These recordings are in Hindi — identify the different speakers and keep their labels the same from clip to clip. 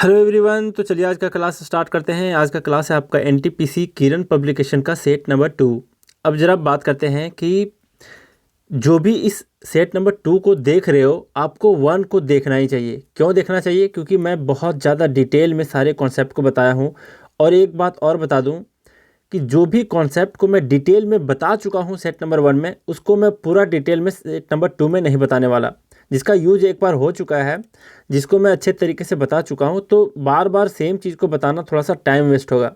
Speaker 1: Hello everyone. तो चलिए आज का क्लास स्टार्ट करते हैं। आज का क्लास है आपका एनटीपीसी किरण पब्लिकेशन का सेट नंबर 2। अब जरा बात करते हैं कि जो भी इस सेट नंबर 2 को देख रहे हो आपको 1 को देखना ही चाहिए। क्यों देखना चाहिए? क्योंकि मैं बहुत ज़्यादा डिटेल में सारे कॉन्सेप्ट को बताया हूँ। और एक बात और बता दूँ कि जो भी कॉन्सेप्ट को मैं डिटेल में बता चुका हूँ सेट नंबर 1 में, उसको मैं पूरा डिटेल में सेट नंबर 2 में नहीं बताने वाला। जिसका यूज एक बार हो चुका है, जिसको मैं अच्छे तरीके से बता चुका हूँ, तो बार बार सेम चीज़ को बताना थोड़ा सा टाइम वेस्ट होगा।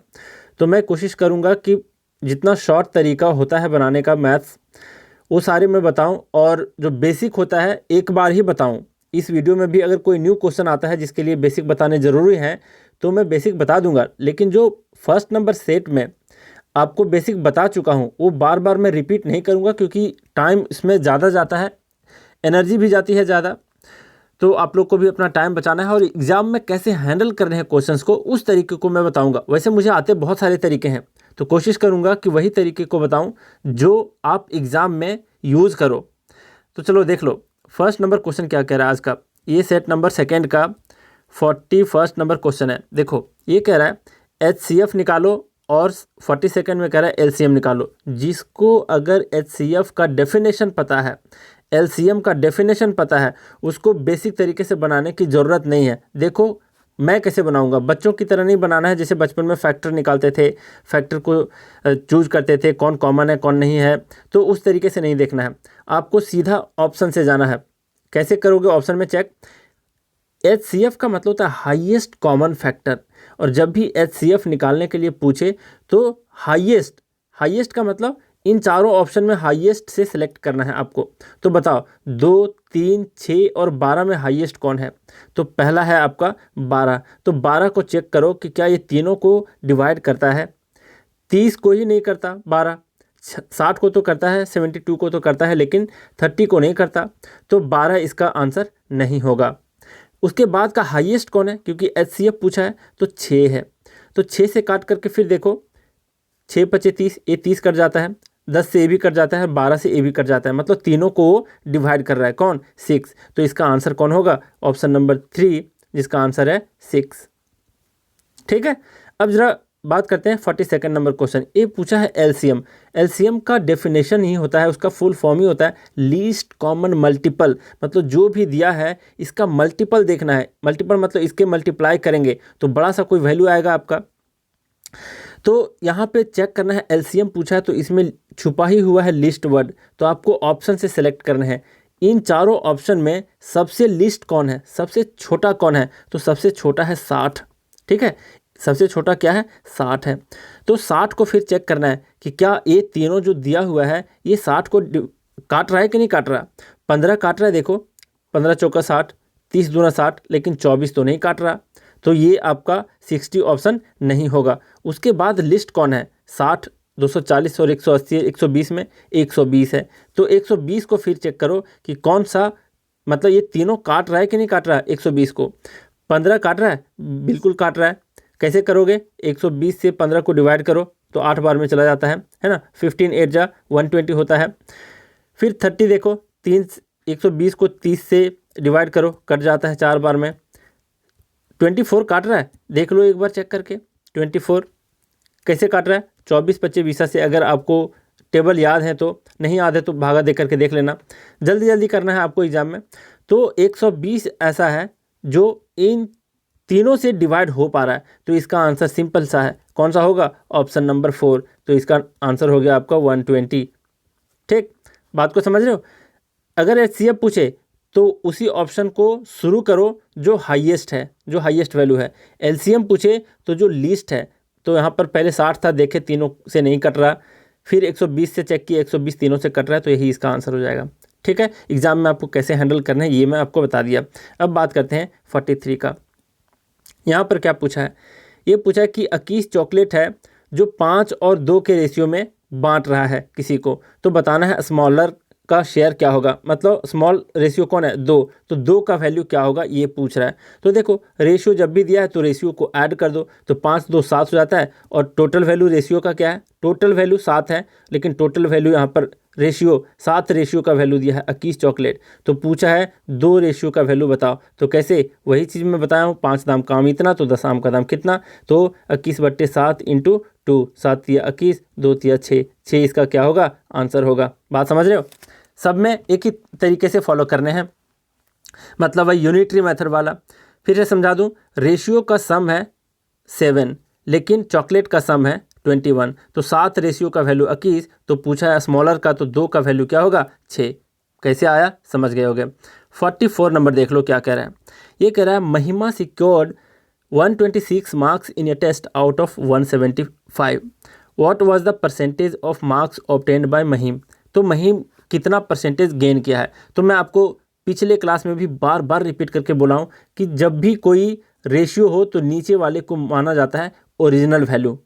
Speaker 1: तो मैं कोशिश करूँगा कि जितना शॉर्ट तरीका होता है बनाने का मैथ्स, वो सारे मैं बताऊं, और जो बेसिक होता है एक बार ही बताऊं। इस वीडियो में भी अगर कोई न्यू क्वेश्चन आता है जिसके लिए बेसिक बताने ज़रूरी हैं तो मैं बेसिक बता दूंगा, लेकिन जो फर्स्ट नंबर सेट में आपको बेसिक बता चुका हूं वो बार बार मैं रिपीट नहीं करूंगा, क्योंकि टाइम इसमें ज़्यादा जाता है, एनर्जी भी जाती है ज़्यादा। तो आप लोग को भी अपना टाइम बचाना है और एग्ज़ाम में कैसे हैंडल करने हैं क्वेश्चंस को, उस तरीके को मैं बताऊंगा। वैसे मुझे आते बहुत सारे तरीके हैं, तो कोशिश करूंगा कि वही तरीके को बताऊं जो आप एग्ज़ाम में यूज़ करो। तो चलो देख लो फर्स्ट नंबर क्वेश्चन क्या कह रहा है आज का। ये सेट नंबर सेकेंड का 41 नंबर क्वेश्चन है। देखो ये कह रहा है HCF निकालो, और 42 में कह रहा है LCM निकालो। जिसको अगर HCF का डेफिनेशन पता है, LCM का डेफिनेशन पता है, उसको बेसिक तरीके से बनाने की ज़रूरत नहीं है। देखो मैं कैसे बनाऊंगा, बच्चों की तरह नहीं बनाना है जैसे बचपन में फैक्टर निकालते थे, फैक्टर को चूज करते थे कौन कॉमन है कौन नहीं है, तो उस तरीके से नहीं देखना है। आपको सीधा ऑप्शन से जाना है। कैसे करोगे? ऑप्शन में चेक। HCF का मतलब होता है हाईएस्ट कॉमन फैक्टर, और जब भी HCF निकालने के लिए पूछे तो हाईएस्ट, हाईएस्ट का मतलब इन चारों ऑप्शन में हाईएस्ट से सिलेक्ट करना है आपको। तो बताओ 2, 3, 6 और 12 में हाईएस्ट कौन है? तो पहला है आपका 12। तो 12 को चेक करो कि क्या ये तीनों को डिवाइड करता है। 30 को ही नहीं करता 12, 60 को तो करता है, 72 को तो करता है, लेकिन 30 को नहीं करता। तो 12 इसका आंसर नहीं होगा। उसके बाद का हाईएस्ट कौन है? क्योंकि HCF पूछा है तो 6 है। तो 6 से काट करके फिर देखो 6 पचे 30, ये 30 कट जाता है, 10 से ए भी कट जाता है, 12 से ए भी कट जाता है, मतलब तीनों को डिवाइड कर रहा है कौन? 6। तो इसका आंसर कौन होगा? ऑप्शन नंबर 3, जिसका आंसर है 6। ठीक है। अब जरा बात करते हैं 42 नंबर क्वेश्चन। ये पूछा है LCM। LCM का डेफिनेशन ही होता है, उसका फुल फॉर्म ही होता है लीस्ट कॉमन मल्टीपल। मतलब जो भी दिया है इसका मल्टीपल देखना है। मल्टीपल मतलब इसके मल्टीप्लाई करेंगे तो बड़ा सा कोई वैल्यू आएगा आपका। तो यहाँ पे चेक करना है, LCM पूछा है तो इसमें छुपा ही हुआ है लिस्ट वर्ड, तो आपको ऑप्शन से सेलेक्ट करना है। इन चारों ऑप्शन में सबसे लिस्ट कौन है, सबसे छोटा कौन है? तो सबसे छोटा है 60। ठीक है, सबसे छोटा क्या है? 60 है। तो 60 को फिर चेक करना है कि क्या ये तीनों जो दिया हुआ है ये 60 को काट रहा है कि नहीं काट रहा। 15 काट रहा है, देखो 15 चौका 60, 30 दूना 60, लेकिन 24 तो नहीं काट रहा। तो ये आपका 60 ऑप्शन नहीं होगा। उसके बाद लिस्ट कौन है? 60, 240 और 180, 120 में 120 है। तो 120 को फिर चेक करो कि कौन सा, मतलब ये तीनों काट रहा है कि नहीं काट रहा है। 120 को 15 काट रहा है, बिल्कुल काट रहा है। कैसे करोगे? 120 से 15 को डिवाइड करो तो 8 बार में चला जाता है ना। 15 8 जा 120 होता है। फिर 30 देखो, 120 को 30 से डिवाइड करो, कट जाता है 4 बार में। 24 काट रहा है, देख लो एक बार चेक करके 24 कैसे काट रहा है। 24 25 20 से, अगर आपको टेबल याद है तो, नहीं याद है तो भागा दे करके देख लेना। जल्दी जल्दी करना है आपको एग्जाम में। तो 120 ऐसा है जो इन तीनों से डिवाइड हो पा रहा है, तो इसका आंसर सिंपल सा है। कौन सा होगा? Option number 4। तो इसका आंसर हो गया आपका 120। ठीक, बात को समझ रहे हो? अगर HCF पूछे तो उसी ऑप्शन को शुरू करो जो हाईएस्ट है, जो हाईएस्ट वैल्यू है। LCM पूछे तो जो लीस्ट है। तो यहाँ पर पहले 60 था, देखे तीनों से नहीं कट रहा, फिर 120 से चेक किया, 120 तीनों से कट रहा है, तो यही इसका आंसर हो जाएगा। ठीक है, एग्जाम में आपको कैसे हैंडल करना है ये मैं आपको बता दिया। अब बात करते हैं 43 का। यहाँ पर क्या पूछा है? ये पूछा है कि 21 चॉकलेट है जो 5 और 2 के रेशियो में बांट रहा है किसी को, तो बताना है स्मॉलर का शेयर क्या होगा। मतलब स्मॉल रेशियो कौन है? 2। तो 2 का वैल्यू क्या होगा ये पूछ रहा है। तो देखो रेशियो जब भी दिया है तो रेशियो को ऐड कर दो, तो 5 2 7 हो जाता है, और टोटल वैल्यू रेशियो का क्या है? टोटल वैल्यू 7 है, लेकिन टोटल वैल्यू यहाँ पर रेशियो 7 रेशियो का वैल्यू दिया है 21 चॉकलेट। तो पूछा है 2 रेशियो का वैल्यू बताओ। तो कैसे, वही चीज़ मैं बताया हूँ, 5 दाम काम इतना तो 10 आम का दाम कितना। तो 21/7 इंटू 2, 7 या 21, 2 या 6, 6 इसका क्या होगा, आंसर होगा। बात समझ रहे हो? सब में एक ही तरीके से फॉलो करने हैं, मतलब है यूनिटरी मेथड वाला। फिर से समझा दूं, रेशियो का सम है 7, लेकिन चॉकलेट का सम है 21। तो 7 रेशियो का वैल्यू 21, तो पूछा है स्मॉलर का, तो 2 का वैल्यू क्या होगा, 6। कैसे आया, समझ गए होगे। 44 नंबर देख लो क्या कह रहा है। ये कह रहा है Mahima secured 126 marks in a test out of 175। What was the percentage of marks obtained by Mahim. तो महिम कितना परसेंटेज गेन किया है। तो मैं आपको पिछले क्लास में भी बार बार रिपीट करके बोला हूँ कि जब भी कोई रेशियो हो तो नीचे वाले को माना जाता है ओरिजिनल वैल्यू,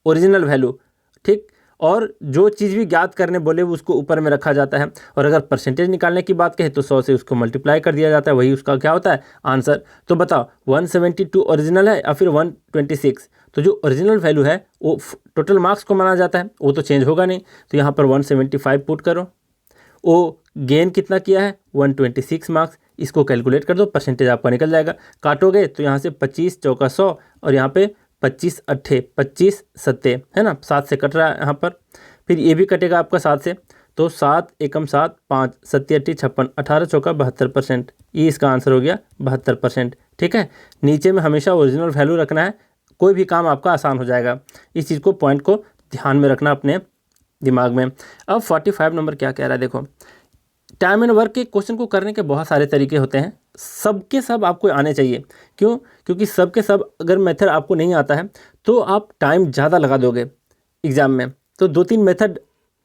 Speaker 1: ओरिजिनल वैल्यू, ठीक। और जो चीज़ भी ज्ञात करने बोले वो उसको ऊपर में रखा जाता है। और अगर परसेंटेज निकालने की बात कहे तो 100 से उसको मल्टीप्लाई कर दिया जाता है, वही उसका क्या होता है, आंसर। तो बताओ 172 ओरिजिनल है या फिर 126। तो जो ओरिजिनल वैल्यू है वो टोटल मार्क्स को माना जाता है, वो तो चेंज होगा नहीं। तो यहाँ पर 175 पुट करो। वो गेन कितना किया है, 126 मार्क्स। इसको कैलकुलेट कर दो, परसेंटेज आपका निकल जाएगा। काटोगे तो यहाँ से 25 चौका 100 और यहाँ पे 25 अट्ठे 25 सत्ते, है ना, 7 से कट रहा है यहाँ पर। फिर ये भी कटेगा आपका 7 से, तो 7 एकम 7, 5 सत्ती अट्ठी 56, 18 चौका 72%। ये इसका आंसर हो गया 72%। ठीक है, नीचे में हमेशा ओरिजिनल वैल्यू रखना है, कोई भी काम आपका आसान हो जाएगा। इस चीज़ को, पॉइंट को ध्यान में रखना अपने दिमाग में। अब 45 नंबर क्या कह रहा है, देखो। टाइम एंड वर्क के क्वेश्चन को करने के बहुत सारे तरीके होते हैं, सबके सब आपको आने चाहिए। क्यों? क्योंकि सबके सब अगर मेथड आपको नहीं आता है तो आप टाइम ज़्यादा लगा दोगे एग्ज़ाम में। तो 2-3 मेथड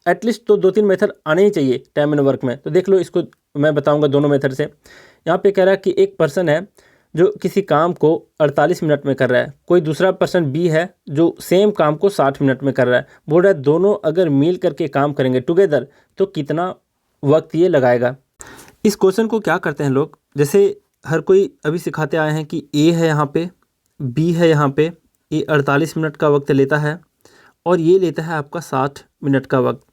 Speaker 1: एटलीस्ट, तो 2-3 मेथड आने ही चाहिए टाइम एंड वर्क में। तो देख लो, इसको मैं बताऊंगा दोनों मेथड से। यहाँ पे कह रहा है कि एक पर्सन है जो किसी काम को 48 मिनट में कर रहा है, कोई दूसरा पर्सन बी है जो सेम काम को 60 मिनट में कर रहा है। बोल रहा है दोनों अगर मिल करके काम करेंगे टुगेदर तो कितना वक्त ये लगाएगा। इस क्वेश्चन को क्या करते हैं लोग, जैसे हर कोई अभी सिखाते आए हैं कि ए है यहाँ पे, बी है यहाँ पे, ये 48 मिनट का वक्त लेता है और ये लेता है आपका 60 मिनट का वक्त।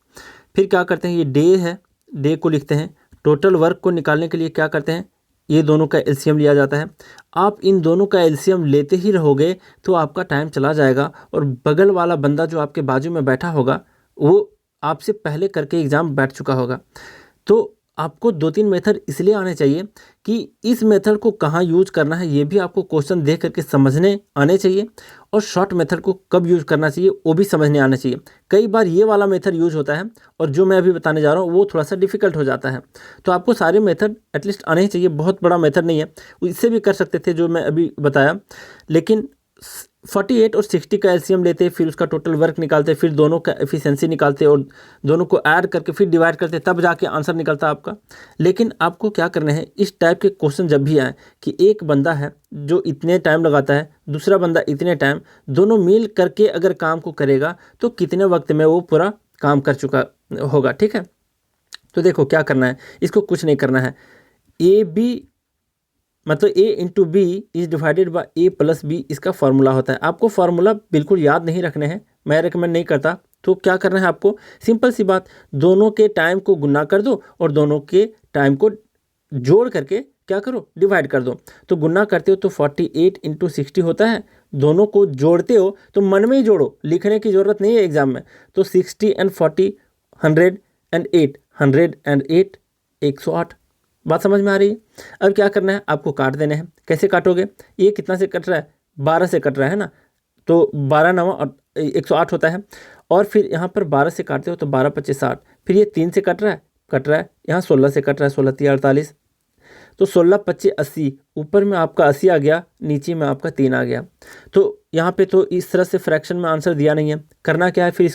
Speaker 1: फिर क्या करते हैं, ये डे है, डे को लिखते हैं। टोटल वर्क को निकालने के लिए क्या करते हैं, ये दोनों का एलसीएम लिया जाता है। आप इन दोनों का एलसीएम लेते ही रहोगे तो आपका टाइम चला जाएगा और बगल वाला बंदा जो आपके बाजू में बैठा होगा वो आपसे पहले करके एग्ज़ाम बैठ चुका होगा। तो आपको 2-3 मेथड इसलिए आने चाहिए कि इस मेथड को कहाँ यूज करना है ये भी आपको क्वेश्चन देख करके समझने आने चाहिए, और शॉर्ट मेथड को कब यूज करना चाहिए वो भी समझने आना चाहिए। कई बार ये वाला मेथड यूज होता है और जो मैं अभी बताने जा रहा हूँ वो थोड़ा सा डिफिकल्ट हो जाता है। तो आपको सारे मेथड एटलीस्ट आने ही चाहिए, बहुत बड़ा मेथड नहीं है, इससे भी कर सकते थे जो मैं अभी बताया। लेकिन 48 और 60 का एलसीएम लेते, फिर उसका टोटल वर्क निकालते, फिर दोनों का एफिशिएंसी निकालते और दोनों को ऐड करके फिर डिवाइड करते, तब जाके आंसर निकलता आपका। लेकिन आपको क्या करना है, इस टाइप के क्वेश्चन जब भी आए कि एक बंदा है जो इतने टाइम लगाता है, दूसरा बंदा इतने टाइम, दोनों मिल करके अगर काम को करेगा तो कितने वक्त में वो पूरा काम कर चुका होगा। ठीक है, तो देखो क्या करना है, इसको कुछ नहीं करना है। ए बी मतलब a into B is divided by A plus B, इसका फार्मूला होता है। आपको फार्मूला बिल्कुल याद नहीं रखने हैं, मैं रेकमेंड नहीं करता। तो क्या करना है आपको, सिंपल सी बात, दोनों के टाइम को गुना कर दो और दोनों के टाइम को जोड़ करके क्या करो, डिवाइड कर दो। तो गुना करते हो तो 48 इंटू 60 होता है, दोनों को जोड़ते हो तो मन में ही जोड़ो, लिखने की ज़रूरत नहीं है एग्जाम में। तो 60 एंड 40 108, 108 108। बात समझ में आ रही है? अब क्या करना है, आपको काट देने हैं। कैसे काटोगे, ये कितना से कट रहा है, 12 से कट रहा है ना, तो 12 9 और 108 होता है। और फिर यहाँ पर 12 से काटते हो तो 12 25 60। फिर ये 3 से कट रहा है, यहाँ 16 से कट रहा है, 16 3 48, तो 16 25 80, ऊपर में आपका 80 आ गया, नीचे में आपका 3 आ गया। तो यहाँ पे तो इस तरह से फ्रैक्शन में आंसर दिया नहीं है। करना क्या है, फिर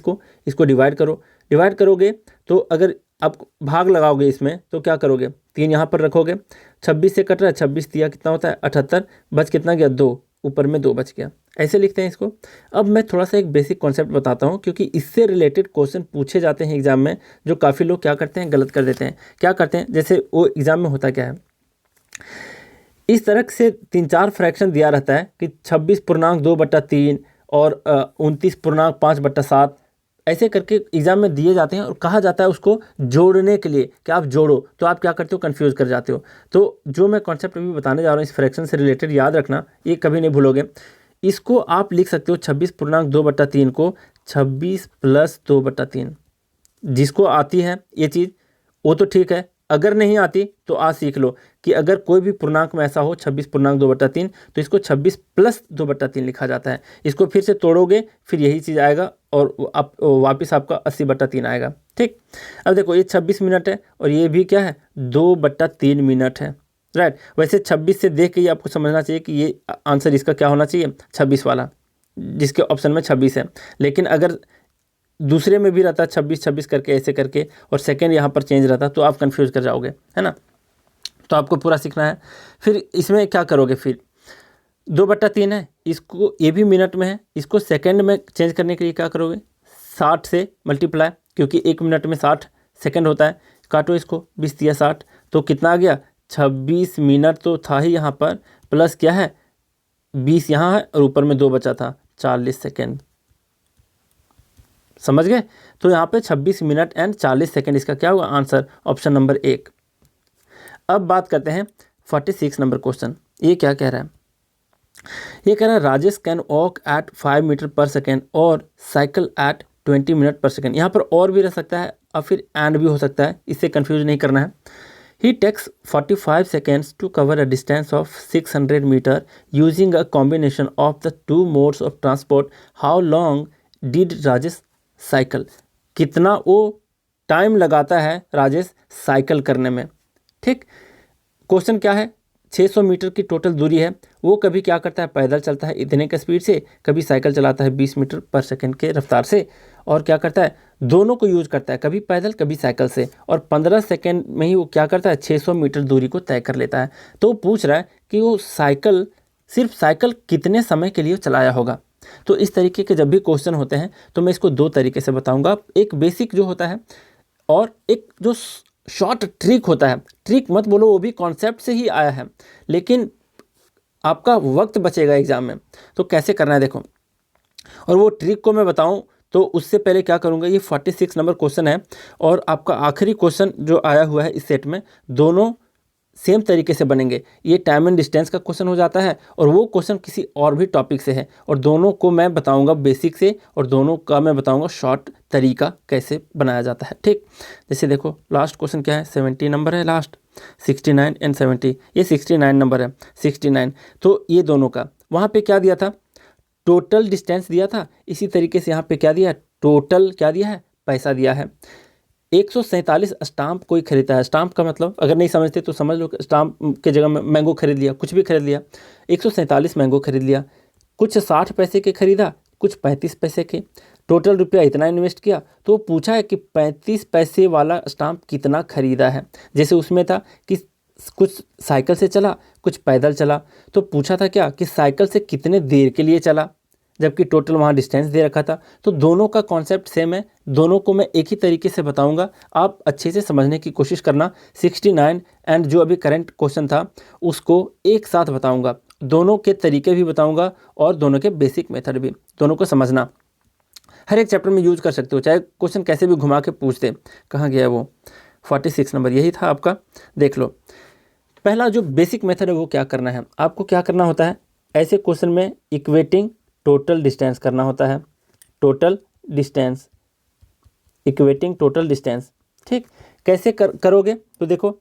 Speaker 1: इसको डिवाइड करो। डिवाइड करोगे तो अगर आप भाग लगाओगे इसमें तो क्या करोगे, 3 यहाँ पर रखोगे, 26 से कट रहा है, 26 दिया कितना होता है 78, बच कितना गया 2, ऊपर में 2 बच गया। ऐसे लिखते हैं इसको। अब मैं थोड़ा सा एक बेसिक कॉन्सेप्ट बताता हूँ, क्योंकि इससे रिलेटेड क्वेश्चन पूछे जाते हैं एग्जाम में, जो काफ़ी लोग क्या करते हैं, गलत कर देते हैं। क्या करते हैं, जैसे वो एग्जाम में होता क्या है, इस तरह से 3-4 फ्रैक्शन दिया रहता है कि 26 पूर्णांक 2/3 और 29 पूर्णांक 5/7, ऐसे करके एग्जाम में दिए जाते हैं और कहा जाता है उसको जोड़ने के लिए कि आप जोड़ो, तो आप क्या करते हो, कंफ्यूज कर जाते हो। तो जो मैं कॉन्सेप्ट अभी बताने जा रहा हूँ इस फ्रैक्शन से रिलेटेड, याद रखना, ये कभी नहीं भूलोगे। इसको आप लिख सकते हो 26.2/3 को 26 + 2/3। जिसको आती है ये चीज़ वो तो ठीक है, अगर नहीं आती तो आज सीख लो कि अगर कोई भी पूर्णांक में ऐसा हो 26.2/3 तो इसको 26 + 2/3 लिखा जाता है। इसको फिर से तोड़ोगे फिर यही चीज़ आएगा और आप वापस आपका 80/3 आएगा। ठीक, अब देखो ये 26 मिनट है और ये भी क्या है, 2/3 मिनट है, राइट। वैसे 26 से देख के ही आपको समझना चाहिए कि ये आंसर इसका क्या होना चाहिए, 26 वाला, जिसके ऑप्शन में 26 है। लेकिन अगर दूसरे में भी रहता 26 करके ऐसे करके और सेकंड यहाँ पर चेंज रहता तो आप कंफ्यूज कर जाओगे, है ना। तो आपको पूरा सीखना है। फिर इसमें क्या करोगे, फिर 2/3 है, इसको ये भी मिनट में है, इसको सेकंड में चेंज करने के लिए क्या करोगे, 60 से मल्टीप्लाई, क्योंकि 1 मिनट में 60 सेकंड होता है। काटो इसको, 20 × 60 तो कितना आ गया, 26 मिनट तो था ही यहाँ पर, प्लस क्या है 20 यहाँ है और ऊपर में 2 बचा था, 40 सेकेंड। समझ गए। तो यहाँ पे 26 मिनट एंड 40 सेकेंड इसका क्या होगा आंसर, ऑप्शन नंबर 1। अब बात करते हैं 46 नंबर क्वेश्चन। ये क्या कह रहा है, ये कह रहा है Rajesh can walk at 5 metre per second और cycle at 20 minute per second. यहाँ पर और भी रह सकता है और फिर एंड भी हो सकता है, इससे कंफ्यूज नहीं करना है। He takes 45 seconds to cover a distance of 600 meter using a combination of the two modes of transport. How long did Rajesh cycle, कितना वो टाइम लगाता है राजेश साइकिल करने में। ठीक, क्वेश्चन क्या है, 600 मीटर की टोटल दूरी है, वो कभी क्या करता है पैदल चलता है इतने के स्पीड से, कभी साइकिल चलाता है 20 मीटर पर सेकंड के रफ्तार से, और क्या करता है दोनों को यूज करता है, कभी पैदल कभी साइकिल से, और 15 सेकंड में ही वो क्या करता है 600 मीटर दूरी को तय कर लेता है। तो वो पूछ रहा है कि वो साइकिल, सिर्फ साइकिल कितने समय के लिए चलाया होगा। तो इस तरीके के जब भी क्वेश्चन होते हैं तो मैं इसको 2 तरीके से बताऊंगा, एक बेसिक जो होता है और एक जो शॉर्ट ट्रिक होता है। ट्रिक मत बोलो, वो भी कॉन्सेप्ट से ही आया है, लेकिन आपका वक्त बचेगा एग्जाम में। तो कैसे करना है देखो, और वो ट्रिक को मैं बताऊं तो उससे पहले क्या करूंगा, ये 46 नंबर क्वेश्चन है और आपका आखिरी क्वेश्चन जो आया हुआ है इस सेट में, दोनों सेम तरीके से बनेंगे। ये टाइम एंड डिस्टेंस का क्वेश्चन हो जाता है और वो क्वेश्चन किसी और भी टॉपिक से है, और दोनों को मैं बताऊंगा बेसिक से और दोनों का मैं बताऊंगा शॉर्ट तरीका कैसे बनाया जाता है। ठीक, जैसे देखो लास्ट क्वेश्चन क्या है, 70 नंबर है लास्ट, 69 एंड 70, ये 69 नंबर है, 69। तो ये दोनों का वहाँ पे क्या दिया था, टोटल डिस्टेंस दिया था, इसी तरीके से यहाँ पे क्या दिया है, टोटल क्या दिया है, पैसा दिया है। 147 स्टाम्प कोई खरीदता है, स्टाम्प का मतलब अगर नहीं समझते तो समझ लो, स्टाम्प के जगह में मैंगो खरीद लिया, कुछ भी खरीद लिया, 147 मैंगो खरीद लिया, कुछ 60 पैसे के खरीदा, कुछ 35 पैसे के, टोटल रुपया इतना इन्वेस्ट किया। तो पूछा है कि 35 पैसे वाला स्टाम्प कितना खरीदा है। जैसे उसमें था कि कुछ साइकिल से चला, कुछ पैदल चला, तो पूछा था क्या कि साइकिल से कितने देर के लिए चला, जबकि टोटल वहाँ डिस्टेंस दे रखा था। तो दोनों का कॉन्सेप्ट सेम है, दोनों को मैं एक ही तरीके से बताऊंगा, आप अच्छे से समझने की कोशिश करना। 69 एंड जो अभी करंट क्वेश्चन था उसको एक साथ बताऊंगा, दोनों के तरीके भी बताऊंगा और दोनों के बेसिक मेथड भी, दोनों को समझना। हर एक चैप्टर में यूज कर सकते हो, चाहे क्वेश्चन कैसे भी घुमा के पूछ दे। कहाँ गया वो 46 नंबर, यही था आपका, देख लो। पहला जो बेसिक मेथड है वो क्या करना है, आपको क्या करना होता है, ऐसे क्वेश्चन में इक्वेटिंग टोटल डिस्टेंस करना होता है, total distance, equating total distance. ठीक, कैसे करोगे तो देखो,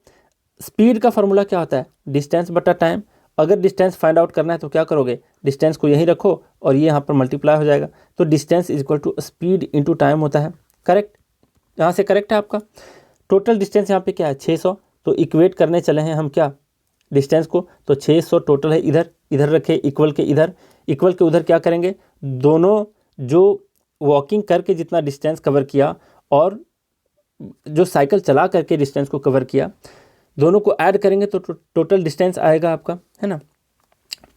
Speaker 1: स्पीड का फॉर्मूला क्या होता है, डिस्टेंस बटा टाइम। अगर डिस्टेंस फाइंड आउट करना है तो क्या करोगे, डिस्टेंस को यहीं रखो और ये यहाँ पर मल्टीप्लाई हो जाएगा, तो distance is equal to speed into time होता है। करेक्ट, यहाँ से करेक्ट है आपका। टोटल डिस्टेंस यहाँ पे क्या है 600, तो इक्वेट करने चले हैं हम क्या डिस्टेंस को, तो 600 टोटल है, इधर इधर रखे, इक्वल के इधर, इक्वल के उधर क्या करेंगे, दोनों जो वॉकिंग करके जितना डिस्टेंस कवर किया और जो साइकिल चला करके डिस्टेंस को कवर किया, दोनों को ऐड करेंगे तो टोटल डिस्टेंस आएगा आपका, है ना।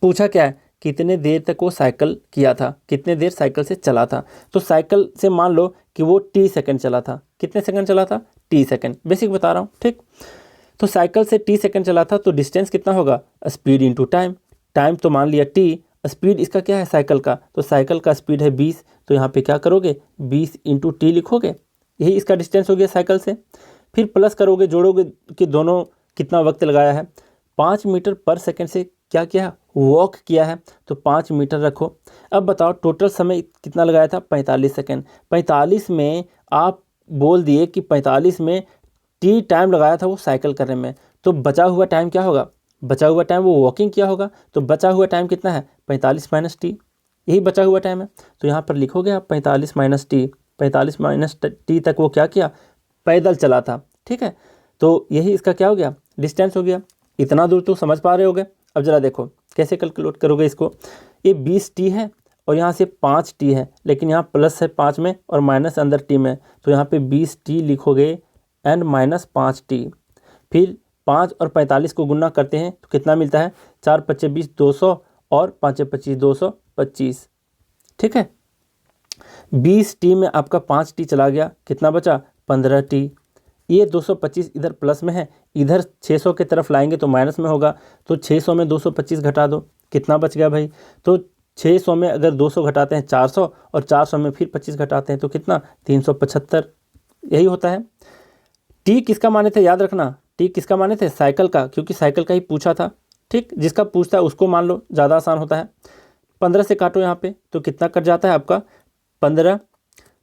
Speaker 1: पूछा क्या है, कितने देर तक वो साइकिल किया था, कितने देर साइकिल से चला था। तो साइकिल से मान लो कि वो t सेकंड चला था, कितने सेकंड चला था, t सेकंड, बेसिक बता रहा हूँ। ठीक, तो साइकिल से t सेकंड चला था, तो डिस्टेंस कितना होगा, स्पीड इंटू टाइम। टाइम तो मान लिया t, स्पीड इसका क्या है साइकिल का, तो साइकिल का स्पीड है 20, तो यहाँ पे क्या करोगे 20 इंटू टी लिखोगे, यही इसका डिस्टेंस हो गया साइकिल से। फिर प्लस करोगे, जोड़ोगे कि दोनों कितना वक्त लगाया है। 5 मीटर पर सेकंड से क्या किया, वॉक किया है, तो 5 मीटर रखो। अब बताओ टोटल समय कितना लगाया था, 45 सेकंड। 45 में आप बोल दिए कि 45 में टी टाइम लगाया था वो साइकिल करने में, तो बचा हुआ टाइम क्या होगा, बचा हुआ टाइम वो वॉकिंग किया होगा, तो बचा हुआ टाइम कितना है 45 माइनस टी, यही बचा हुआ टाइम है। तो यहाँ पर लिखोगे आप 45 माइनस टी, 45 माइनस टी तक वो क्या किया, पैदल चला था। ठीक है, तो यही इसका क्या हो गया, डिस्टेंस हो गया। इतना दूर तो समझ पा रहे होगे। अब ज़रा देखो कैसे कैलकुलेट करोगे इसको। ये 20 टी है और यहाँ से 5 टी है, लेकिन यहाँ प्लस है 5 में और माइनस अंदर टी में, तो यहाँ पे 20 टी लिखोगे एंड माइनस 5 टी। फिर 5 और 45 को गुना करते हैं तो कितना मिलता है, 4 पच्चे 20, 200 और 5 25, 225। ठीक है, 20 टी में आपका 5 टी चला गया, कितना बचा 15 टी। ये 225 इधर प्लस में है, इधर 600 की तरफ लाएंगे तो माइनस में होगा, तो 600 में 225 घटा दो, कितना बच गया भाई, तो 600 में अगर 200 घटाते हैं 400 और 400 में फिर 25 घटाते हैं तो कितना 375, यही होता है। टी किसका माने थे, याद रखना टी किसका माने थे, साइकिल का, क्योंकि साइकिल का ही पूछा था। ठीक, जिसका पूछता है उसको मान लो, ज़्यादा आसान होता है। 15 से काटो यहाँ पे तो कितना कट जाता है आपका 15,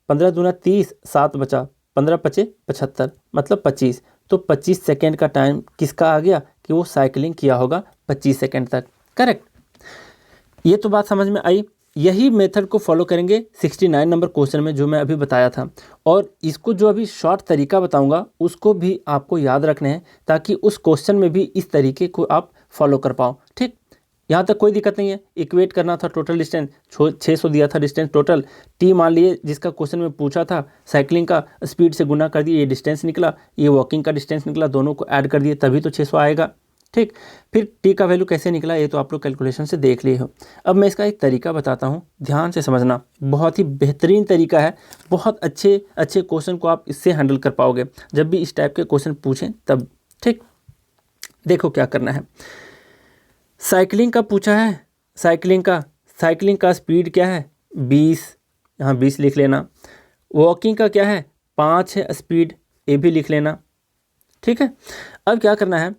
Speaker 1: 15 दूना 30, 7 बचा, 15 पचे 75, मतलब 25। तो 25 सेकेंड का टाइम किसका आ गया कि वो साइकिलिंग किया होगा 25 सेकेंड तक। करेक्ट, ये तो बात समझ में आई। यही मेथड को फॉलो करेंगे 69 नंबर क्वेश्चन में जो मैं अभी बताया था, और इसको जो अभी शॉर्ट तरीका बताऊंगा उसको भी आपको याद रखना है, ताकि उस क्वेश्चन में भी इस तरीके को आप फॉलो कर पाओ। ठीक, यहाँ तक कोई दिक्कत नहीं है। इक्वेट करना था टोटल डिस्टेंस, 600 दिया था डिस्टेंस टोटल, टी मान लिए जिसका क्वेश्चन में पूछा था साइकिलिंग का, स्पीड से गुना कर दिए, ये डिस्टेंस निकला, ये वॉकिंग का डिस्टेंस निकला, दोनों को ऐड कर दिए तभी तो 600 आएगा। ठीक, फिर टी का वैल्यू कैसे निकला ये तो आप लोग कैलकुलेशन से देख लिए हो। अब मैं इसका एक तरीका बताता हूँ, ध्यान से समझना, बहुत ही बेहतरीन तरीका है, बहुत अच्छे अच्छे क्वेश्चन को आप इससे हैंडल कर पाओगे जब भी इस टाइप के क्वेश्चन पूछें तब। ठीक, देखो क्या करना है। साइकिलिंग का पूछा है, साइकिलिंग का स्पीड क्या है 20, यहाँ 20 लिख लेना। वॉकिंग का क्या है 5 है स्पीड, ये भी लिख लेना। ठीक है, अब क्या करना है,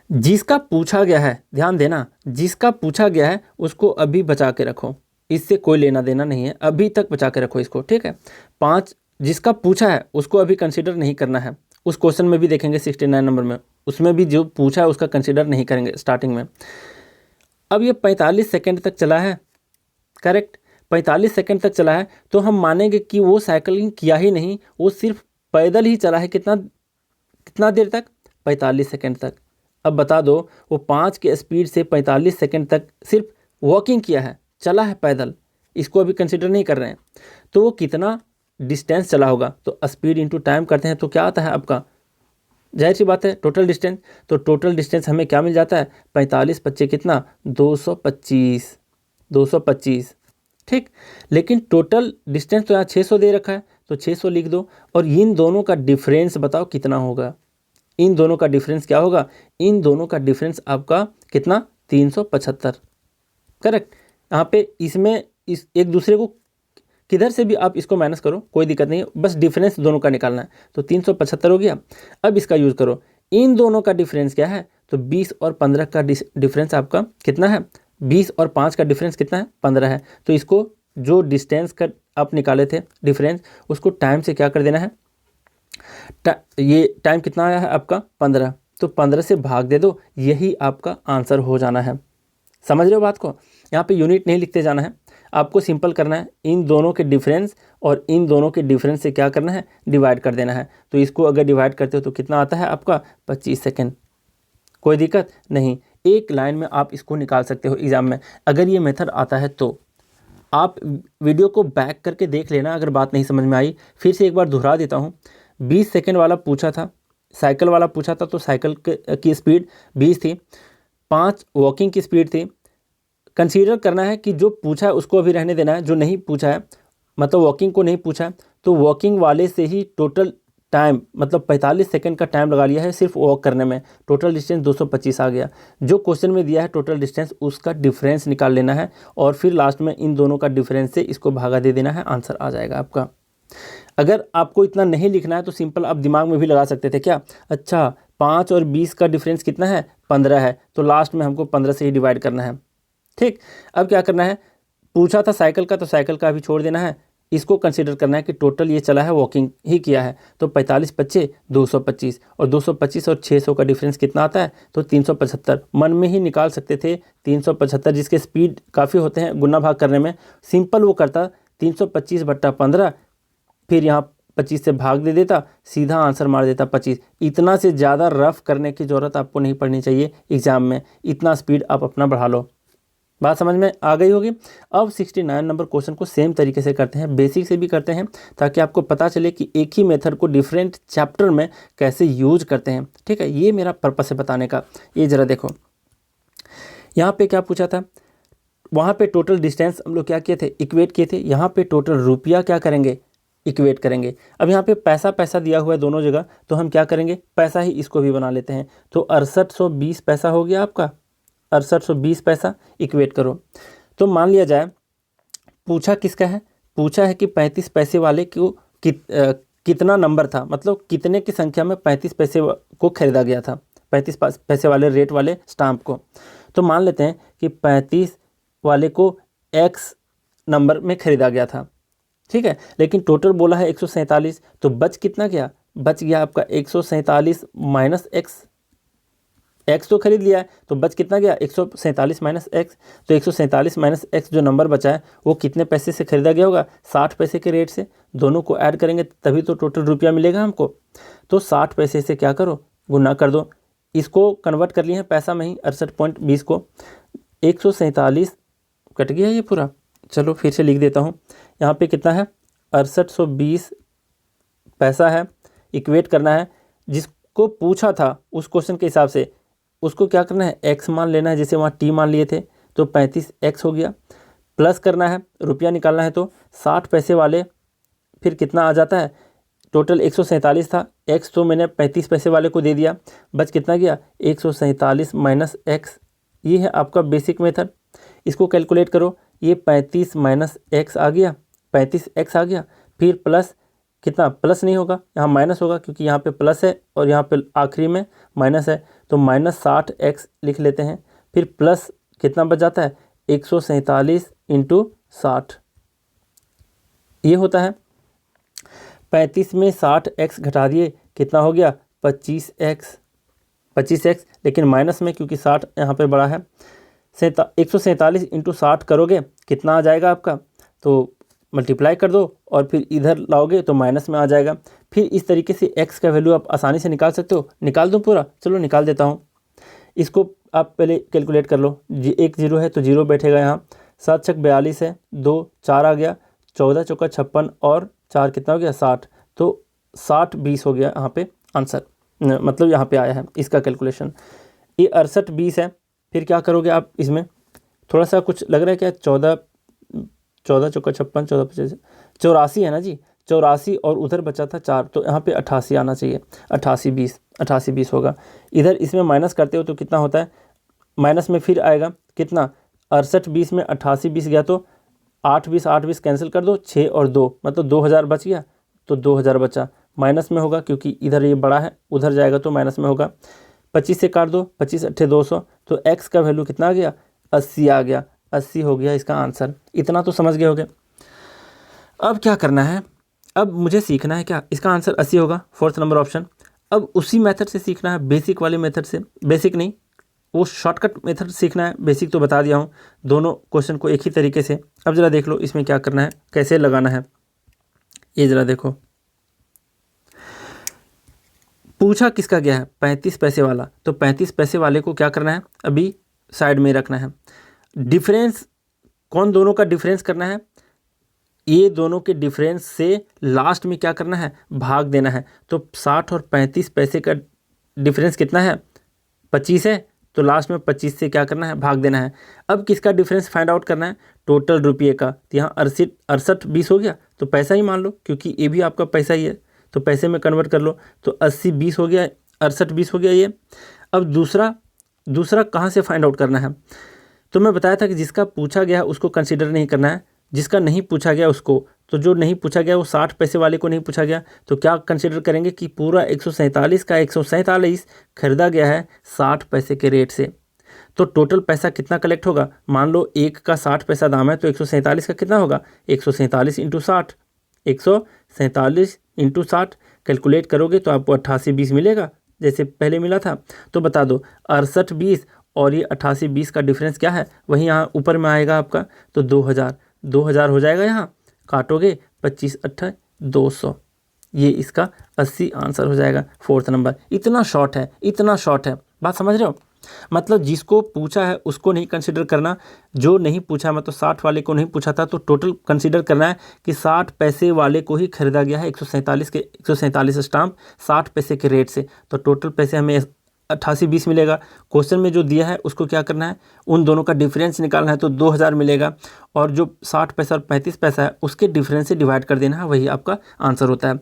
Speaker 1: जिसका पूछा गया है, ध्यान देना, जिसका पूछा गया है उसको अभी बचा के रखो, इससे कोई लेना देना नहीं है, अभी तक बचा के रखो इसको। ठीक है, 5 जिसका पूछा है उसको अभी कंसीडर नहीं करना है। उस क्वेश्चन में भी देखेंगे 69 नंबर में, उसमें भी जो पूछा है उसका कंसीडर नहीं करेंगे स्टार्टिंग में। अब ये 45 सेकंड तक चला है, करेक्ट, 45 सेकंड तक चला है, तो हम मानेंगे कि वो साइकिलिंग किया ही नहीं, वो सिर्फ पैदल ही चला है। कितना कितना देर तक, 45 सेकंड तक। अब बता दो, वो 5 के स्पीड से 45 सेकंड तक सिर्फ वॉकिंग किया है, चला है पैदल, इसको अभी कंसीडर नहीं कर रहे हैं, तो वो कितना डिस्टेंस चला होगा। तो स्पीड इंटू टाइम करते हैं तो क्या आता है आपका, जाहिर सी बात है टोटल डिस्टेंस। तो टोटल डिस्टेंस हमें क्या मिल जाता है, 45 पच्चे कितना 225, 225। ठीक, लेकिन टोटल डिस्टेंस तो यहाँ 600 दे रखा है, तो 600 लिख दो, और इन दोनों का डिफरेंस बताओ कितना होगा। इन दोनों का डिफरेंस क्या होगा, इन दोनों का डिफरेंस आपका कितना 375। करेक्ट, यहाँ पे इसमें इस एक दूसरे को किधर से भी आप इसको माइनस करो, कोई दिक्कत नहीं है, बस डिफरेंस दोनों का निकालना है। तो 375 हो गया। अब इसका यूज़ करो, इन दोनों का डिफरेंस क्या है, तो 20 और 15 का डिफरेंस आपका कितना है, 20 और 5 का डिफरेंस कितना है 15 है। तो इसको जो डिस्टेंस का आप निकाले थे डिफरेंस, उसको टाइम से क्या कर देना है, ये टाइम कितना आया है आपका 15, तो 15 से भाग दे दो, यही आपका आंसर हो जाना है। समझ रहे हो बात को, यहाँ पे यूनिट नहीं लिखते जाना है, आपको सिंपल करना है, इन दोनों के डिफरेंस और इन दोनों के डिफरेंस से क्या करना है, डिवाइड कर देना है। तो इसको अगर डिवाइड करते हो तो कितना आता है आपका 25 सेकेंड। कोई दिक्कत नहीं, एक लाइन में आप इसको निकाल सकते हो एग्जाम में, अगर ये मेथड आता है तो। आप वीडियो को बैक करके देख लेना अगर बात नहीं समझ में आई। फिर से एक बार दोहरा देता हूँ, 20 सेकेंड वाला पूछा था, साइकिल वाला पूछा था, तो साइकिल की स्पीड 20 थी, 5 वॉकिंग की स्पीड थी। कंसीडर करना है कि जो पूछा है उसको अभी रहने देना है, जो नहीं पूछा है मतलब वॉकिंग को नहीं पूछा है, तो वॉकिंग वाले से ही टोटल टाइम मतलब 45 सेकंड का टाइम लगा लिया है सिर्फ वॉक करने में, टोटल डिस्टेंस 225 आ गया। जो क्वेश्चन में दिया है टोटल डिस्टेंस उसका डिफरेंस निकाल लेना है और फिर लास्ट में इन दोनों का डिफरेंस से इसको भागा दे देना है, आंसर आ जाएगा आपका। अगर आपको इतना नहीं लिखना है तो सिंपल आप दिमाग में भी लगा सकते थे क्या, अच्छा 5 और 20 का डिफरेंस कितना है, 15 है, तो लास्ट में हमको 15 से ही डिवाइड करना है। ठीक, अब क्या करना है, पूछा था साइकिल का तो साइकिल का भी छोड़ देना है, इसको कंसीडर करना है कि टोटल ये चला है वॉकिंग ही किया है, तो 45 पच्चे 225 और 225 और 600 का डिफरेंस कितना आता है, तो 375। मन में ही निकाल सकते थे 375, जिसके स्पीड काफ़ी होते हैं गुना भाग करने में, सिंपल वो करता 325/15, फिर यहाँ 25 से भाग दे देता, सीधा आंसर मार देता 25। इतना से ज़्यादा रफ करने की ज़रूरत आपको नहीं पड़नी चाहिए एग्ज़ाम में, इतना स्पीड आप अपना बढ़ा लो। बात समझ में आ गई होगी। अब 69 नंबर क्वेश्चन को सेम तरीके से करते हैं, बेसिक से भी करते हैं, ताकि आपको पता चले कि एक ही मेथड को डिफरेंट चैप्टर में कैसे यूज करते हैं। ठीक है, ये मेरा पर्पस है बताने का। ये ज़रा देखो, यहाँ पे क्या पूछा था, वहाँ पे टोटल डिस्टेंस हम लोग क्या किए थे, इक्वेट किए थे। यहाँ पे टोटल रुपया क्या करेंगे, इक्वेट करेंगे। अब यहाँ पे पैसा पैसा दिया हुआ है दोनों जगह, तो हम क्या करेंगे, पैसा ही इसको भी बना लेते हैं। तो 6820 पैसा हो गया आपका, 6820 पैसा इक्वेट करो। तो मान लिया जाए पूछा किसका है, पूछा है कि 35 पैसे वाले को कितना नंबर था, मतलब कितने की संख्या में 35 पैसे को खरीदा गया था, 35 पैसे वाले रेट वाले स्टाम्प को। तो मान लेते हैं कि 35 वाले को x नंबर में खरीदा गया था, ठीक है, लेकिन टोटल बोला है 147, तो बच कितना गया, बच गया आपका 147 माइनस एक्स तो खरीद लिया है, तो बच कितना गया 147 माइनस एक्स। तो 147 माइनस एक्स जो नंबर बचा है वो कितने पैसे से खरीदा गया होगा, 60 पैसे के रेट से। दोनों को ऐड करेंगे तभी तो टोटल रुपया मिलेगा हमको। तो 60 पैसे से क्या करो, गुना कर दो। इसको कन्वर्ट कर लिए हैं पैसा में ही, 68.20 को 147 कट गया ये पूरा। चलो फिर से लिख देता हूँ, यहाँ पे कितना है 6820 पैसा है, इक्वेट करना है। जिसको पूछा था उस क्वेश्चन के हिसाब से उसको क्या करना है, एक्स मान लेना है, जैसे वहाँ टी मान लिए थे, तो 35x हो गया। प्लस करना है, रुपया निकालना है, तो 60 पैसे वाले फिर कितना आ जाता है, टोटल 147 था, x तो मैंने 35 पैसे वाले को दे दिया, बच कितना गया 147 माइनस एक्स। ये है आपका बेसिक मेथड। इसको कैलकुलेट करो, ये 35 माइनस एक्स आ गया, 35x आ गया, फिर प्लस कितना, प्लस नहीं होगा यहाँ माइनस होगा, क्योंकि यहाँ पे प्लस है और यहाँ पे आखिरी में माइनस है, तो माइनस 60x लिख लेते हैं। फिर प्लस कितना बच जाता है 147 इंटू 60, ये होता है 35 में 60x घटा दिए, कितना हो गया 25x, लेकिन माइनस में क्योंकि 60 यहाँ पे बड़ा है। 147 इंटू 60 करोगे कितना आ जाएगा आपका, तो मल्टीप्लाई कर दो और फिर इधर लाओगे तो माइनस में आ जाएगा। फिर इस तरीके से x का वैल्यू आप आसानी से निकाल सकते हो। निकाल दूँ पूरा, चलो निकाल देता हूँ। इसको आप पहले कैलकुलेट कर लो, एक जीरो है तो जीरो बैठेगा यहाँ, 7 छक 42 है, 2 4 आ गया, 14 चौका 56 और 4 कितना हो गया 60, तो 60-20 हो गया यहाँ पे आंसर, मतलब यहाँ पे आया है इसका कैलकुलेशन। ये 68-20 है। फिर क्या करोगे आप, इसमें थोड़ा सा कुछ लग रहा है क्या, 14 चौका 56, 14 25 84 है ना जी, 84 और उधर बचा था 4, तो यहाँ पे 88 आना चाहिए, 88-20 होगा। इधर इसमें माइनस करते हो तो कितना होता है, माइनस में फिर आएगा कितना, 68-20 में 88-20 गया तो 8-20 कैंसिल कर दो, 6 और 2 मतलब 2000 बच गया, तो 2000 बचा, माइनस में होगा क्योंकि इधर ये बड़ा है, उधर जाएगा तो माइनस में होगा। 25 से काट दो, 25 8 200, तो x का वैल्यू कितना आ गया 80 आ गया, 80 हो गया इसका आंसर। इतना तो समझ गए होगे। अब क्या करना है, अब मुझे सीखना है क्या, इसका आंसर 80 होगा, 4th नंबर ऑप्शन। अब उसी मेथड से सीखना है, बेसिक वाले मेथड से, बेसिक नहीं वो शॉर्टकट मेथड सीखना है, बेसिक तो बता दिया हूँ, दोनों क्वेश्चन को एक ही तरीके से। अब ज़रा देख लो इसमें क्या करना है, कैसे लगाना है, ये ज़रा देखो। पूछा किसका गया है 35 पैसे वाला, तो 35 पैसे वाले को क्या करना है, अभी साइड में रखना है। डिफरेंस कौन दोनों का डिफरेंस करना है, ये दोनों के डिफरेंस से लास्ट में क्या करना है, भाग देना है। तो 60 और 35 पैसे का डिफरेंस कितना है 25 है, तो लास्ट में 25 से क्या करना है, भाग देना है। अब किसका डिफरेंस फाइंड आउट करना है, टोटल रुपये का। तो यहाँ 68-20 हो गया, तो पैसा ही मान लो क्योंकि ये भी आपका पैसा ही है, तो पैसे में कन्वर्ट कर लो, तो 80-20 हो गया, 68-20 हो गया ये। अब दूसरा कहाँ से फाइंड आउट करना है, तो मैं बताया था कि जिसका पूछा गया है उसको कंसीडर नहीं करना है, जिसका नहीं पूछा गया उसको, तो जो नहीं पूछा गया वो 60 पैसे वाले को नहीं पूछा गया, तो क्या कंसीडर करेंगे कि पूरा 147 का 147 खरीदा गया है 60 पैसे के रेट से। तो टोटल पैसा कितना कलेक्ट होगा, मान लो एक का 60 पैसा दाम है, तो 147 का कितना होगा, 147 इंटू 60, 147 इंटू 60 कैलकुलेट करोगे तो आपको 88-20 मिलेगा जैसे पहले मिला था। तो बता दो 68-20 और ये 88-20 का डिफरेंस क्या है, वही यहाँ ऊपर में आएगा आपका, तो 2000 हो जाएगा, यहाँ काटोगे 25×8 = 200, ये इसका 80 आंसर हो जाएगा, 4th नंबर। इतना शॉर्ट है, बात समझ रहे हो। मतलब जिसको पूछा है उसको नहीं कंसीडर करना, जो नहीं पूछा मतलब 60 वाले को नहीं पूछा था तो टोटल कंसीडर करना है कि 60 पैसे वाले को ही खरीदा गया है 147 स्टाम्प 60 पैसे के रेट से, तो टोटल पैसे हमें 88-20 मिलेगा। क्वेश्चन में जो दिया है उसको क्या करना है, उन दोनों का डिफरेंस निकालना है, तो 2000 मिलेगा, और जो 60 पैसा और 35 पैसा है उसके डिफरेंस से डिवाइड कर देना है, वही आपका आंसर होता है।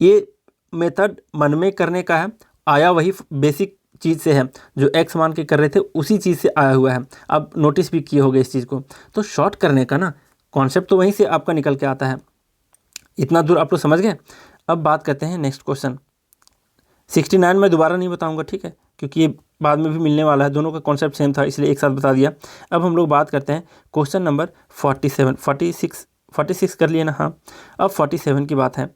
Speaker 1: ये मेथड मन में करने का है, आया वही बेसिक चीज़ से है, जो एक्स मान के कर रहे थे उसी चीज़ से आया हुआ है, आप नोटिस भी किए होंगे इस चीज़ को। तो शॉर्ट करने का ना कॉन्सेप्ट तो वहीं से आपका निकल के आता है, इतना दूर आप लोग समझ गए। अब बात करते हैं नेक्स्ट क्वेश्चन 69 में दोबारा नहीं बताऊंगा, ठीक है, क्योंकि ये बाद में भी मिलने वाला है, दोनों का कॉन्सेप्ट सेम था इसलिए एक साथ बता दिया। अब हम लोग बात करते हैं क्वेश्चन नंबर 46 कर लिए ना, हाँ। अब 47 की बात है।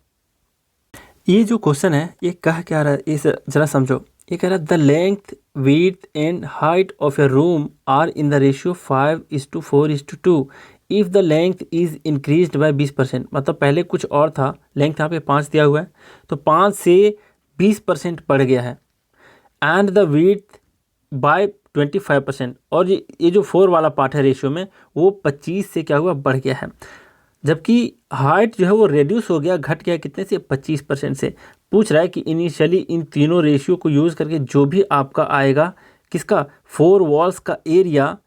Speaker 1: ये जो क्वेश्चन है ये कह क्या रहा है, इस जरा समझो। ये कह रहा है the length width and height of a room are in the ratio 5:4:2 if the length is increased by 20%। मतलब पहले कुछ और था, लेंथ यहाँ पे 5 दिया हुआ है, तो 5 से 20% बढ़ गया है, एंड द विड्थ बाय 25%, और ये जो 4 वाला पार्ट है रेशियो में वो 25 से क्या हुआ, बढ़ गया है, जबकि हाइट जो है वो रेड्यूस हो गया, घट गया कितने से, 25% से। पूछ रहा है कि इनिशियली इन तीनों रेशियो को यूज़ करके जो भी आपका आएगा किसका, 4 वॉल्स का एरिया,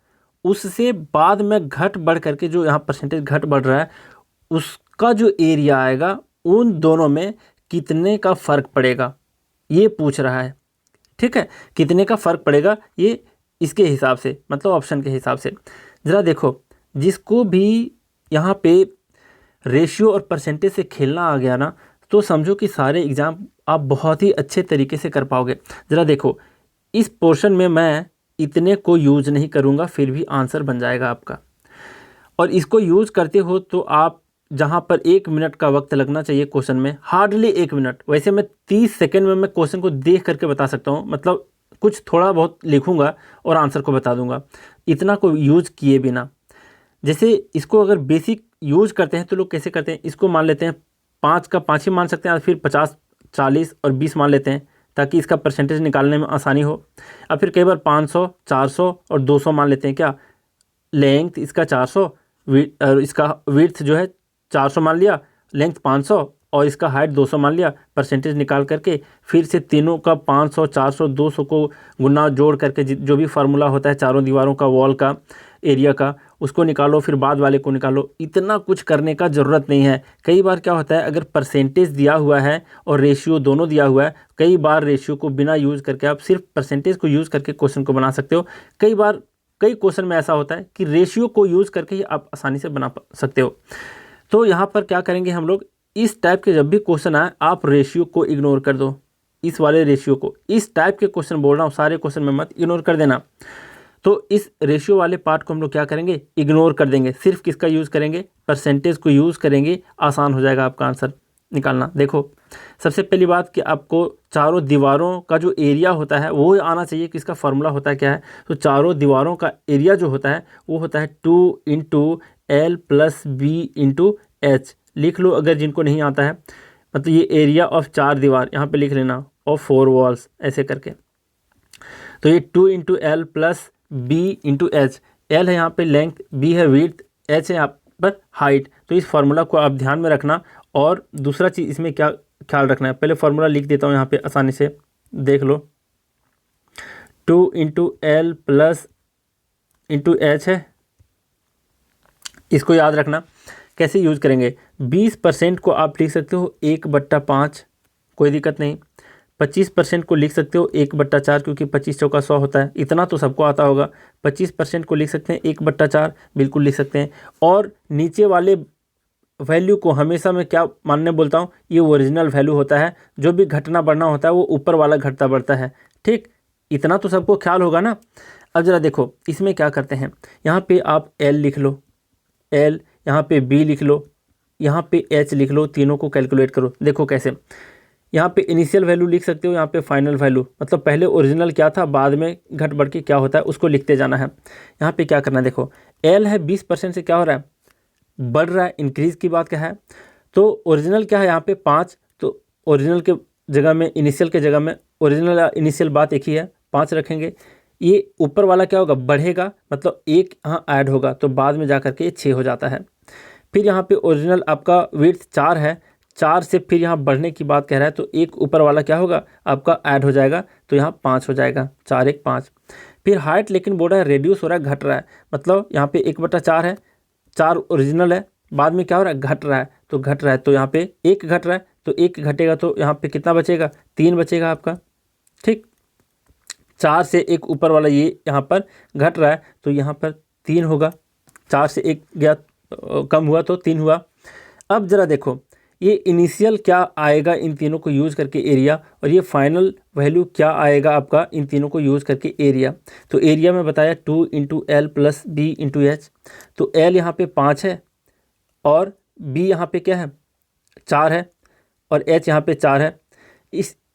Speaker 1: उससे बाद में घट बढ़ करके जो यहाँ परसेंटेज घट बढ़ रहा है उसका जो एरिया आएगा उन दोनों में कितने का फ़र्क पड़ेगा, ये पूछ रहा है, ठीक है। कितने का फ़र्क पड़ेगा ये इसके हिसाब से, मतलब ऑप्शन के हिसाब से। ज़रा देखो, जिसको भी यहाँ पे रेशियो और परसेंटेज से खेलना आ गया ना, तो समझो कि सारे एग्ज़ाम आप बहुत ही अच्छे तरीके से कर पाओगे। ज़रा देखो, इस पोर्शन में मैं इतने को यूज़ नहीं करूँगा, फिर भी आंसर बन जाएगा आपका। और इसको यूज़ करते हो तो आप जहाँ पर 1 मिनट का वक्त लगना चाहिए क्वेश्चन में, हार्डली 1 मिनट, वैसे मैं 30 सेकेंड में मैं क्वेश्चन को देख करके बता सकता हूँ, मतलब कुछ थोड़ा बहुत लिखूँगा और आंसर को बता दूँगा, इतना को यूज़ किए बिना। जैसे इसको अगर बेसिक यूज़ करते हैं तो लोग कैसे करते हैं, इसको मान लेते हैं 5 का 5 ही मान सकते हैं, फिर 50, 40 और 20 मान लेते हैं ताकि इसका परसेंटेज निकालने में आसानी हो। अब फिर कई बार 500, 400 और 200 मान लेते हैं, क्या लेंथ इसका 400 और इसका विड्थ जो है 400 मान लिया, लेंथ 500 और इसका हाइट 200 मान लिया, परसेंटेज निकाल करके फिर से तीनों का 500, 400, 200 को गुना जोड़ करके जो भी फार्मूला होता है चारों दीवारों का, वॉल का, एरिया का, उसको निकालो, फिर बाद वाले को निकालो। इतना कुछ करने का ज़रूरत नहीं है। कई बार क्या होता है, अगर परसेंटेज दिया हुआ है और रेशियो दोनों दिया हुआ है, कई बार रेशियो को बिना यूज़ करके आप सिर्फ परसेंटेज को यूज़ करके क्वेश्चन को बना सकते हो। कई बार कई क्वेश्चन में ऐसा होता है कि रेशियो को यूज़ करके ही आप आसानी से बना सकते हो। तो यहाँ पर क्या करेंगे हम लोग, इस टाइप के जब भी क्वेश्चन आए आप रेशियो को इग्नोर कर दो, इस वाले रेशियो को, इस टाइप के क्वेश्चन बोल रहा हूँ, सारे क्वेश्चन में मत इग्नोर कर देना। तो इस रेशियो वाले पार्ट को हम लोग क्या करेंगे, इग्नोर कर देंगे, सिर्फ किसका यूज़ करेंगे, परसेंटेज को यूज़ करेंगे, आसान हो जाएगा आपका आंसर निकालना। देखो, सबसे पहली बात कि आपको चारों दीवारों का जो एरिया होता है वो आना चाहिए कि इसका फार्मूला होता है क्या है। तो चारों दीवारों का एरिया जो होता है वो होता है 2 × L + B × H। लिख लो अगर जिनको नहीं आता है, मतलब ये एरिया ऑफ 4 दीवार यहाँ पे लिख लेना, और 4 वॉल्स ऐसे करके। तो ये 2 × L + B × H, L है यहाँ पे लेंथ, B है विड्थ, H है यहाँ पर हाइट। तो इस फार्मूला को आप ध्यान में रखना। और दूसरा चीज़ इसमें क्या ख्याल रखना है, पहले फार्मूला लिख देता हूँ यहाँ पे आसानी से देख लो। 2 × L + H है, इसको याद रखना। कैसे यूज़ करेंगे, 20% को आप लिख सकते हो 1/5, कोई दिक्कत नहीं। 25% को लिख सकते हो 1/4, क्योंकि 25 चौका 100 होता है, इतना तो सबको आता होगा। 25% को लिख सकते हैं 1/4, बिल्कुल लिख सकते हैं। और नीचे वाले वैल्यू को हमेशा मैं क्या मानने बोलता हूँ, ये ओरिजिनल वैल्यू होता है। जो भी घटना बढ़ना होता है वो ऊपर वाला घटता बढ़ता है, ठीक। इतना तो सबको ख्याल होगा ना। अब ज़रा देखो इसमें क्या करते हैं, यहाँ पे आप L लिख लो, L, यहाँ पे B लिख लो, यहाँ पे H लिख लो, तीनों को कैलकुलेट करो। देखो कैसे, यहाँ पे इनिशियल वैल्यू लिख सकते हो, यहाँ पे फाइनल वैल्यू, मतलब पहले ओरिजिनल क्या था, बाद में घट बढ़ के क्या होता है उसको लिखते जाना है। यहाँ पे क्या करना है, देखो L है 20% से क्या हो रहा है, बढ़ रहा है, इंक्रीज की बात क्या है। तो ओरिजिनल क्या है यहाँ पे 5, तो ओरिजिनल के जगह में इनिशियल के जगह में ओरिजिनल इनिशियल बात एक ही है, 5 रखेंगे। ये ऊपर वाला क्या होगा, बढ़ेगा, मतलब 1 यहाँ ऐड होगा, तो बाद में जा करके ये 6 हो जाता है। फिर यहाँ पे ओरिजिनल आपका विड्थ 4 है, 4 से फिर यहाँ बढ़ने की बात कह रहा है, तो एक ऊपर वाला क्या होगा आपका ऐड हो जाएगा, तो यहाँ 5 हो जाएगा, 4 1 5। फिर हाइट लेकिन बोल रहा है रेड्यूस हो रहा है, घट रहा है, मतलब यहाँ पे 1/4 है, 4 ओरिजिनल है, बाद में क्या हो रहा है, घट रहा है, तो घट रहा है, तो यहाँ पे 1 घट रहा है, तो 1 घटेगा तो यहाँ पे कितना बचेगा, 3 बचेगा आपका, ठीक। 4 से 1 ऊपर वाला ये यहाँ पर घट रहा है, तो यहाँ पर 3 होगा, 4 से 1 गया कम हुआ तो 3 हुआ। अब ज़रा देखो ये इनिशियल क्या आएगा इन तीनों को यूज़ करके एरिया, और ये फाइनल वैल्यू क्या आएगा आपका इन तीनों को यूज़ करके एरिया। तो एरिया में बताया 2 × L + B × H, तो L यहाँ पे 5 है और B यहाँ पे क्या है 4 है और H यहाँ पे 4 है।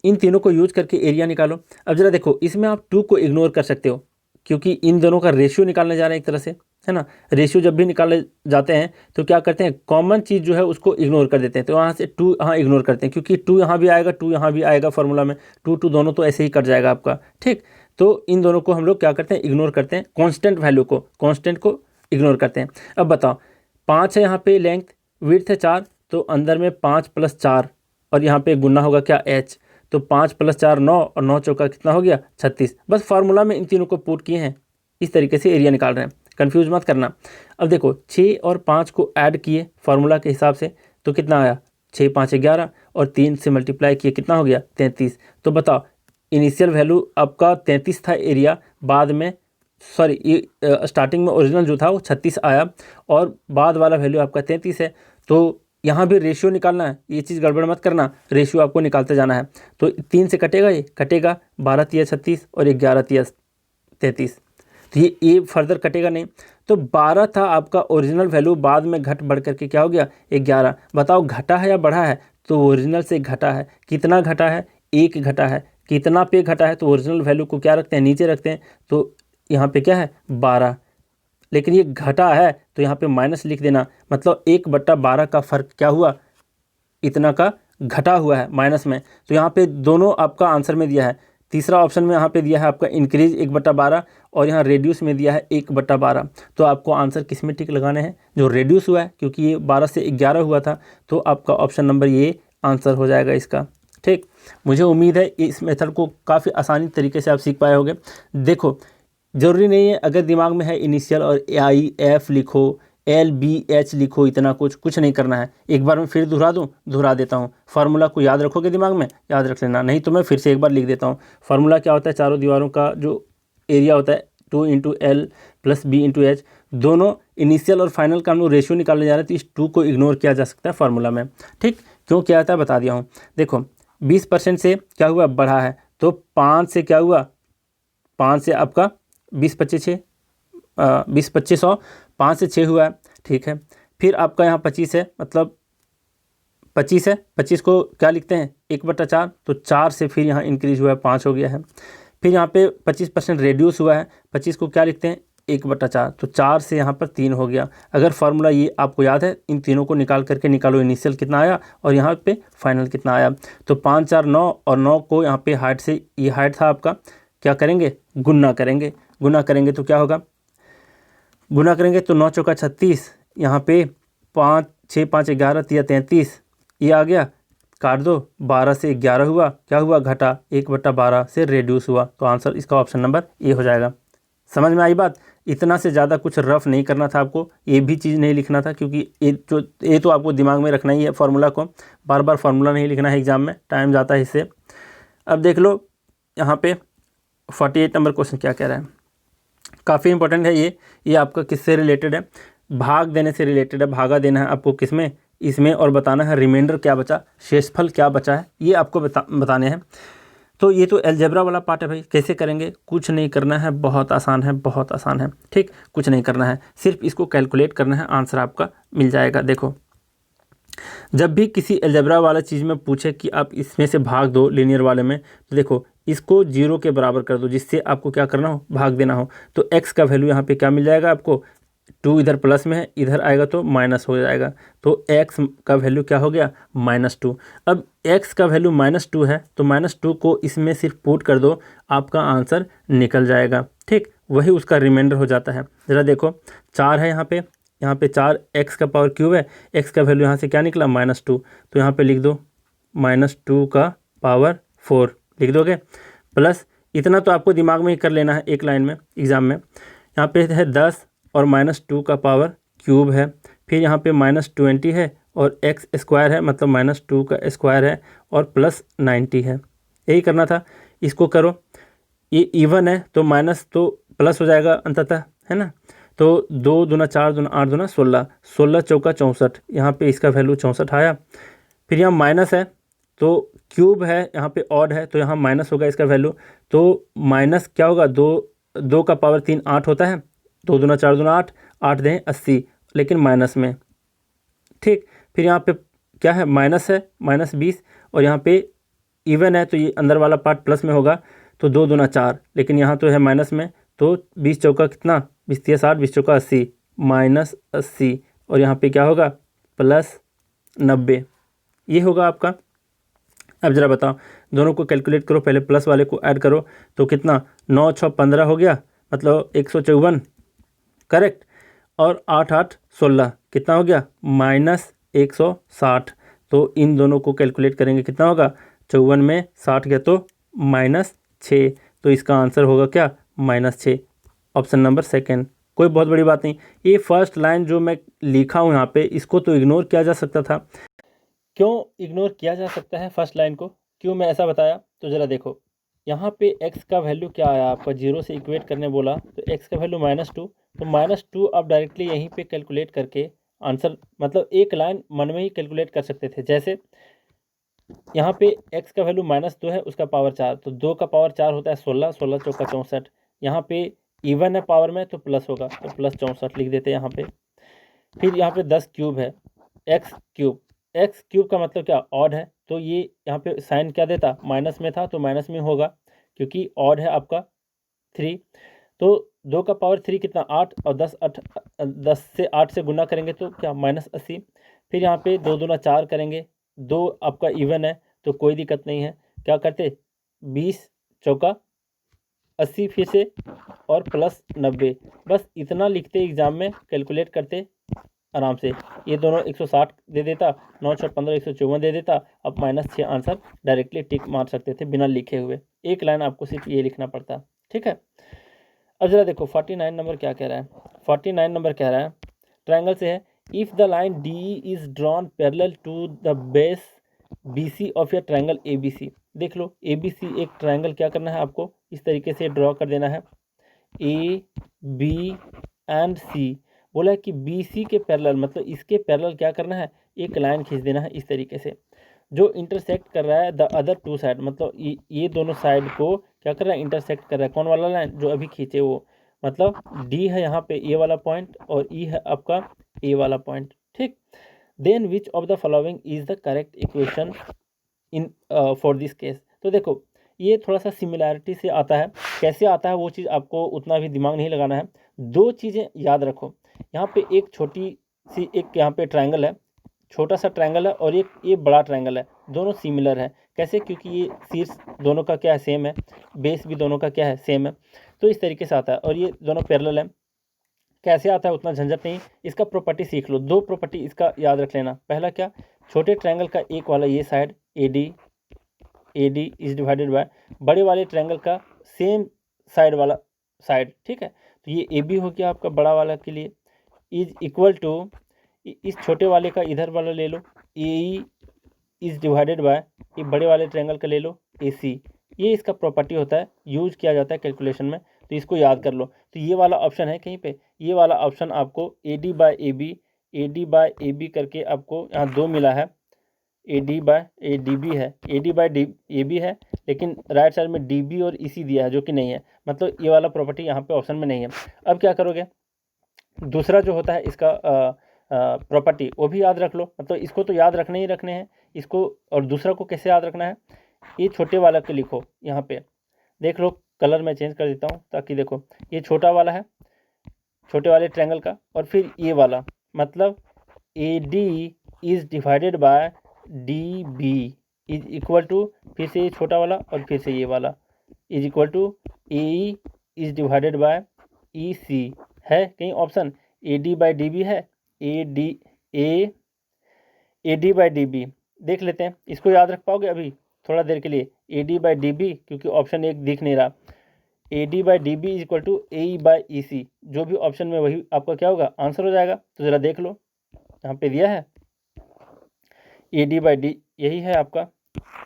Speaker 1: इन तीनों को यूज करके एरिया निकालो। अब जरा देखो इसमें आप 2 को इग्नोर कर सकते हो, क्योंकि इन दोनों का रेशियो निकालने जा रहे हैं एक तरह से, है ना। रेशियो जब भी निकाले जाते हैं तो क्या करते हैं, कॉमन चीज़ जो है उसको इग्नोर कर देते हैं, तो यहाँ से 2 यहाँ इग्नोर करते हैं, क्योंकि 2 यहाँ भी आएगा 2 यहाँ भी आएगा, फॉर्मूला में 2 दोनों तो ऐसे ही कट जाएगा आपका, ठीक। तो इन दोनों को हम लोग क्या करते हैं, इग्नोर करते हैं, कॉन्स्टेंट वैल्यू को, कॉन्स्टेंट को इग्नोर करते हैं। अब बताओ 5 है यहाँ पे लेंथ, विड्थ है 4, तो अंदर में 5 + 4 और यहाँ पे गुना होगा क्या H, तो 5 + 4 9 और 9 चौका कितना हो गया 36। बस फार्मूला में इन तीनों को पुट किए हैं, इस तरीके से एरिया निकाल रहे हैं, कंफ्यूज मत करना। अब देखो 6 और 5 को ऐड किए फार्मूला के हिसाब से, तो कितना आया 6 5 11 और 3 से मल्टीप्लाई किए कितना हो गया 33। तो बताओ इनिशियल वैल्यू आपका 33 था एरिया, बाद में सॉरी ये स्टार्टिंग में ओरिजिनल जो था वो 36 आया और बाद वाला वैल्यू आपका 33 है। तो यहाँ भी रेशियो निकालना है, ये चीज़ गड़बड़ मत करना, रेशियो आपको निकालते जाना है। तो 3 से कटेगा, ये कटेगा 12 × 36 और 11 × 33, तो ये फर्दर कटेगा नहीं। तो 12 था आपका ओरिजिनल वैल्यू, बाद में घट बढ़ करके क्या हो गया 11। बताओ घटा है या बढ़ा है, तो ओरिजिनल से घटा है, कितना घटा है 1 घटा है, कितना पे घटा है, तो ओरिजिनल वैल्यू को क्या रखते हैं नीचे रखते हैं, तो यहाँ पे क्या है 12, लेकिन ये घटा है तो यहाँ पे माइनस लिख देना, मतलब 1/12 का फ़र्क क्या हुआ, इतना का घटा हुआ है माइनस में। तो यहाँ पे दोनों आपका आंसर में दिया है, तीसरा ऑप्शन में यहाँ पे दिया है आपका इंक्रीज 1/12 और यहाँ रेड्यूस में दिया है 1/12। तो आपको आंसर किस में टिक लगाने हैं, जो रेड्यूस हुआ है, क्योंकि ये 12 से 11 हुआ था, तो आपका ऑप्शन नंबर ये आंसर हो जाएगा इसका, ठीक। मुझे उम्मीद है इस मेथड को काफ़ी आसानी तरीके से आप सीख पाए होंगे। देखो ज़रूरी नहीं है अगर दिमाग में है इनिशियल और IF लिखो, LBH लिखो, इतना कुछ नहीं करना है। एक बार मैं फिर दोहरा देता हूँ, फार्मूला को याद रखोगे दिमाग में, याद रख लेना, नहीं तो मैं फिर से एक बार लिख देता हूँ। फार्मूला क्या होता है, चारों दीवारों का जो एरिया होता है 2 × L + B × H, दोनों इनिशियल और फाइनल का हम लोग रेशियो निकालने जा रहे हैं, तो इस 2 को इग्नोर किया जा सकता है फार्मूला में, ठीक। क्यों किया जाता है बता दिया हूँ। देखो 20% से क्या हुआ बढ़ा है, तो 5 से क्या हुआ, 5 से आपका 20 25 6 20 25 100, 5 से 6 हुआ है, ठीक है। फिर आपका यहाँ 25 है, मतलब 25 है, 25 को क्या लिखते हैं 1/4, तो 4 से फिर यहाँ इंक्रीज हुआ है 5 हो गया है। फिर यहाँ पे 25% रेड्यूस हुआ है, 25 को क्या लिखते हैं 1/4, तो 4 से यहाँ पर 3 हो गया। अगर फार्मूला ये आपको याद है, इन तीनों को निकाल करके निकालो, इनिशियल कितना आया और यहाँ पे फाइनल कितना आया। तो 5 4 9 और 9 को यहाँ पे हाइट से, ये हाइट था आपका, क्या करेंगे गुना करेंगे, गुना करेंगे तो क्या होगा, गुना करेंगे तो 9 चौका 36, यहाँ पे 5 6 5 11 3 33, ये आ गया, काट दो, 12 से 11 हुआ, क्या हुआ घटा, 1/12 से रेड्यूस हुआ, तो आंसर इसका ऑप्शन नंबर ए हो जाएगा। समझ में आई बात। इतना से ज़्यादा कुछ रफ नहीं करना था आपको, ये भी चीज़ नहीं लिखना था, क्योंकि ये तो आपको दिमाग में रखना ही है फार्मूला को, बार बार फार्मूला नहीं लिखना है एग्जाम में, टाइम जाता है इससे। अब देख लो यहाँ पे 48 नंबर क्वेश्चन क्या कह रहा है, काफ़ी इंपॉर्टेंट है ये आपका किससे रिलेटेड है, भाग देने से रिलेटेड है। भागा देना है आपको किसमें, इसमें, और बताना है रिमाइंडर क्या बचा, शेषफल क्या बचा है, ये आपको बताने हैं। तो ये तो अलजेब्रा वाला पार्ट है भाई, कैसे करेंगे, कुछ नहीं करना है, बहुत आसान है, बहुत आसान है, ठीक, कुछ नहीं करना है, सिर्फ इसको कैलकुलेट करना है, आंसर आपका मिल जाएगा। देखो जब भी किसी अलजेब्रा वाला चीज़ में पूछे कि आप इसमें से भाग दो लीनियर वाले में, तो देखो इसको 0 के बराबर कर दो, जिससे आपको क्या करना हो, भाग देना हो। तो x का वैल्यू यहाँ पे क्या मिल जाएगा आपको, 2 इधर प्लस में है, इधर आएगा तो माइनस हो जाएगा, तो x का वैल्यू क्या हो गया, -2। अब x का वैल्यू -2 है, तो -2 को इसमें सिर्फ पुट कर दो, आपका आंसर निकल जाएगा, ठीक, वही उसका रिमाइंडर हो जाता है। ज़रा देखो 4 है यहाँ पे 4 x का पावर क्यूब है, x का वैल्यू यहाँ से क्या निकला, -2, तो यहाँ पे लिख दो -2 का पावर 4 लिख दोगे, प्लस इतना तो आपको दिमाग में ही कर लेना है एक लाइन में एग्ज़ाम में। यहाँ पे है 10 और -2 का पावर क्यूब है, फिर यहाँ पे -20 है और x स्क्वायर है, मतलब -2 का स्क्वायर है, और प्लस 90 है, यही करना था। इसको करो, ये इवन है तो माइनस तो प्लस हो जाएगा अंततः, है ना। तो 2 दूना 4 दूना 8 दूना 16, 16 चौका 64, यहाँ पे इसका वैल्यू 64 आया। फिर यहाँ माइनस है तो क्यूब है, यहाँ पे ऑड है तो यहाँ माइनस होगा इसका वैल्यू, तो माइनस क्या होगा, 2 का पावर 3 8 होता है, 2 दूना 4 दूना 8, 8 दें 80, लेकिन माइनस में, ठीक। फिर यहाँ पे क्या है, माइनस है, -20, और यहाँ पे इवन है तो ये अंदर वाला पार्ट प्लस में होगा, तो 2 दूना 4, लेकिन यहाँ तो है माइनस में, तो 20 चौका कितना, 20 3 60, 20 चौका 80, -80, और यहाँ पे क्या होगा, +90, ये होगा आपका। अब ज़रा बताओ, दोनों को कैलकुलेट करो, पहले प्लस वाले को ऐड करो, तो कितना, 9 6 15 हो गया, मतलब 154, करेक्ट, और 8 8 16 कितना हो गया, -160, तो इन दोनों को कैलकुलेट करेंगे कितना होगा, 54 में 60 गया तो -6, तो इसका आंसर होगा क्या, -6, ऑप्शन नंबर सेकेंड। कोई बहुत बड़ी बात नहीं, ये फर्स्ट लाइन जो मैं लिखा हूँ यहाँ पे, इसको तो इग्नोर किया जा सकता था। क्यों इग्नोर किया जा सकता है फर्स्ट लाइन को, क्यों मैं ऐसा बताया, तो ज़रा देखो यहाँ पे x का वैल्यू क्या आया आपका, 0 से इक्वेट करने बोला, तो x का वैल्यू -2, तो -2 आप डायरेक्टली यहीं पे कैलकुलेट करके आंसर, मतलब एक लाइन मन में ही कैलकुलेट कर सकते थे। जैसे यहाँ पे x का वैल्यू -2 है, उसका पावर 4, तो 2 का पावर 4 होता है 16, 16 चौका 64, यहाँ पे इवन है पावर में तो प्लस होगा, तो +64 लिख देते हैं यहाँ पे। फिर यहाँ पे 10 क्यूब है, एक्स क्यूब का मतलब क्या, ऑड है, तो ये यहाँ पे साइन क्या देता, माइनस में था तो माइनस में होगा, क्योंकि ऑड है आपका 3, तो 2 का पावर 3 कितना, 8, और 10 से 8 से गुना करेंगे तो क्या, -80। फिर यहाँ पे 2 दूना 4 करेंगे, 2 आपका इवन है तो कोई दिक्कत नहीं है, क्या करते, 20 चौका 80 फिर से, और +90, बस इतना लिखते एग्जाम में, कैलकुलेट करते आराम से, ये दोनों 160 दे देता, 9 6 15 154 दे देता, अब -6 आंसर डायरेक्टली टिक मार सकते थे बिना लिखे हुए, एक लाइन आपको सिर्फ ये लिखना पड़ता, ठीक है। अब जरा देखो 49 नंबर क्या कह रहा है, 49 नंबर कह रहा है, ट्रायंगल से है, if the line D is drawn parallel to the base BC of a triangle ABC। देख लो ABC एक ट्रायंगल क्या करना है आपको, इस तरीके से ड्रॉ कर देना है, A B एंड C, बोला है कि BC के पैरेलल, मतलब इसके पैरेलल क्या करना है, एक लाइन खींच देना है इस तरीके से, जो इंटरसेक्ट कर रहा है द अदर 2 साइड, मतलब ये दोनों साइड को क्या कर रहा है, इंटरसेक्ट कर रहा है, कौन वाला लाइन, जो अभी खींचे वो, मतलब D है यहाँ पे ए वाला पॉइंट, और E है आपका ए वाला पॉइंट, ठीक। Then which of the following is the correct equation in for this case. तो देखो ये थोड़ा सा सिमिलैरिटी से आता है, कैसे आता है वो चीज़ आपको उतना भी दिमाग नहीं लगाना है, 2 चीज़ें याद रखो, यहाँ पे एक छोटी सी एक यहाँ पे ट्रायंगल है, छोटा सा ट्रायंगल है, और एक ये बड़ा ट्रायंगल है, दोनों सिमिलर है, कैसे, क्योंकि ये शीर्ष दोनों का क्या है, सेम है, बेस भी दोनों का क्या है, सेम है, तो इस तरीके से आता है, और ये दोनों पैरेलल है। कैसे आता है उतना झंझट नहीं, इसका प्रॉपर्टी सीख लो, 2 प्रॉपर्टी इसका याद रख लेना। पहला क्या, छोटे ट्रायंगल का एक वाला ये side AD is divided bye बड़े वाले ट्रायंगल का सेम साइड वाला साइड, ठीक है। तो ये ए बी हो गया आपका बड़ा वाला के लिए, इज इक्वल टू इस छोटे वाले का इधर वाला ले लो, ए इज डिवाइडेड बाय ये बड़े वाले ट्रायंगल का ले लो ए सी। ये इसका प्रॉपर्टी होता है, यूज किया जाता है कैलकुलेशन में, तो इसको याद कर लो। तो ये वाला ऑप्शन है कहीं पे, ये वाला ऑप्शन आपको A D by A B करके आपको यहाँ 2 मिला है, A D by A D B है, A D by D A B है, लेकिन राइट साइड में डी बी और ई सी दिया है जो कि नहीं है, मतलब ये वाला प्रॉपर्टी यहाँ पे ऑप्शन में नहीं है। अब क्या करोगे, दूसरा जो होता है इसका प्रॉपर्टी वो भी याद रख लो, मतलब इसको तो याद रखने ही रखने हैं इसको। और दूसरा को कैसे याद रखना है, ये छोटे वाला के लिखो, यहाँ पे देख लो, कलर मैं चेंज कर देता हूँ ताकि देखो, ये छोटा वाला है छोटे वाले ट्रायंगल का, और फिर ये वाला मतलब A D is divided by D B is equal to, फिर से ये छोटा वाला और फिर से ये वाला is equal to A is divided by E C है कहीं option, A D by D B है, A D by D B देख लेते हैं, इसको याद रख पाओगे अभी थोड़ा देर के लिए, A D by D B, क्योंकि ऑप्शन एक दिख नहीं रहा, A D by D B is equal to A E by E C, जो भी ऑप्शन में वही आपका क्या होगा, आंसर हो जाएगा। तो ज़रा देख लो, यहाँ पे दिया है ए डी बाई डी, यही है आपका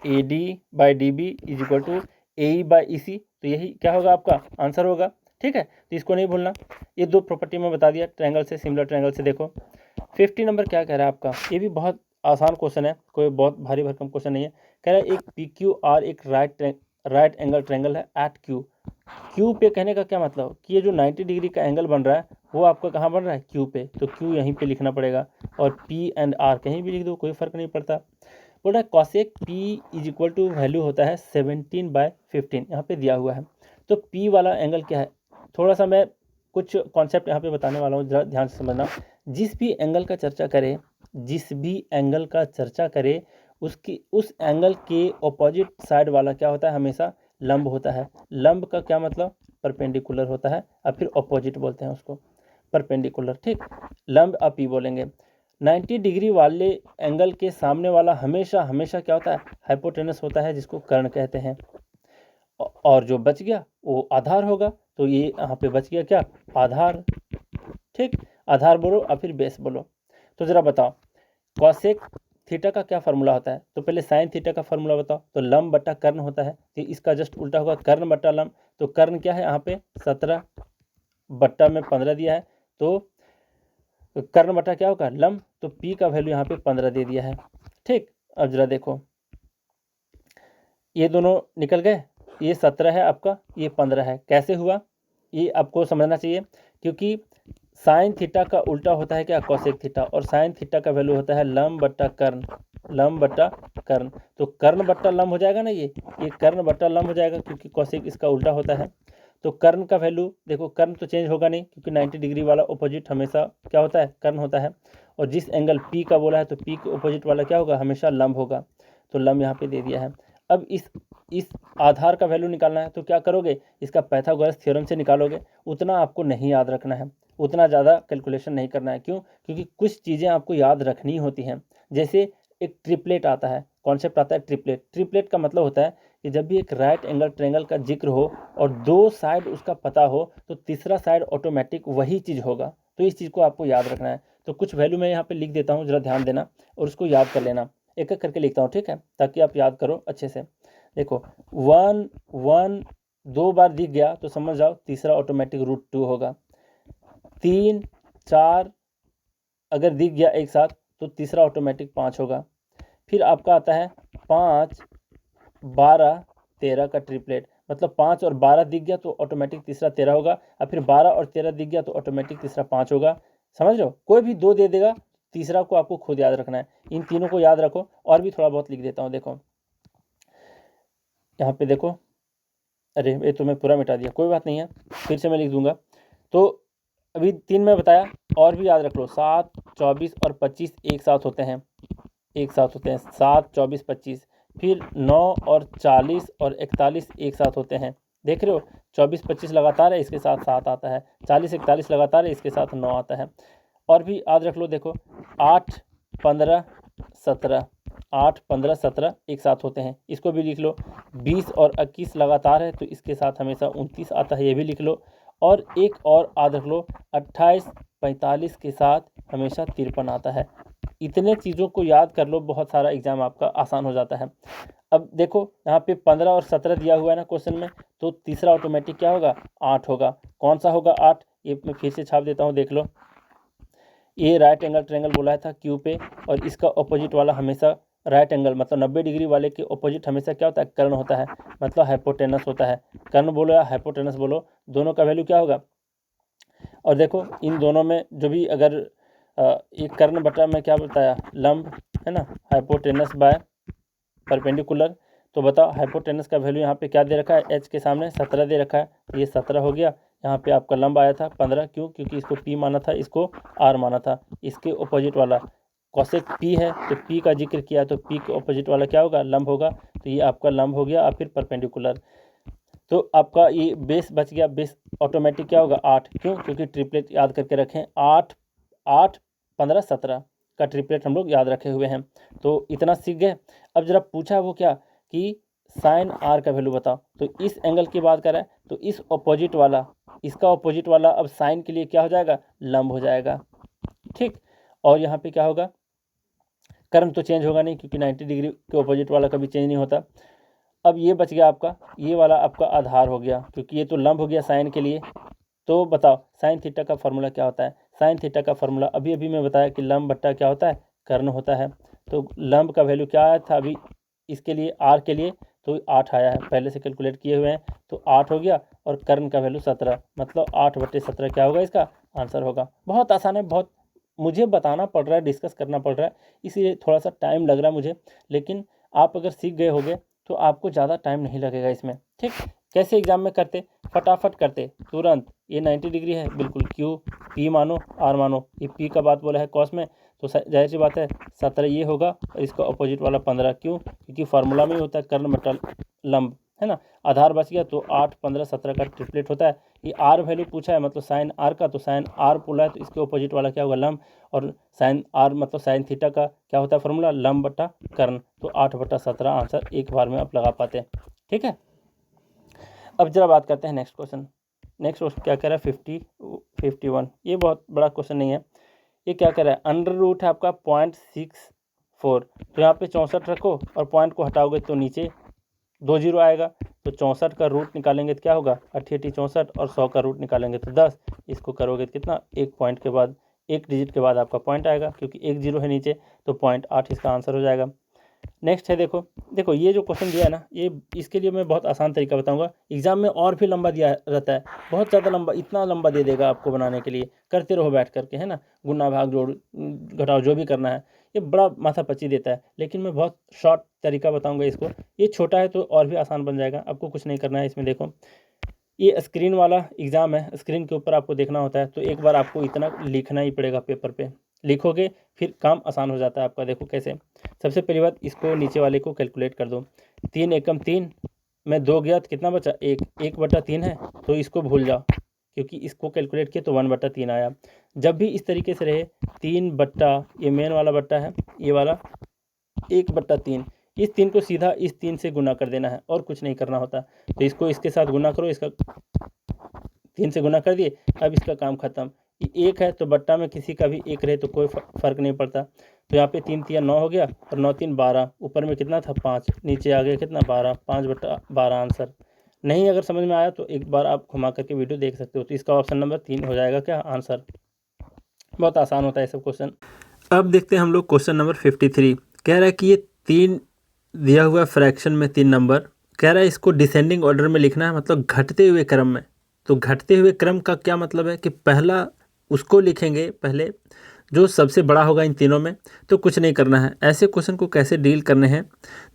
Speaker 1: A D by D B is equal to A E by E C, तो यही क्या होगा आपका आंसर होगा। ठीक है, तो इसको नहीं भूलना। ये 2 प्रॉपर्टी में बता दिया ट्रायंगल से, सिमिलर ट्रायंगल से। देखो 50 नंबर क्या कह रहा है आपका, ये भी बहुत आसान क्वेश्चन है, कोई बहुत भारी भरकम क्वेश्चन नहीं है। कह रहा है एक पी क्यू आर एक राइट एंगल ट्रायंगल है एट क्यू। क्यू पे कहने का क्या मतलब कि ये जो 90 डिग्री का एंगल बन रहा है वो आपका कहाँ बन रहा है, क्यू पे, तो क्यू यहीं पे लिखना पड़ेगा, और पी एंड आर कहीं भी लिख दो, कोई फर्क नहीं पड़ता। बोल रहा है cosec P is equal to value होता है 17/15, यहाँ पे दिया हुआ है। तो पी वाला एंगल क्या है, थोड़ा सा मैं कुछ कॉन्सेप्ट यहाँ पे बताने वाला हूँ, जरा ध्यान से समझना। जिस भी एंगल का चर्चा करे उसकी उस एंगल के ऑपोजिट साइड वाला क्या होता है, हमेशा लंब होता है। लंब का क्या मतलब, परपेंडिकुलर होता है, और फिर ऑपोजिट बोलते हैं उसको, परपेंडिकुलर। ठीक, लंब आप पी बोलेंगे। 90 डिग्री वाले एंगल के सामने वाला हमेशा हमेशा क्या होता है, हाइपोटेनस होता है, जिसको कर्ण कहते हैं। और जो बच गया वो आधार होगा, तो ये यहाँ पे बच गया क्या, आधार। ठीक, आधार बोलो और फिर बेस बोलो। तो ज़रा बताओ कॉसेक थीटा का क्या फार्मूला होता है, तो पहले साइन थीटा का फार्मूला बताओ। तो लंब बट्टा कर्ण होता है, तो इसका जस्ट उल्टा होगा, कर्ण बट्टा लंब। तो कर्ण क्या है यहाँ पे 17 बट्टा में 15 दिया है, तो कर्ण बट्टा क्या होगा लंब, तो पी का वैल्यू यहाँ पे 15 दे दिया है। ठीक, अब जरा देखो ये दोनों निकल गए, ये 17 है आपका, ये 15 है, कैसे हुआ ये आपको समझना चाहिए, क्योंकि साइन थीटा का उल्टा होता है क्या, कॉसेक थीटा, और साइन थीटा का वैल्यू होता है लंब बट्टा कर्ण, लंब बट्टा कर्ण। तो कर्ण बट्टा लंब हो जाएगा ना, ये कर्ण बट्टा लंब हो जाएगा, क्योंकि कॉसेक इसका उल्टा होता है। तो कर्ण का वैल्यू देखो, कर्ण तो चेंज होगा नहीं, क्योंकि 90 डिग्री वाला ऑपोजिट हमेशा क्या होता है, कर्ण होता है। और जिस एंगल पी का बोला है, तो पी के ऑपोजिट वाला क्या होगा, हमेशा लंब होगा, तो लंब यहाँ पे दे दिया है। अब इस आधार का वैल्यू निकालना है, तो क्या करोगे, इसका पाइथागोरस थ्योरम से निकालोगे। उतना आपको नहीं याद रखना है, उतना ज़्यादा कैलकुलेशन नहीं करना है। क्यों, क्योंकि कुछ चीज़ें आपको याद रखनी होती हैं। जैसे एक ट्रिपलेट आता है, कॉन्सेप्ट आता है ट्रिपलेट। ट्रिपलेट का मतलब होता है कि जब भी एक राइट एंगल ट्रायंगल का जिक्र हो और 2 साइड उसका पता हो, तो तीसरा साइड ऑटोमेटिक वही चीज़ होगा। तो इस चीज़ को आपको याद रखना है। तो कुछ वैल्यू मैं यहाँ पे लिख देता हूँ, ज़रा ध्यान देना और उसको याद कर लेना। एक एक करके लिखता हूँ, ठीक है, ताकि आप याद करो अच्छे से। देखो 1 1 2 बार दिख गया तो समझ जाओ तीसरा ऑटोमेटिक √2 होगा। 3 4 अगर दिख गया एक साथ तो तीसरा ऑटोमेटिक 5 होगा। फिर आपका आता है 5 12 13 का ट्रिपलेट, मतलब 5 और 12 दिख गया तो ऑटोमेटिक तीसरा 13 होगा, और फिर 12 और 13 दिख गया तो ऑटोमेटिक तीसरा 5 होगा। समझ लो, कोई भी 2 दे देगा, तीसरा को आपको खुद याद रखना है। इन तीनों को याद रखो, और भी थोड़ा बहुत लिख देता हूँ। देखो यहाँ पे देखो, अरे ये तो मैं पूरा मिटा दिया, कोई बात नहीं है, फिर से मैं लिख दूंगा। तो अभी 3 में बताया, और भी याद रख लो। 7 24 और 25 एक साथ होते हैं, 7 24 25। फिर 9 और 40 और 41 एक साथ होते हैं, देख रहे हो। 24 25 लगातार है, इसके साथ 7 आता है। 40 41 लगातार है, इसके साथ 9 आता है। और भी याद रख लो, देखो 8 15 17, 8 15 17 एक साथ होते हैं, इसको भी लिख लो। 20 और 21 लगातार है, तो इसके साथ हमेशा 29 आता है, ये भी लिख लो। और एक और याद रख लो 28 45 के साथ हमेशा 53 आता है। इतने चीज़ों को याद कर लो, बहुत सारा एग्जाम आपका आसान हो जाता है। अब देखो यहाँ पे 15 और 17 दिया हुआ है ना क्वेश्चन में, तो तीसरा ऑटोमेटिक क्या होगा 8 होगा। कौन सा होगा 8, ये मैं फिर से छाप देता हूँ, देख लो। ये राइट एंगल ट्रायंगल बोला था क्यू पे, और इसका ऑपोजिट वाला हमेशा राइट एंगल मतलब 90 डिग्री वाले के ऑपोजिट हमेशा क्या होता है, कर्ण होता है, मतलब हाइपोटेनस होता है। कर्ण बोलो या हाइपोटेनस बोलो, दोनों का वैल्यू क्या होगा। और देखो इन दोनों में जो भी अगर एक कर्ण बटा में क्या बताया लंब है ना, हाइपोटेनस बाय परपेंडिकुलर, तो बताओ हाइपोटेनस का वैल्यू यहाँ पे क्या दे रखा है, एच के सामने 17 दे रखा है, ये 17 हो गया। यहाँ पे आपका लंब आया था 15, क्यों, क्योंकि इसको पी माना था, इसको आर माना था। इसके ऑपोजिट वाला कॉसेक पी है, तो पी का जिक्र किया तो पी के ऑपोजिट वाला क्या होगा, लंब होगा। तो ये आपका लंब हो गया और फिर परपेंडिकुलर। तो आपका ये बेस बच गया, बेस ऑटोमेटिक क्या होगा 8, क्यों, क्योंकि ट्रिपलेट याद करके रखें, 8 8 15 17 का ट्रिपलेट हम लोग याद रखे हुए हैं। तो इतना सीख गए। अब जरा पूछा वो क्या कि साइन आर का वैल्यू बताओ, तो इस एंगल की बात कर रहा है, तो इस ऑपोजिट वाला, इसका ऑपोजिट वाला अब साइन के लिए क्या हो जाएगा, लंब हो जाएगा। ठीक, और यहाँ पे क्या होगा, कर्म तो चेंज होगा नहीं, क्योंकि 90 डिग्री के ऑपोजिट वाला कभी चेंज नहीं होता। अब ये बच गया आपका, ये वाला आपका आधार हो गया, क्योंकि ये तो लंब हो गया साइन के लिए। तो बताओ साइन थीटा का फॉर्मूला क्या होता है। साइन थीटा का फॉर्मूला अभी अभी मैं बताया कि लंब बट्टा क्या होता है, कर्ण होता है। तो लंब का वैल्यू क्या आया था अभी इसके लिए, आर के लिए, तो 8 आया है, पहले से कैलकुलेट किए हुए हैं, तो 8 हो गया। और कर्ण का वैल्यू 17, मतलब 8/17 क्या होगा, इसका आंसर होगा। बहुत आसान है, बहुत मुझे बताना पड़ रहा है, डिस्कस करना पड़ रहा है, इसीलिए थोड़ा सा टाइम लग रहा है मुझे, लेकिन आप अगर सीख गए होगे तो आपको ज़्यादा टाइम नहीं लगेगा इसमें। ठीक, कैसे एग्जाम में करते, फटाफट करते तुरंत। ये 90 डिग्री है, बिल्कुल क्यू पी मानो आर मानो, ये पी का बात बोला है कॉस में, तो जाहिर सी बात है 17 ये होगा, और इसका अपोजिट वाला 15, क्यों, क्योंकि फार्मूला में ही होता है कर्ण बटा लंब, है ना। आधार बच गया, तो 8 15 17 का ट्रिपलेट होता है। ये आर वैल्यू पूछा है, मतलब साइन आर का, तो साइन आर बोला है, तो इसके अपोजिट वाला क्या होगा, लंब। और साइन आर मतलब साइन थीटा का क्या होता है फार्मूला, लंब बटा कर्ण। तो 8/17 आंसर एक बार में आप लगा पाते हैं। ठीक है, अब जरा बात करते हैं नेक्स्ट क्वेश्चन। नेक्स्ट क्वेश्चन क्या कह रहा है, 51। ये बहुत बड़ा क्वेश्चन नहीं है। ये क्या कह रहा है, अंडर रूट है आपका 0.64, तो यहाँ पे 64 रखो और पॉइंट को हटाओगे तो नीचे 2 जीरो आएगा। तो 64 का रूट निकालेंगे तो क्या होगा, 88 64, और 100 का रूट निकालेंगे तो 10। इसको करोगे तो कितना, एक पॉइंट के बाद, एक डिजिट के बाद आपका पॉइंट आएगा, क्योंकि एक जीरो है नीचे, तो 0.8 इसका आंसर हो जाएगा। नेक्स्ट है, देखो देखो ये जो क्वेश्चन दिया है ना, ये इसके लिए मैं बहुत आसान तरीका बताऊंगा। एग्जाम में और भी लंबा दिया रहता है, बहुत ज़्यादा लंबा, इतना लंबा दे देगा आपको बनाने के लिए, करते रहो बैठ करके, है ना, गुना भाग जोड़ घटाओ जो भी करना है, ये बड़ा माथापच्ची देता है। लेकिन मैं बहुत शॉर्ट तरीका बताऊंगा इसको, ये छोटा है तो और भी आसान बन जाएगा। आपको कुछ नहीं करना है इसमें, देखो ये स्क्रीन वाला एग्ज़ाम है, स्क्रीन के ऊपर आपको देखना होता है, तो एक बार आपको इतना लिखना ही पड़ेगा, पेपर पे लिखोगे फिर काम आसान हो जाता है आपका। देखो कैसे, सबसे पहली बात, इसको नीचे वाले को कैलकुलेट कर दो। 3 एकम 3 में 2 गया तो कितना बचा, 1, 1/3 है, तो इसको भूल जाओ, क्योंकि इसको कैलकुलेट किया तो 1/3 आया। जब भी इस तरीके से रहे 3 बट्टा, ये मेन वाला बट्टा है, ये वाला 1/3, इस 3 को सीधा इस 3 से गुना कर देना है, और कुछ नहीं करना होता। तो इसको इसके साथ गुना करो, इसका 3 से गुना कर दिए, अब इसका काम खत्म। ये 1 है तो बट्टा में किसी का भी 1 रहे तो कोई फ़र्क नहीं पड़ता। तो यहाँ पे 3 3 9 हो गया, और 9 3 12, ऊपर में कितना था 5, नीचे आ गया कितना 12, 5/12 आंसर। नहीं अगर समझ में आया तो एक बार आप घुमा करके वीडियो देख सकते हो। तो इसका ऑप्शन नंबर 3 हो जाएगा क्या आंसर। बहुत आसान होता है सब क्वेश्चन। अब देखते हैं हम लोग क्वेश्चन नंबर 53। कह रहा है कि ये 3 दिया हुआ फ्रैक्शन में 3 नंबर, कह रहा है इसको डिसेंडिंग ऑर्डर में लिखना है, मतलब घटते हुए क्रम में। तो घटते हुए क्रम का क्या मतलब है कि पहला उसको लिखेंगे पहले जो सबसे बड़ा होगा इन तीनों में। तो कुछ नहीं करना है, ऐसे क्वेश्चन को कैसे डील करने हैं,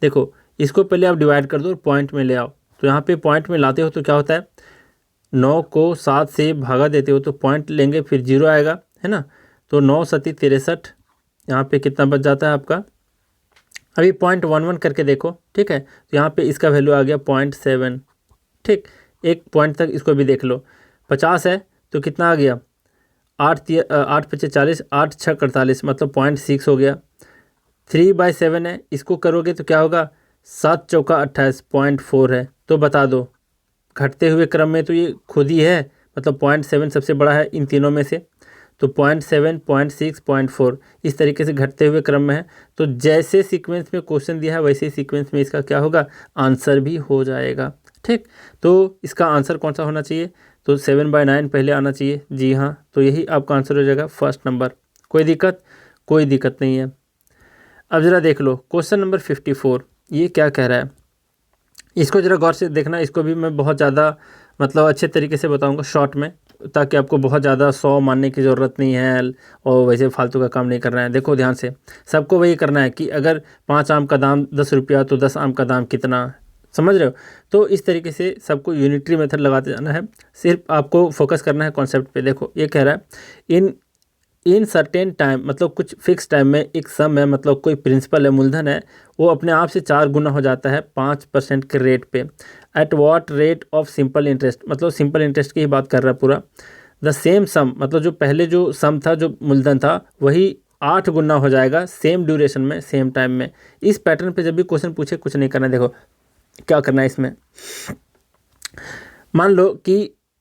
Speaker 1: देखो इसको पहले आप डिवाइड कर दो और पॉइंट में ले आओ। तो यहाँ पे पॉइंट में लाते हो तो क्या होता है, 9 को 7 से भागा देते हो तो पॉइंट लेंगे, फिर 0 आएगा, है ना। तो 9 7 63, यहाँ पे कितना बच जाता है आपका, अभी 0.11 करके देखो, ठीक है। तो यहाँ पे इसका वैल्यू आ गया 0.7, ठीक। एक पॉइंट तक इसको भी देख लो। 50 है तो कितना आ गया, 8 5 40, 8 6 48, मतलब 0.6 हो गया। 3/7 है, इसको करोगे तो क्या होगा, 7 चौका 28, 0.4 है। तो बता दो घटते हुए क्रम में तो ये खुद ही है, मतलब 0.7 सबसे बड़ा है इन तीनों में से, तो 0.7, 0.6, 0.4 इस तरीके से घटते हुए क्रम में है। तो जैसे सीक्वेंस में क्वेश्चन दिया है वैसे ही सीक्वेंस में इसका क्या होगा, आंसर भी हो जाएगा। ठीक, तो इसका आंसर कौन सा होना चाहिए, तो 7/9 पहले आना चाहिए। जी हाँ, तो यही आपका आंसर हो जाएगा फर्स्ट नंबर। कोई दिक्कत, कोई दिक्कत नहीं है। अब ज़रा देख लो क्वेश्चन नंबर 54, ये क्या कह रहा है, इसको ज़रा गौर से देखना। इसको भी मैं बहुत ज़्यादा मतलब अच्छे तरीके से बताऊंगा शॉर्ट में, ताकि आपको बहुत ज़्यादा 100 मानने की ज़रूरत नहीं है और वैसे फालतू का काम नहीं करना है। देखो ध्यान से, सबको वही करना है कि अगर 5 आम का दाम 10 रुपया तो 10 आम का दाम कितना, समझ रहे हो। तो इस तरीके से सबको यूनिटरी मेथड लगाते जाना है, सिर्फ आपको फोकस करना है कॉन्सेप्ट पे। देखो ये कह रहा है इन सर्टेन टाइम, मतलब कुछ फिक्स टाइम में एक सम है, मतलब कोई प्रिंसिपल है, मूलधन है, वो अपने आप से 4 गुना हो जाता है 5% के रेट पे। At what rate of simple interest, मतलब सिंपल इंटरेस्ट की ही बात कर रहा है पूरा। द सेम सम, मतलब जो पहले जो सम था, जो मूलधन था, वही 8 गुना हो जाएगा सेम ड्यूरेशन में, सेम टाइम में। इस पैटर्न पे जब भी क्वेश्चन पूछे कुछ नहीं करना है। देखो क्या करना है इसमें,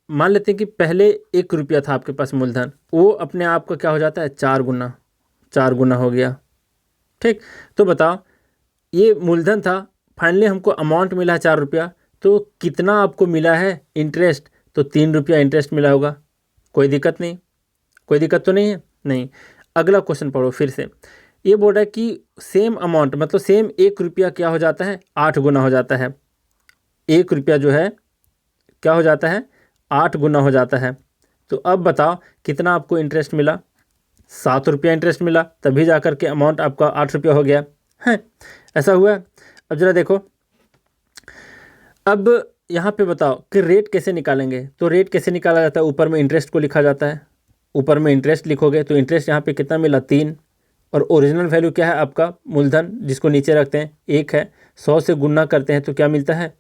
Speaker 1: मान लेते हैं कि पहले 1 रुपया था आपके पास मूलधन, वो अपने आप का क्या हो जाता है 4 गुना, 4 गुना हो गया। ठीक, तो बताओ ये मूलधन था, फाइनली हमको अमाउंट मिला है 4 रुपया, तो कितना आपको मिला है इंटरेस्ट, तो 3 रुपया इंटरेस्ट मिला होगा। कोई दिक्कत नहीं, कोई दिक्कत तो नहीं है, नहीं। अगला क्वेश्चन पढ़ो फिर से। ये बोल रहा है कि सेम अमाउंट, मतलब सेम 1 रुपया क्या हो जाता है, 8 गुना हो जाता है। 1 रुपया जो है क्या हो जाता है, 8 गुना हो जाता है। तो अब बताओ कितना आपको इंटरेस्ट मिला, 7 रुपया इंटरेस्ट मिला, तभी जा कर के अमाउंट आपका 8 रुपया हो गया है, ऐसा हुआ। अब जरा देखो, अब यहाँ पे बताओ कि रेट कैसे निकालेंगे। तो रेट कैसे निकाला जाता है, ऊपर में इंटरेस्ट को लिखा जाता है, ऊपर में इंटरेस्ट लिखोगे तो इंटरेस्ट यहाँ पे कितना मिला 3, और ओरिजिनल वैल्यू क्या है आपका मूलधन, जिसको नीचे रखते हैं 1 है। 100 से गुना करते हैं तो क्या मिलता है,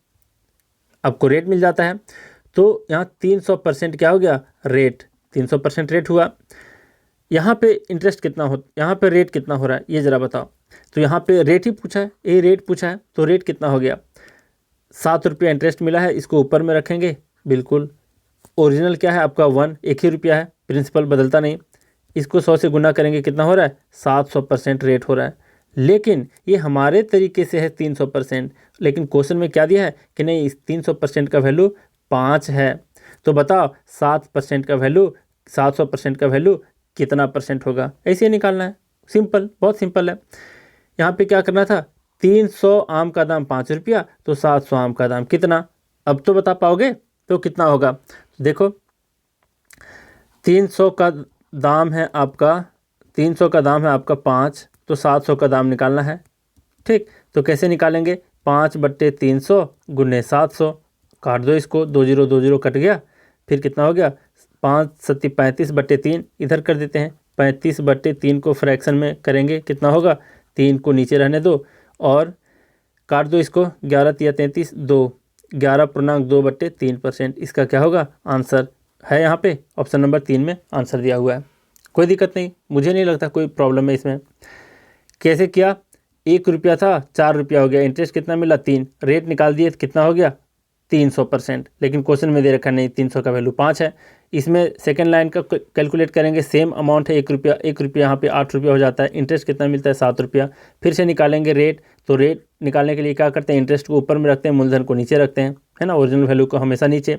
Speaker 1: आपको रेट मिल जाता है। तो यहाँ 300% क्या हो गया, रेट 300% रेट हुआ। यहाँ पे इंटरेस्ट कितना हो, यहाँ पे रेट कितना हो रहा है ये ज़रा बताओ। तो यहाँ पे रेट ही पूछा है, ये रेट पूछा है, तो रेट कितना हो गया, 7 रुपया इंटरेस्ट मिला है, इसको ऊपर में रखेंगे बिल्कुल। ओरिजिनल क्या है आपका 1, 1 ही रुपया है, प्रिंसिपल बदलता नहीं। इसको 100 से गुना करेंगे कितना हो रहा है, 700% रेट हो रहा है। लेकिन ये हमारे तरीके से है 300%, लेकिन क्वेश्चन में क्या दिया है कि नहीं, इस 300% का वैल्यू 5 है। तो बताओ 7% का वैल्यू, 700% का वैल्यू कितना परसेंट होगा, ऐसे ही निकालना है। सिंपल, बहुत सिंपल है। यहाँ पे क्या करना था, 300 आम का दाम 5 रुपया, तो 700 आम का दाम कितना, अब तो बता पाओगे तो कितना होगा। तो देखो 300 का दाम है आपका, 300 का दाम है आपका 5, तो 700 का दाम निकालना है। ठीक, तो कैसे निकालेंगे, 5/300 गुने 700, काट दो इसको, 2 0 2 0 कट गया, फिर कितना हो गया 5 7 35/3, इधर कर देते हैं 35/3 को फ्रैक्शन में करेंगे कितना होगा, 3 को नीचे रहने दो और काट दो इसको, 11 3 33 2, 11.2/3%, इसका क्या होगा आंसर है। यहाँ पे ऑप्शन नंबर 3 में आंसर दिया हुआ है। कोई दिक्कत नहीं, मुझे नहीं लगता कोई प्रॉब्लम है इसमें। कैसे किया, 1 रुपया था 4 रुपया हो गया, इंटरेस्ट कितना मिला 3, रेट निकाल दिए कितना हो गया 300%, लेकिन क्वेश्चन में दे रखा नहीं 300 का वैल्यू 5 है। इसमें सेकंड लाइन का कैलकुलेट करेंगे, सेम अमाउंट है 1 रुपया, 1 रुपया यहाँ पे 8 रुपया हो जाता है, इंटरेस्ट कितना मिलता है 7 रुपया। फिर से निकालेंगे रेट, तो रेट निकालने के लिए क्या करते हैं, इंटरेस्ट को ऊपर में रखते हैं, मूलधन को नीचे रखते हैं, है ना, ओरिजिनल वैल्यू को हमेशा नीचे।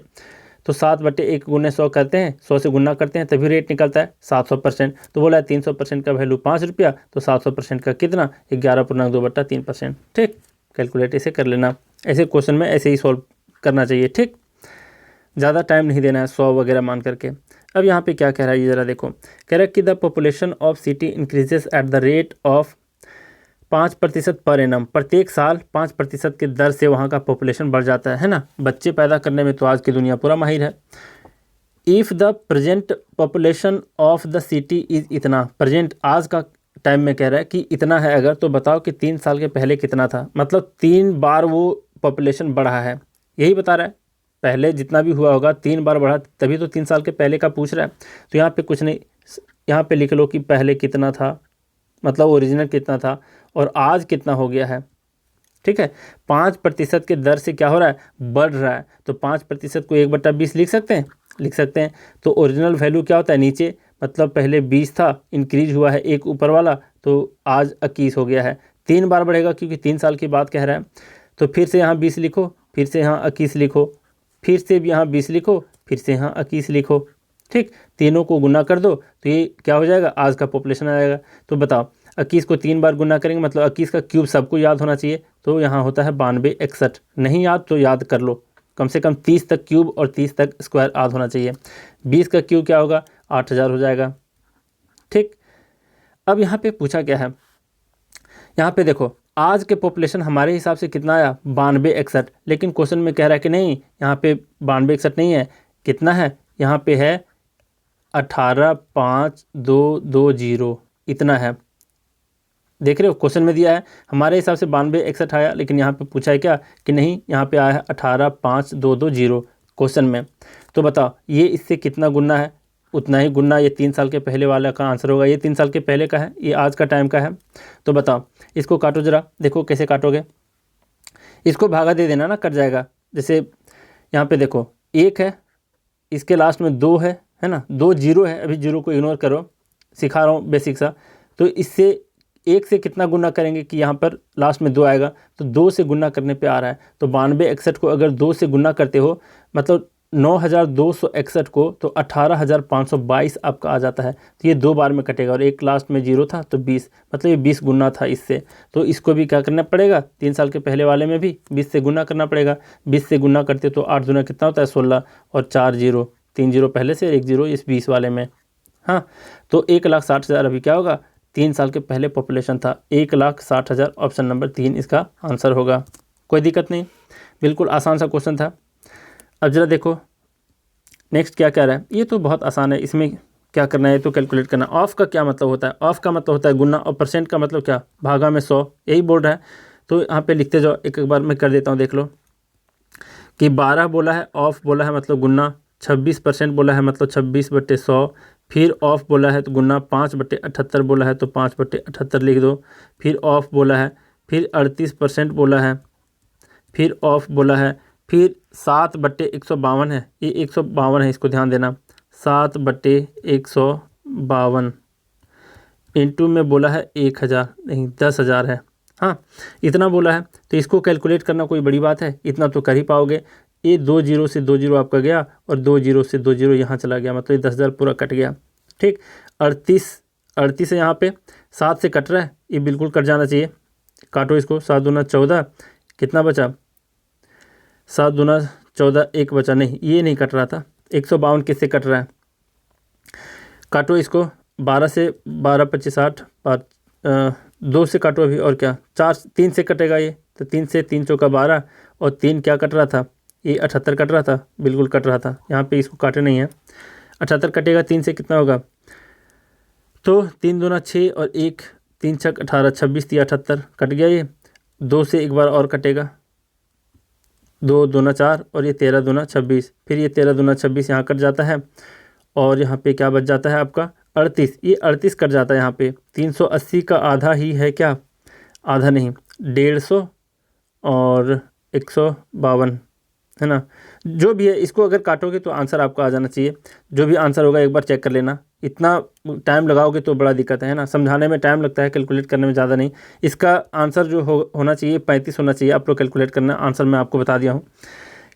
Speaker 1: तो 7/1 गुने 100 करते हैं, 100 से गुना करते हैं तभी रेट निकलता है 700%। तो बोला है 300% का वैल्यू 5 रुपया, तो 700% का कितना 11.2/3%। ठीक, कैलकुलेट ऐसे कर लेना, ऐसे क्वेश्चन में ऐसे ही सॉल्व करना चाहिए। ठीक, ज़्यादा टाइम नहीं देना है 100 वगैरह मान करके। अब यहाँ पे क्या कह रहा है ये ज़रा देखो, कह रहा है कि the population of city increases at the rate of 5% per annum, प्रत्येक साल 5% की दर से वहाँ का पॉपुलेशन बढ़ जाता है ना। बच्चे पैदा करने में तो आज की दुनिया पूरा माहिर है। If the present population of the city is इतना, प्रेजेंट आज का टाइम में कह रहा है कि इतना है अगर, तो बताओ कि 3 साल के पहले कितना था, मतलब 3 बार वो पॉपुलेशन बढ़ा है, यही बता रहा है। पहले जितना भी हुआ होगा 3 बार बढ़ा, तभी तो 3 साल के पहले का पूछ रहा है। तो यहाँ पे कुछ नहीं, यहाँ पे लिख लो कि पहले कितना था, मतलब ओरिजिनल कितना था और आज कितना हो गया है। ठीक है, 5% के दर से क्या हो रहा है, बढ़ रहा है। तो 5% को 1/20 लिख सकते हैं, लिख सकते हैं। तो ओरिजिनल वैल्यू क्या होता है, नीचे मतलब पहले 20 था, इंक्रीज हुआ है एक ऊपर वाला, तो आज 21 हो गया है। 3 बार बढ़ेगा क्योंकि 3 साल की बात कह रहा है। तो फिर से यहाँ 20 लिखो, फिर से यहाँ 21 लिखो, फिर से भी यहाँ 20 लिखो, फिर से यहाँ 21 लिखो। ठीक, तीनों को गुना कर दो तो ये क्या हो जाएगा, आज का पॉपुलेशन आ जाएगा। तो बताओ 21 को 3 बार गुना करेंगे, मतलब 21 का क्यूब सबको याद होना चाहिए। तो यहाँ होता है 9261। नहीं याद तो याद कर लो, कम से कम 30 तक क्यूब और 30 तक स्क्वायर याद होना चाहिए। 20 का क्यूब क्या होगा, 8000 हो जाएगा। ठीक, अब यहाँ पे पूछा क्या है, यहाँ पे देखो आज के पॉपुलेशन हमारे हिसाब से कितना आया, 9261। लेकिन क्वेश्चन में कह रहा है कि नहीं, यहाँ पे 9261 नहीं है, कितना है, यहाँ पे है 185220, इतना है। देख रहे हो क्वेश्चन में दिया है, हमारे हिसाब से 9261 आया, लेकिन यहाँ पे पूछा है क्या कि नहीं, यहाँ पे आया है 185220 क्वेश्चन में। तो बताओ ये इससे कितना गुना है, उतना ही गुना ये 3 साल के पहले वाला का आंसर होगा। ये 3 साल के पहले का है, ये आज का टाइम का है। तो बताओ इसको काटो जरा, देखो कैसे काटोगे, इसको भागा दे देना ना, कट जाएगा। जैसे यहाँ पे देखो 1 है, इसके लास्ट में 2 है ना, 2 जीरो है, अभी जीरो को इग्नोर करो, सिखा रहा हूँ बेसिक सा। तो इससे 1 से कितना गुना करेंगे कि यहाँ पर लास्ट में 2 आएगा, तो 2 से गुना करने पे आ रहा है। तो 9261 को अगर 2 से गुना करते हो, मतलब 9261 को, तो 18522 आपका आ जाता है। तो ये 2 बार में कटेगा, और एक लास्ट में 0 था तो 20, मतलब ये 20 गुना था इससे। तो इसको भी क्या करना पड़ेगा, 3 साल के पहले वाले में भी 20 से गुना करना पड़ेगा। 20 से गुना करते तो 8 दूना कितना होता है, 16, और 4 जीरो, 3 जीरो पहले से, 1 जीरो इस 20 वाले में। हाँ, तो 1,60,000 अभी क्या होगा, 3 साल के पहले पॉपुलेशन था 1,60,000। ऑप्शन नंबर 3 इसका आंसर होगा। कोई दिक्कत नहीं, बिल्कुल आसान सा क्वेश्चन था। अब जरा देखो नेक्स्ट क्या कह रहा है, ये तो बहुत आसान है, इसमें क्या करना है तो कैलकुलेट करना। ऑफ का क्या मतलब होता है, ऑफ का मतलब होता है गुना, और परसेंट का मतलब क्या, भागा में 100, यही बोल रहा है। तो यहाँ पे लिखते जाओ, एक एक बार मैं कर देता हूँ, देख लो कि 12 बोला है, ऑफ बोला है मतलब गुना, 26% बोला है मतलब 26/100, फिर ऑफ बोला है तो गुना, 5/78 बोला है तो 5/78 लिख दो, फिर ऑफ बोला है, फिर 38% बोला है, फिर ऑफ बोला है, फिर 7/152 है, ये 152 है, इसको ध्यान देना, 7/152 इंटू में बोला है 1000, नहीं 10,000 है। हाँ, इतना बोला है, तो इसको कैलकुलेट करना कोई बड़ी बात है, इतना तो कर ही पाओगे। ये 2 जीरो से 2 जीरो आपका गया, और 2 जीरो से 2 जीरो यहाँ चला गया, मतलब ये 10,000 पूरा कट गया। ठीक, 38 है, यहाँ पे 7 से कट रहा है, ये बिल्कुल कट जाना चाहिए। काटो इसको, 7 दूना 14, कितना बचा, 7 दूना 14, 1 बचा, नहीं ये नहीं कट रहा था। 152 किससे कट रहा है, काटो इसको, 12 से 12 25 60, 2 से काटो अभी, और क्या 3 से कटेगा ये, तो 3 से 3 चौका 12, और 3 क्या कट रहा था, ये 78 कट रहा था, बिल्कुल कट रहा था, यहाँ पे इसको काटे नहीं है। 78 कटेगा 3 से, कितना होगा, तो 3 दूना 6, और 1 3 छक 18, 26 3 78 कट गया ये। 2 से एक बार और कटेगा, 2 दूना 4, और ये 13 दूना 26, फिर ये 13 दूना 26 यहाँ कट जाता है, और यहाँ पे क्या बच जाता है आपका 38, ये 38 कट जाता है यहाँ पे। 380 का आधा ही है क्या, आधा नहीं, 150 और 152 है ना, जो भी है, इसको अगर काटोगे तो आंसर आपका आ जाना चाहिए। जो भी आंसर होगा एक बार चेक कर लेना, इतना टाइम लगाओगे तो बड़ा दिक्कत है ना, समझाने में टाइम लगता है, कैलकुलेट करने में ज़्यादा नहीं। इसका आंसर जो होना चाहिए 35 होना चाहिए, आप लोग कैलकुलेट करना। आंसर मैं आपको बता दिया हूँ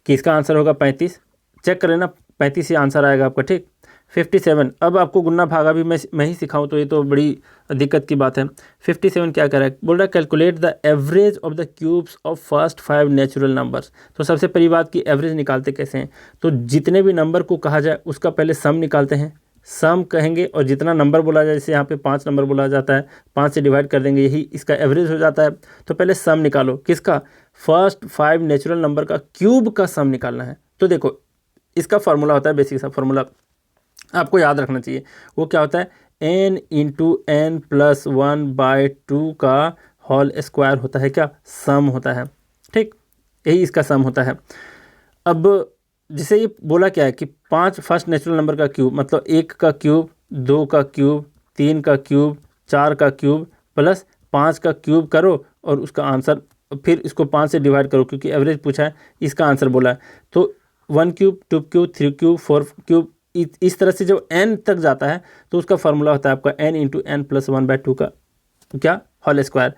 Speaker 1: कि इसका आंसर होगा 35, चेक कर लेना, 35 ही आंसर आएगा आपका। ठीक, 57, अब आपको गुना भागा भी मैं ही सिखाऊं तो ये तो बड़ी दिक्कत की बात है। 57 क्या कह रहा है, बोल रहा है calculate the average of the cubes of first 5 natural numbers. तो सबसे पहली बात की एवरेज निकालते कैसे हैं, तो जितने भी नंबर को कहा जाए उसका पहले सम निकालते हैं, सम कहेंगे, और जितना नंबर बोला जाए, जैसे यहाँ पे 5 नंबर बोला जाता है, 5 से डिवाइड कर देंगे, यही इसका एवरेज हो जाता है। तो पहले सम निकालो, किसका, फर्स्ट 5 नेचुरल नंबर का क्यूब का सम निकालना है। तो देखो इसका फार्मूला होता है, बेसिक सा फार्मूला आपको याद रखना चाहिए, वो क्या होता है, n इंटू एन प्लस 1/2 का होल स्क्वायर होता है, क्या सम होता है। ठीक, यही इसका सम होता है। अब जिसे ये बोला क्या है कि 5 फर्स्ट नेचुरल नंबर का क्यूब, मतलब 1 का क्यूब, 2 का क्यूब, 3 का क्यूब, 4 का क्यूब, प्लस 5 का क्यूब करो, और उसका आंसर फिर इसको 5 से डिवाइड करो, क्योंकि एवरेज पूछा है, इसका आंसर बोला है। तो 1 क्यूब, 2 क्यूब, 3 क्यूब, 4 क्यूब, इस तरह से जब n तक जाता है तो उसका फॉर्मूला होता है आपका n इंटू एन प्लस 1/2 का क्या होल स्क्वायर।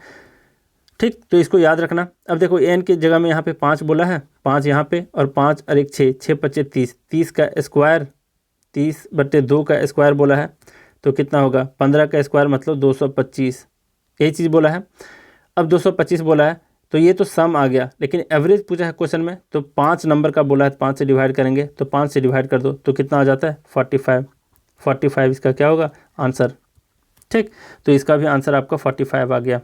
Speaker 1: ठीक, तो इसको याद रखना। अब देखो n की जगह में यहाँ पे 5 बोला है, 5 यहाँ पे और 5 और 1 6, 6 5 30, 30 का स्क्वायर, 30/2 का स्क्वायर बोला है, तो कितना होगा 15 का स्क्वायर मतलब 225, यही चीज़ बोला है। अब 225 बोला है तो ये तो सम आ गया, लेकिन एवरेज पूछा है क्वेश्चन में, तो 5 नंबर का बोला है, 5 से डिवाइड करेंगे, तो 5 से डिवाइड कर दो तो कितना आ जाता है 45, 45 इसका क्या होगा आंसर। ठीक, तो इसका भी आंसर आपका 45 आ गया।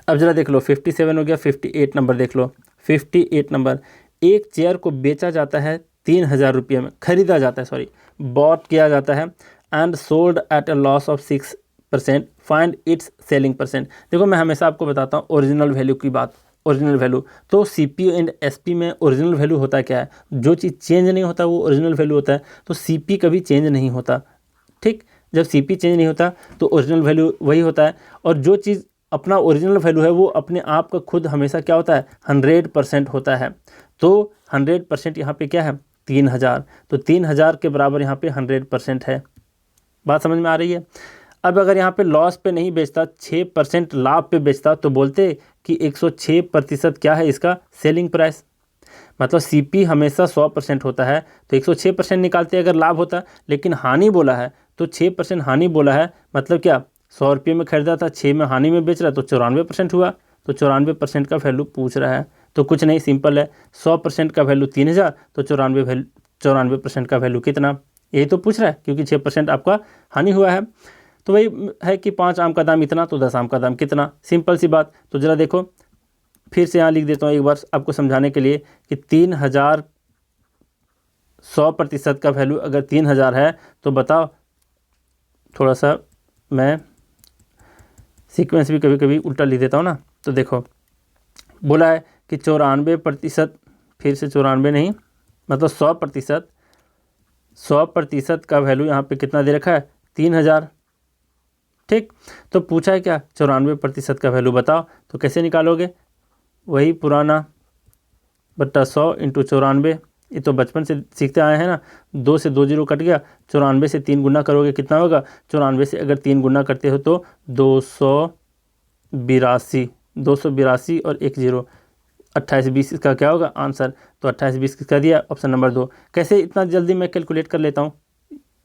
Speaker 1: अब जरा देख लो 57 हो गया, 58 नंबर देख लो। 58 नंबर, एक चेयर को बेचा जाता है 3000 रुपये में, खरीदा जाता है, सॉरी बॉट किया जाता है, and sold at a loss of 6%, find its selling percent. देखो मैं हमेशा आपको बताता हूँ ओरिजिनल वैल्यू की बात, ओरिजिनल वैल्यू, तो सीपी एंड एसपी में ओरिजिनल वैल्यू होता क्या है, जो चीज़ चेंज नहीं होता वो ओरिजिनल वैल्यू होता है, तो सीपी कभी चेंज नहीं होता। ठीक, जब सीपी चेंज नहीं होता तो ओरिजिनल वैल्यू वही होता है, और जो चीज़ अपना ओरिजिनल वैल्यू है वो अपने आप का खुद हमेशा क्या होता है 100% होता है। तो 100% यहाँ पे क्या है 3000, तो 3000 के बराबर यहाँ पे 100% है। बात समझ में आ रही है। अब अगर यहाँ पे लॉस पे नहीं बेचता, 6% लाभ पे बेचता, तो बोलते कि 106% क्या है इसका सेलिंग प्राइस। मतलब सीपी हमेशा 100% होता है, तो 106% निकालते अगर लाभ होता, लेकिन हानि बोला है तो 6% हानि बोला है, मतलब क्या 100 रुपये में खरीदा था, 6 में हानि में बेच रहा, तो 94% हुआ। तो 94% का वैल्यू पूछ रहा है, तो कुछ नहीं, सिंपल है, 100% का वैल्यू 3000, तो 94% का वैल्यू कितना, यही तो पूछ रहा है, क्योंकि 6% आपका हानि हुआ है। तो वही है कि 5 आम का दाम इतना, तो 10 आम का दाम कितना, सिंपल सी बात। तो ज़रा देखो फिर से यहाँ लिख देता हूँ एक बार आपको समझाने के लिए कि 3000, 100% का वैल्यू अगर 3000 है, तो बताओ, थोड़ा सा मैं सीक्वेंस भी कभी कभी उल्टा लिख देता हूँ ना। तो देखो बोला है कि 94%, फिर से 94 नहीं, मतलब 100%, 100% का वैल्यू यहाँ पे कितना दे रखा है 3000। ठीक, तो पूछा है क्या 94% का वैल्यू बताओ, तो कैसे निकालोगे, वही पुराना बट्टा 100 इंटू 94, ये तो बचपन से सीखते आए हैं ना, 2 से 2 जीरो कट गया, 94 से 3 गुना करोगे कितना होगा, 94 से अगर 3 गुना करते हो तो 282, 282 और 1 जीरो 2820 इसका क्या होगा आंसर। तो 2820 किसका दिया, ऑप्शन नंबर 2। कैसे इतना जल्दी मैं कैलकुलेट कर लेता हूँ,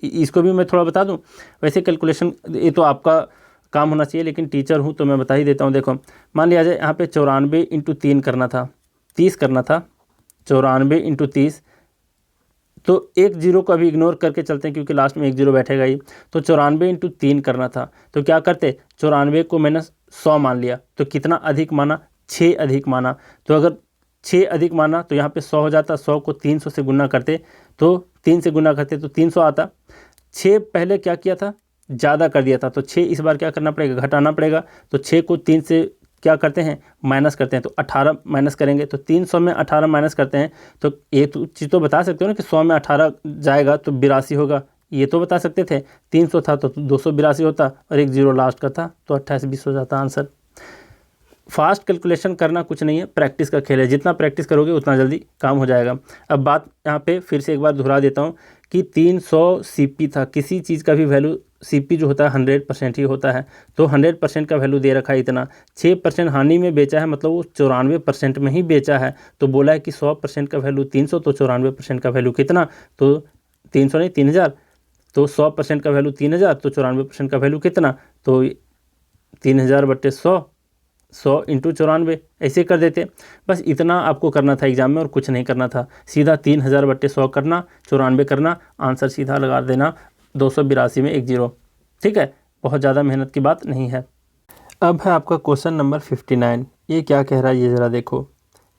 Speaker 1: इसको भी मैं थोड़ा बता दूँ। वैसे कैलकुलेशन ये तो आपका काम होना चाहिए, लेकिन टीचर हूँ तो मैं बता ही देता हूँ। देखो मान लिया जाए यहाँ पे 94 इंटू 3 करना था, 30 करना था, 94 इंटू 30, तो 1 जीरो को अभी इग्नोर करके चलते हैं क्योंकि लास्ट में 1 जीरो बैठेगा ही। तो 94 इंटू 3 करना था, तो क्या करते 94 को मैंने 100 मान लिया, तो कितना अधिक माना 6 अधिक माना। तो अगर 6 अधिक माना तो यहाँ पे 100 हो जाता, 100 को 300 से गुना करते, तो 3 से गुना करते तो 300 आता। 6 पहले क्या किया था ज़्यादा कर दिया था, तो 6 इस बार क्या करना पड़ेगा घटाना पड़ेगा। तो 6 को 3 से क्या करते हैं माइनस करते हैं, तो 18 माइनस करेंगे, तो 300 में 18 माइनस करते हैं। तो ये तो चीज़ तो बता सकते हो ना कि 100 में 18 जाएगा तो 82 होगा, ये तो बता सकते थे। 300 था तो 282 होता, और 1 जीरो लास्ट का था तो 2820 हो जाता आंसर। फास्ट कैलकुलेशन करना कुछ नहीं है, प्रैक्टिस का खेल है, जितना प्रैक्टिस करोगे उतना जल्दी काम हो जाएगा। अब बात यहाँ पे फिर से एक बार दोहरा देता हूँ कि 300 सीपी था, किसी चीज़ का भी वैल्यू सीपी जो होता है 100% ही होता है, तो 100% का वैल्यू दे रखा है इतना। 6% हानि में बेचा है, मतलब वो 94% में ही बेचा है। तो बोला है कि 100% का वैल्यू 300, तो 94% का वैल्यू कितना, तो 300 नहीं 3000, तो 100% का वैल्यू 3000, तो 94% का वैल्यू कितना, तो 3000/100, 100 इंटू 94 ऐसे कर देते। बस इतना आपको करना था एग्जाम में और कुछ नहीं करना था, सीधा 3000/100 करना, 94 करना, आंसर सीधा लगा देना 282 में 1 जीरो। ठीक है, बहुत ज़्यादा मेहनत की बात नहीं है। अब है आपका क्वेश्चन नंबर 59। ये क्या कह रहा है ये ज़रा देखो। कह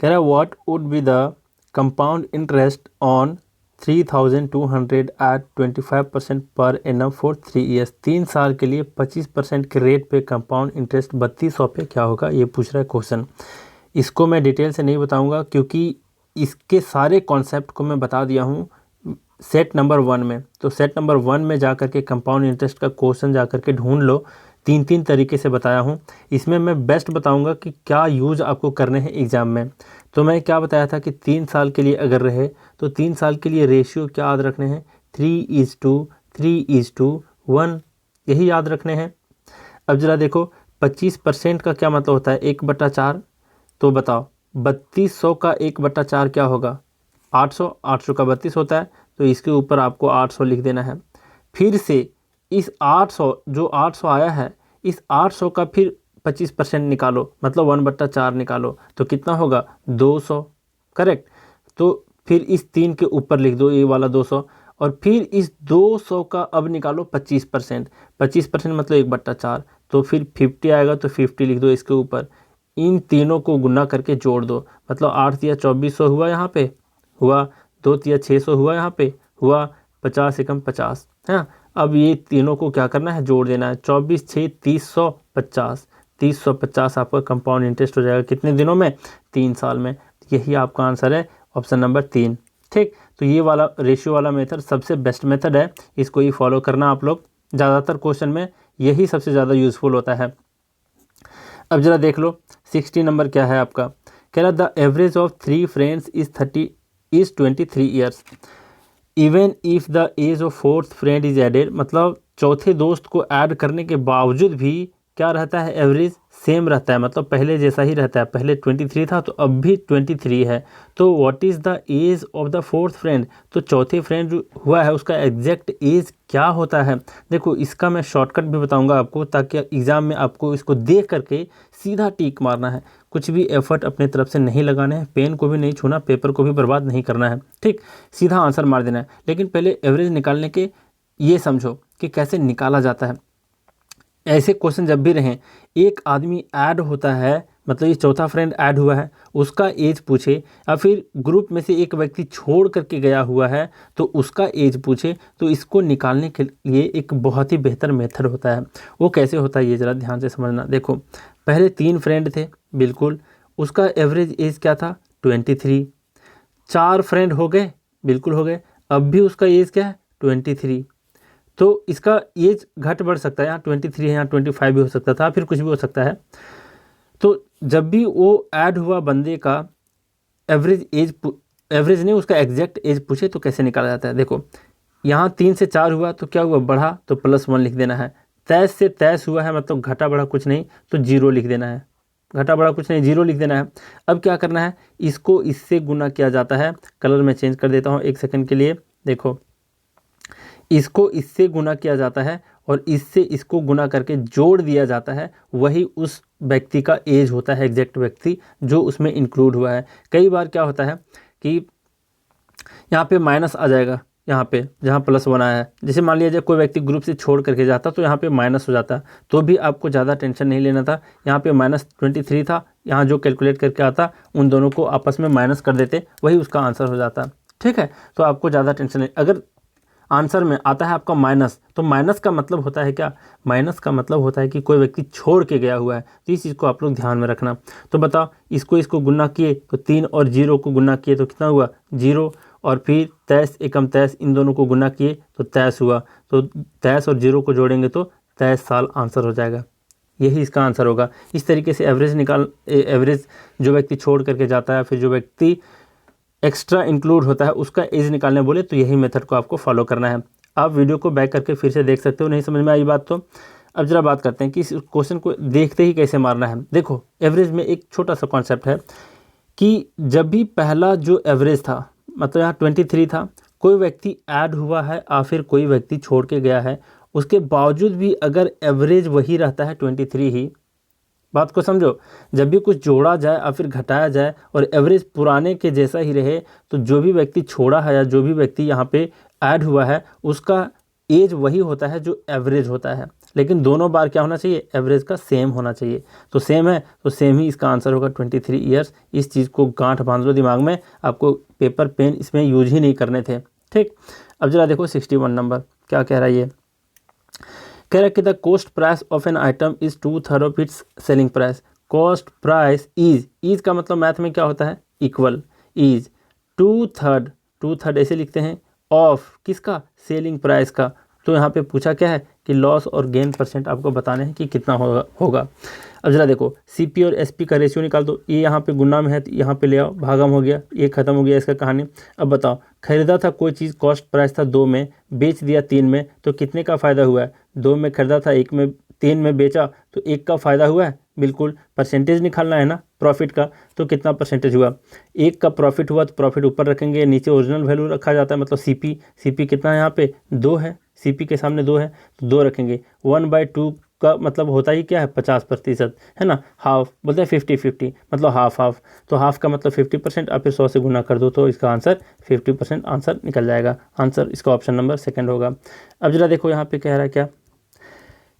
Speaker 1: रहा है what would be the compound interest on 3200 at 25% per annum for 3 years. 3 साल के लिए 25% के रेट पे कंपाउंड इंटरेस्ट 3200 पे क्या होगा, ये पूछ रहा है क्वेश्चन। इसको मैं डिटेल से नहीं बताऊंगा क्योंकि इसके सारे कॉन्सेप्ट को मैं बता दिया हूँ सेट नंबर 1 में। तो सेट नंबर 1 में जा कर के कंपाउंड इंटरेस्ट का क्वेश्चन जा कर के ढूंढ लो, तीन तीन तरीके से बताया हूँ। इसमें मैं बेस्ट बताऊँगा कि क्या यूज़ आपको करने हैं एग्ज़ाम में। तो मैं क्या बताया था कि 3 साल के लिए अगर रहे तो 3 साल के लिए रेशियो क्या याद रखने हैं, 3:2, 3:1, यही याद रखने हैं। अब ज़रा देखो 25% का क्या मतलब होता है, 1/4। तो बताओ 3200 का 1/4 क्या होगा, 800। 800 का 32 होता है, तो इसके ऊपर आपको 800 लिख देना है। फिर से इस 800 जो 800 आया है, इस 800 का फिर 25% निकालो, मतलब 1/4 निकालो, तो कितना होगा 200। करेक्ट। तो फिर इस 3 के ऊपर लिख दो ये वाला 200, और फिर इस 200 का अब निकालो 25%। 25% मतलब 1/4, तो फिर 50 आएगा, तो 50 लिख दो इसके ऊपर। इन तीनों को गुना करके जोड़ दो, मतलब 8 या 2400 हुआ, यहाँ पे हुआ 2 या 600 हुआ, यहाँ पे हुआ 50 एकम 50 है। अब ये तीनों को क्या करना है, जोड़ देना है। 24 6 3050, 3050 आपका कंपाउंड इंटरेस्ट हो जाएगा कितने दिनों में, 3 साल में। यही आपका आंसर है, ऑप्शन नंबर 3। ठीक, तो ये वाला रेशियो वाला मेथड सबसे बेस्ट मेथड है, इसको ही फॉलो करना आप लोग। ज़्यादातर क्वेश्चन में यही सबसे ज़्यादा यूज़फुल होता है। अब जरा देख लो 60 नंबर क्या है आपका। कह रहा the average of 3 friends is 23 years even if the age of 4th friend is added. मतलब चौथे दोस्त को ऐड करने के बावजूद भी क्या रहता है, एवरेज सेम रहता है, मतलब पहले जैसा ही रहता है। पहले 23 था तो अब भी 23 है। तो what is the age of the 4th friend, तो चौथे फ्रेंड जो हुआ है उसका एग्जैक्ट एज क्या होता है। देखो इसका मैं शॉर्टकट भी बताऊंगा आपको, ताकि एग्ज़ाम में आपको इसको देख करके सीधा टिक मारना है, कुछ भी एफर्ट अपने तरफ से नहीं लगाना है, पेन को भी नहीं छूना, पेपर को भी बर्बाद नहीं करना है। ठीक, सीधा आंसर मार देना है। लेकिन पहले एवरेज निकालने के ये समझो कि कैसे निकाला जाता है। ऐसे क्वेश्चन जब भी रहें, एक आदमी ऐड होता है, मतलब ये चौथा फ्रेंड ऐड हुआ है, उसका एज पूछे, या फिर ग्रुप में से एक व्यक्ति छोड़ करके गया हुआ है तो उसका एज पूछे, तो इसको निकालने के लिए एक बहुत ही बेहतर मेथड होता है। वो कैसे होता है ये ज़रा ध्यान से समझना। देखो पहले 3 फ्रेंड थे, बिल्कुल, उसका एवरेज एज क्या था 23। 4 फ्रेंड हो गए, बिल्कुल हो गए, अब भी उसका एज क्या है 23। तो इसका एज घट बढ़ सकता है, यहाँ 23 है, यहाँ 25 भी हो सकता था, फिर कुछ भी हो सकता है। तो जब भी वो ऐड हुआ बंदे का एवरेज नहीं, उसका एग्जैक्ट एज पूछे तो कैसे निकाला जाता है। देखो यहाँ 3 से 4 हुआ तो क्या हुआ, बढ़ा, तो +1 लिख देना है। 23 से 23 हुआ है, मतलब घटा बढ़ा कुछ नहीं, तो 0 लिख देना है। घटा बढ़ा कुछ नहीं, 0 लिख देना है। अब क्या करना है, इसको इससे गुना किया जाता है। कलर मैं चेंज कर देता हूँ 1 सेकंड के लिए। देखो इसको इससे गुना किया जाता है और इससे इसको गुना करके जोड़ दिया जाता है, वही उस व्यक्ति का एज होता है, एग्जैक्ट व्यक्ति जो उसमें इंक्लूड हुआ है। कई बार क्या होता है कि यहाँ पे माइनस आ जाएगा, यहाँ पे जहाँ +1 आया है, जैसे मान लिया जाए कोई व्यक्ति ग्रुप से छोड़ करके जाता तो यहाँ पे माइनस हो जाता, तो भी आपको ज़्यादा टेंशन नहीं लेना था। यहाँ पे -23 था, यहाँ जो कैलकुलेट करके आता उन दोनों को आपस में माइनस कर देते, वही उसका आंसर हो जाता। ठीक है, तो आपको ज़्यादा टेंशन नहीं। अगर आंसर में आता है आपका माइनस, तो माइनस का मतलब होता है क्या, माइनस का मतलब होता है कि कोई व्यक्ति छोड़ के गया हुआ है। तो इस चीज़ को आप लोग ध्यान में रखना। तो बताओ इसको गुना किए तो 3 और 0 को गुना किए तो कितना हुआ 0, और फिर 23 एकम 23 इन दोनों को गुना किए तो 23 हुआ। तो 23 और 0 को जोड़ेंगे तो 23 साल आंसर हो जाएगा, यही इसका आंसर होगा। इस तरीके से एवरेज जो व्यक्ति छोड़ करके जाता है, फिर जो व्यक्ति एक्स्ट्रा इंक्लूड होता है उसका एज निकालने बोले तो यही मेथड को आपको फॉलो करना है। आप वीडियो को बैक करके फिर से देख सकते हो, नहीं समझ में आई बात तो। अब जरा बात करते हैं कि इस क्वेश्चन को देखते ही कैसे मारना है। देखो एवरेज में एक छोटा सा कॉन्सेप्ट है कि जब भी पहला जो एवरेज था, मतलब यहाँ 23 था, कोई व्यक्ति ऐड हुआ है या फिर कोई व्यक्ति छोड़ के गया है, उसके बावजूद भी अगर एवरेज वही रहता है 23 ही, बात को समझो, जब भी कुछ जोड़ा जाए या फिर घटाया जाए और एवरेज पुराने के जैसा ही रहे, तो जो भी व्यक्ति छोड़ा है या जो भी व्यक्ति यहाँ पे ऐड हुआ है उसका एज वही होता है जो एवरेज होता है। लेकिन दोनों बार क्या होना चाहिए, एवरेज का सेम होना चाहिए। तो सेम है तो सेम ही इसका आंसर होगा 23 ईयर्स। इस चीज़ को गांठ बांध लो दिमाग में, आपको पेपर पेन इसमें यूज ही नहीं करने थे। ठीक, अब जरा देखो 61 नंबर क्या कह रहा है ये। कह रहा है कि the cost price of an item is 2/3 of its selling price. Cost price is का मतलब मैथ में क्या होता है, इक्वल, इज 2/3 ऐसे लिखते हैं, ऑफ किसका, सेलिंग प्राइस का, तो यहाँ पे पूछा क्या है कि लॉस और गेन परसेंट आपको बताने हैं कि कितना होगा। अब जरा देखो CP और SP का रेशियो निकाल दो। ये यहाँ पे गुना में है तो यहाँ पे ले आओ, भागम हो गया, ये खत्म हो गया इसका कहानी। अब बताओ खरीदा था कोई चीज़, कॉस्ट प्राइस था 2 में, बेच दिया 3 में, तो कितने का फ़ायदा हुआ है? 2 में खरीदा था, 3 में बेचा, तो 1 का फ़ायदा हुआ है। बिल्कुल परसेंटेज निकालना है ना प्रॉफिट का, तो कितना परसेंटेज हुआ? 1 का प्रॉफिट हुआ तो प्रॉफिट ऊपर रखेंगे, नीचे ओरिजिनल वैल्यू रखा जाता है, मतलब CP कितना है यहाँ पे 2 है, CP के सामने 2 है तो 2 रखेंगे। 1/2 का मतलब होता ही क्या है 50%, है ना। हाफ बोलते हैं 50-50, मतलब हाफ, तो हाफ का मतलब 50%। आप फिर 100 से गुना कर दो तो इसका आंसर 50% आंसर निकल जाएगा। आंसर इसका ऑप्शन नंबर 2 होगा। अब जरा देखो यहाँ पे कह रहा है क्या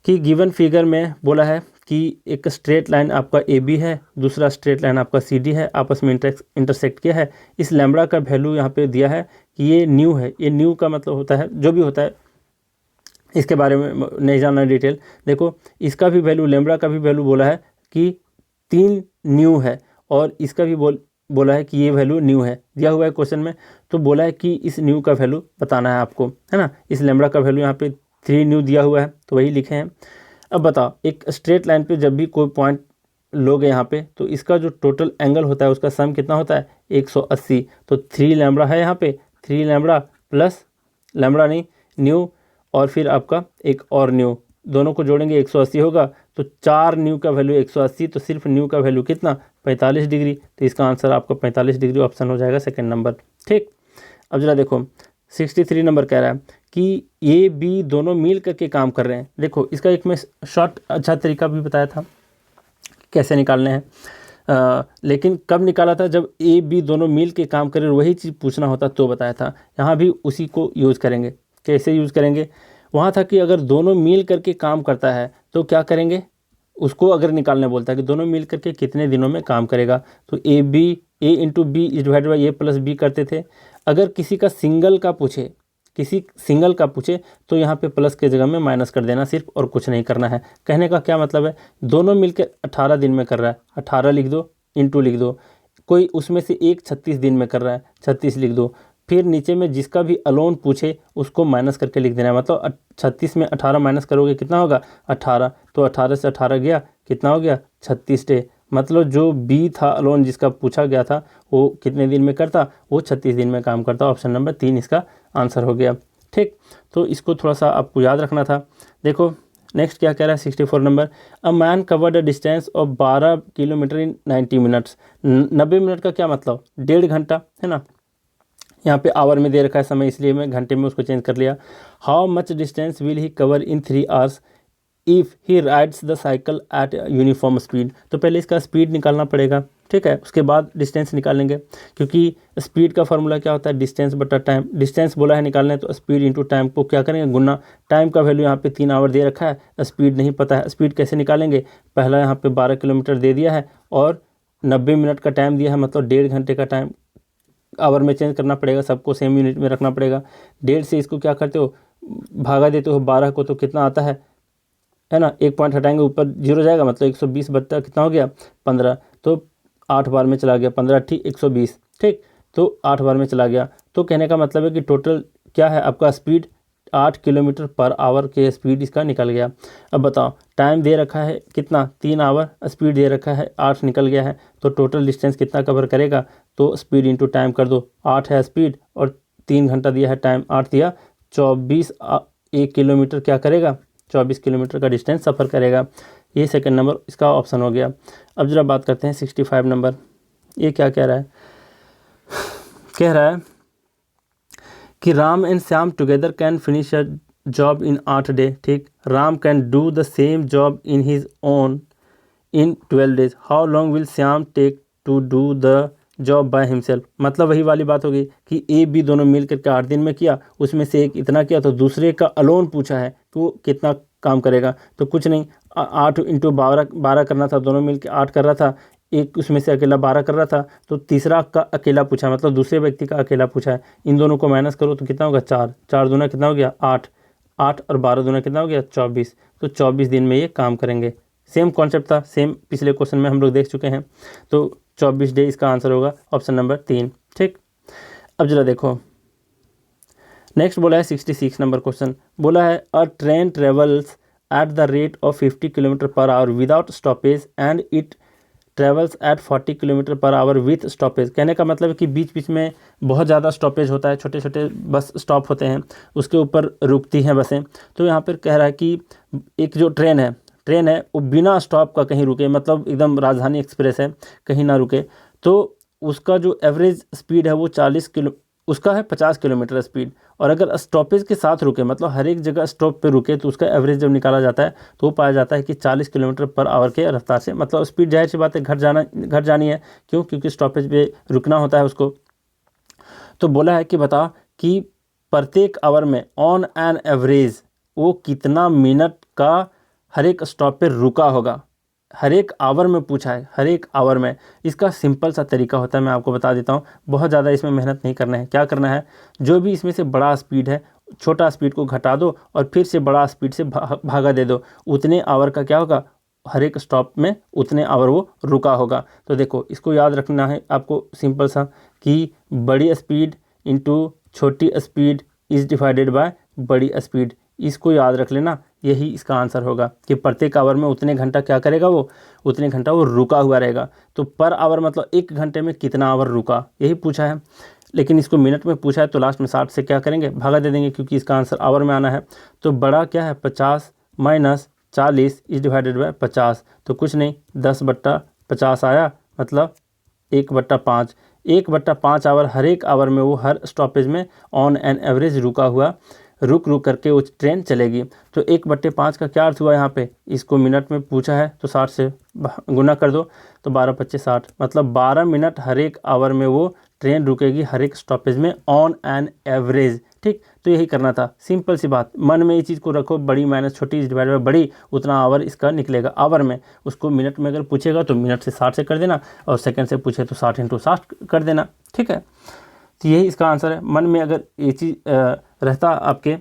Speaker 1: कि गिवन फिगर में बोला है कि एक स्ट्रेट लाइन आपका AB है, दूसरा स्ट्रेट लाइन आपका CD है, आपस में इंटरसेक्ट किया है। इस लैम्बडा का वैल्यू यहाँ पे दिया है कि ये न्यू है। ये न्यू का मतलब होता है जो भी होता है, इसके बारे में नहीं जानना डिटेल। देखो इसका भी वैल्यू, लैम्बडा का भी वैल्यू बोला है कि 3 न्यू है, और इसका भी बोला है कि ये वैल्यू न्यू है, दिया हुआ है क्वेश्चन में। तो बोला है कि इस न्यू का वैल्यू बताना है आपको, है ना। इस लैम्बडा का वैल्यू यहाँ पे 3 न्यू दिया हुआ है, तो वही लिखे हैं। अब बताओ एक स्ट्रेट लाइन पे जब भी कोई पॉइंट लोगे यहाँ पे, तो इसका जो टोटल एंगल होता है उसका सम कितना होता है 180। तो 3 लैम्बडा है यहाँ पे, 3 लैम्बडा प्लस लैम्बडा नहीं न्यू, और फिर आपका एक और न्यू, दोनों को जोड़ेंगे 180 होगा। तो 4 न्यू का वैल्यू 180, तो सिर्फ न्यू का वैल्यू कितना 45 डिग्री। तो इसका आंसर आपका 45 डिग्री ऑप्शन हो जाएगा 2nd नंबर। ठीक, अब जरा देखो 63 नंबर कह रहा है कि A B दोनों मिल करके काम कर रहे हैं। देखो इसका एक मैं शॉर्ट अच्छा तरीका भी बताया था कैसे निकालने हैं, लेकिन कब निकाला था जब A B दोनों मिल के काम करें, वही चीज़ पूछना होता तो बताया था। यहाँ भी उसी को यूज़ करेंगे। कैसे यूज़ करेंगे? वहाँ था कि अगर दोनों मिल करके काम करता है तो क्या करेंगे, उसको अगर निकालने बोलता है कि दोनों मिल करके कितने दिनों में काम करेगा, तो A × B is divided by A + B करते थे। अगर किसी सिंगल का पूछे तो यहाँ पे प्लस के जगह में माइनस कर देना सिर्फ, और कुछ नहीं करना है। कहने का क्या मतलब है, दोनों मिलकर 18 दिन में कर रहा है, 18 लिख दो, इंटू लिख दो। कोई उसमें से एक 36 दिन में कर रहा है, 36 लिख दो। फिर नीचे में जिसका भी अलोन पूछे उसको माइनस करके लिख देना है, मतलब 36 में 18 माइनस करोगे कितना होगा 18। तो 18 से 18 गया, कितना हो गया 36 डे। मतलब जो B था अलोन जिसका पूछा गया था वो कितने दिन में करता, वो 36 दिन में काम करता। ऑप्शन नंबर 3 इसका आंसर हो गया। ठीक, तो इसको थोड़ा सा आपको याद रखना था। देखो नेक्स्ट क्या कह रहा है 64 number, a man covered a distance of 12 kilometre in 90 minutes. 90 minute का क्या मतलब 1.5 घंटा, है ना। यहाँ पे आवर में दे रखा है समय, इसलिए मैं घंटे में उसको चेंज कर लिया। How much distance will he cover in 3 hours if he rides the cycle eight uniform speed. तो पहले इसका स्पीड निकालना पड़ेगा, ठीक है, उसके बाद डिस्टेंस निकालेंगे। क्योंकि स्पीड का फॉर्मूला क्या होता है डिस्टेंस बटा टाइम। डिस्टेंस बोला है निकालने, तो स्पीड इंटू टाइम को क्या करेंगे गुना। टाइम का वैल्यू यहाँ पे 3 आवर दे रखा है, स्पीड नहीं पता है, स्पीड कैसे निकालेंगे। पहला यहाँ पे 12 किलोमीटर दे दिया है और 90 मिनट का टाइम दिया है, मतलब 1.5 घंटे का टाइम आवर में चेंज करना पड़ेगा, सबको सेम यूनिट में रखना पड़ेगा। 1.5 से इसको क्या करते हो भागा देते हो 12 को, तो कितना आता है ना। 1 पॉइंट हटाएंगे ऊपर 0 जाएगा, मतलब 120 बचता कितना हो गया 15। तो 8 बार में चला गया 15 ठीक 120, ठीक, तो 8 बार में चला गया। तो कहने का मतलब है कि टोटल क्या है आपका स्पीड 8 किलोमीटर पर आवर के स्पीड इसका निकल गया। अब बताओ टाइम दे रखा है कितना 3 आवर, स्पीड दे रखा है 8 निकल गया है, तो टोटल डिस्टेंस कितना कवर करेगा। तो स्पीड इंटू टाइम कर दो, 8 है स्पीड और 3 घंटा दिया है टाइम, 8 दिया 24, 1 किलोमीटर क्या करेगा 24 किलोमीटर का डिस्टेंस सफ़र करेगा। ये 2nd नंबर इसका ऑप्शन हो गया। अब जरा बात करते हैं 65 नंबर। ये क्या कह रहा है, कह रहा है कि Ram and Shyam together can finish a job in 8 day. ठीक, Ram can do the same job in his own in 12 days. How long will Shyam take to do the job by himself. मतलब वही वाली बात होगी कि A B दोनों मिल करके 8 दिन में किया, उसमें से एक इतना किया, तो दूसरे का अलोन पूछा है तो वो कितना काम करेगा। तो कुछ नहीं 8 × 12 करना था, दोनों मिल के 8 कर रहा था, एक उसमें से अकेला 12 कर रहा था, तो तीसरा का अकेला पूछा, मतलब दूसरे व्यक्ति का अकेला पूछा है। इन दोनों को माइनस करो तो कितना होगा 4, 4 दूना कितना हो गया 8, 8 और 12 दूना कितना हो गया 24। तो 24 दिन में ये काम करेंगे। सेम कॉन्सेप्ट था, सेम पिछले क्वेश्चन में हम लोग देख चुके हैं। तो 24 डे इसका आंसर होगा ऑप्शन नंबर 3। ठीक, अब जरा देखो नेक्स्ट बोला है 66 नंबर क्वेश्चन, बोला है अ train travels at the rate of 50 kilometre per hour without stoppage and it travels eight 40 kilometre per hour with stoppage. कहने का मतलब है कि बीच बीच में बहुत ज़्यादा स्टॉपेज होता है, छोटे छोटे बस स्टॉप होते हैं, उसके ऊपर रुकती हैं बसें। तो यहाँ पर कह रहा है कि एक जो ट्रेन है वो बिना स्टॉप का कहीं रुके, मतलब एकदम राजधानी एक्सप्रेस है, कहीं ना रुके, तो उसका जो एवरेज स्पीड है वो 50 किलोमीटर स्पीड, और अगर स्टॉपेज के साथ रुके, मतलब हर एक जगह स्टॉप पे रुके, तो उसका एवरेज जब निकाला जाता है तो वो पाया जाता है कि 40 किलोमीटर पर आवर के रफ्तार से, मतलब स्पीड जाहिर सी बात है घट जानी है। क्यों? क्योंकि स्टॉपेज पे रुकना होता है उसको। तो बोला है कि बता कि प्रत्येक आवर में ऑन एन एवरेज वो कितना मिनट का हर एक स्टॉप पे रुका होगा। हर एक आवर में पूछा है, हर एक आवर में। इसका सिंपल सा तरीका होता है, मैं आपको बता देता हूँ, बहुत ज़्यादा इसमें मेहनत नहीं करना है। क्या करना है, जो भी इसमें से बड़ा स्पीड है, छोटा स्पीड को घटा दो और फिर से बड़ा स्पीड से भागा दे दो, उतने आवर का क्या होगा, हर एक स्टॉप में उतने आवर वो रुका होगा। तो देखो इसको याद रखना है आपको सिंपल सा, कि बड़ी स्पीड इंटू छोटी स्पीड इज़ डिवाइडेड बाय बड़ी स्पीड। इसको याद रख लेना, यही इसका आंसर होगा कि प्रत्येक आवर में उतने घंटा क्या करेगा, वो उतने घंटा वो रुका हुआ रहेगा। तो पर आवर मतलब एक घंटे में कितना आवर रुका, यही पूछा है। लेकिन इसको मिनट में पूछा है तो लास्ट में 60 से क्या करेंगे, भागा दे देंगे, क्योंकि इसका आंसर आवर में आना है। तो बड़ा क्या है, 50 माइनस 40 इज डिवाइडेड बाय 50। तो कुछ नहीं, 10/50 आया, मतलब 1/5। 1/5 आवर, हर एक आवर में वो हर स्टॉपेज में ऑन एन एवरेज रुक करके वो ट्रेन चलेगी। तो 1/5 का क्या अर्थ हुआ यहाँ पे, इसको मिनट में पूछा है तो 60 से गुना कर दो, तो 12×5 = 60, मतलब 12 मिनट हर एक आवर में वो ट्रेन रुकेगी हर एक स्टॉपेज में ऑन एन एवरेज। ठीक, तो यही करना था, सिंपल सी बात। मन में ये चीज़ को रखो, बड़ी माइनस छोटी डिवाइड बाय बड़ी, उतना आवर इसका निकलेगा आवर में। उसको मिनट में अगर पूछेगा तो मिनट से 60 से कर देना, और सेकंड से पूछे तो 60 × 60 कर देना। ठीक है, तो यही इसका आंसर है। मन में अगर ये चीज़ रहता आपके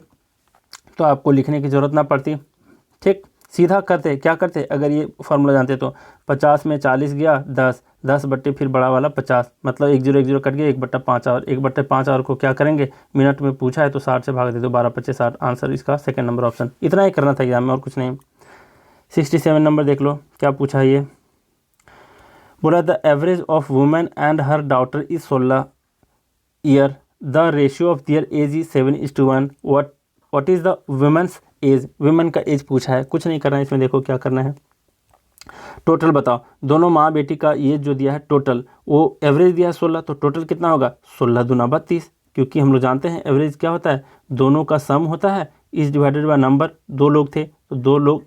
Speaker 1: तो आपको लिखने की ज़रूरत ना पड़ती। ठीक, सीधा करते, क्या करते, अगर ये फार्मूला जानते तो 50 में 40 गया 10 बट्टे फिर बड़ा वाला 50, मतलब 1 0 कट गया, 1/5 आवर। 1/5 आवर को क्या करेंगे, मिनट में पूछा है तो 60 से भाग दे दो, 12×5 = 60। आंसर इसका सेकंड नंबर ऑप्शन। इतना ही करना था एग्जाम में, और कुछ नहीं। 67 नंबर देख लो क्या पूछा है ये। बोला the average of women and her daughter is 16 year, the ratio of their age is 7:1। What is the women's age. Women का एज पूछा है, कुछ नहीं करना है इसमें। देखो क्या करना है, टोटल बताओ। दोनों माँ बेटी का एज जो दिया है टोटल, वो एवरेज दिया है 16, तो टोटल कितना होगा, 16 दूना 32। क्योंकि हम लोग जानते हैं एवरेज क्या होता है, दोनों का सम होता है, इज डिवाइडेड बाय नंबर। 2 लोग थे तो 2 लोग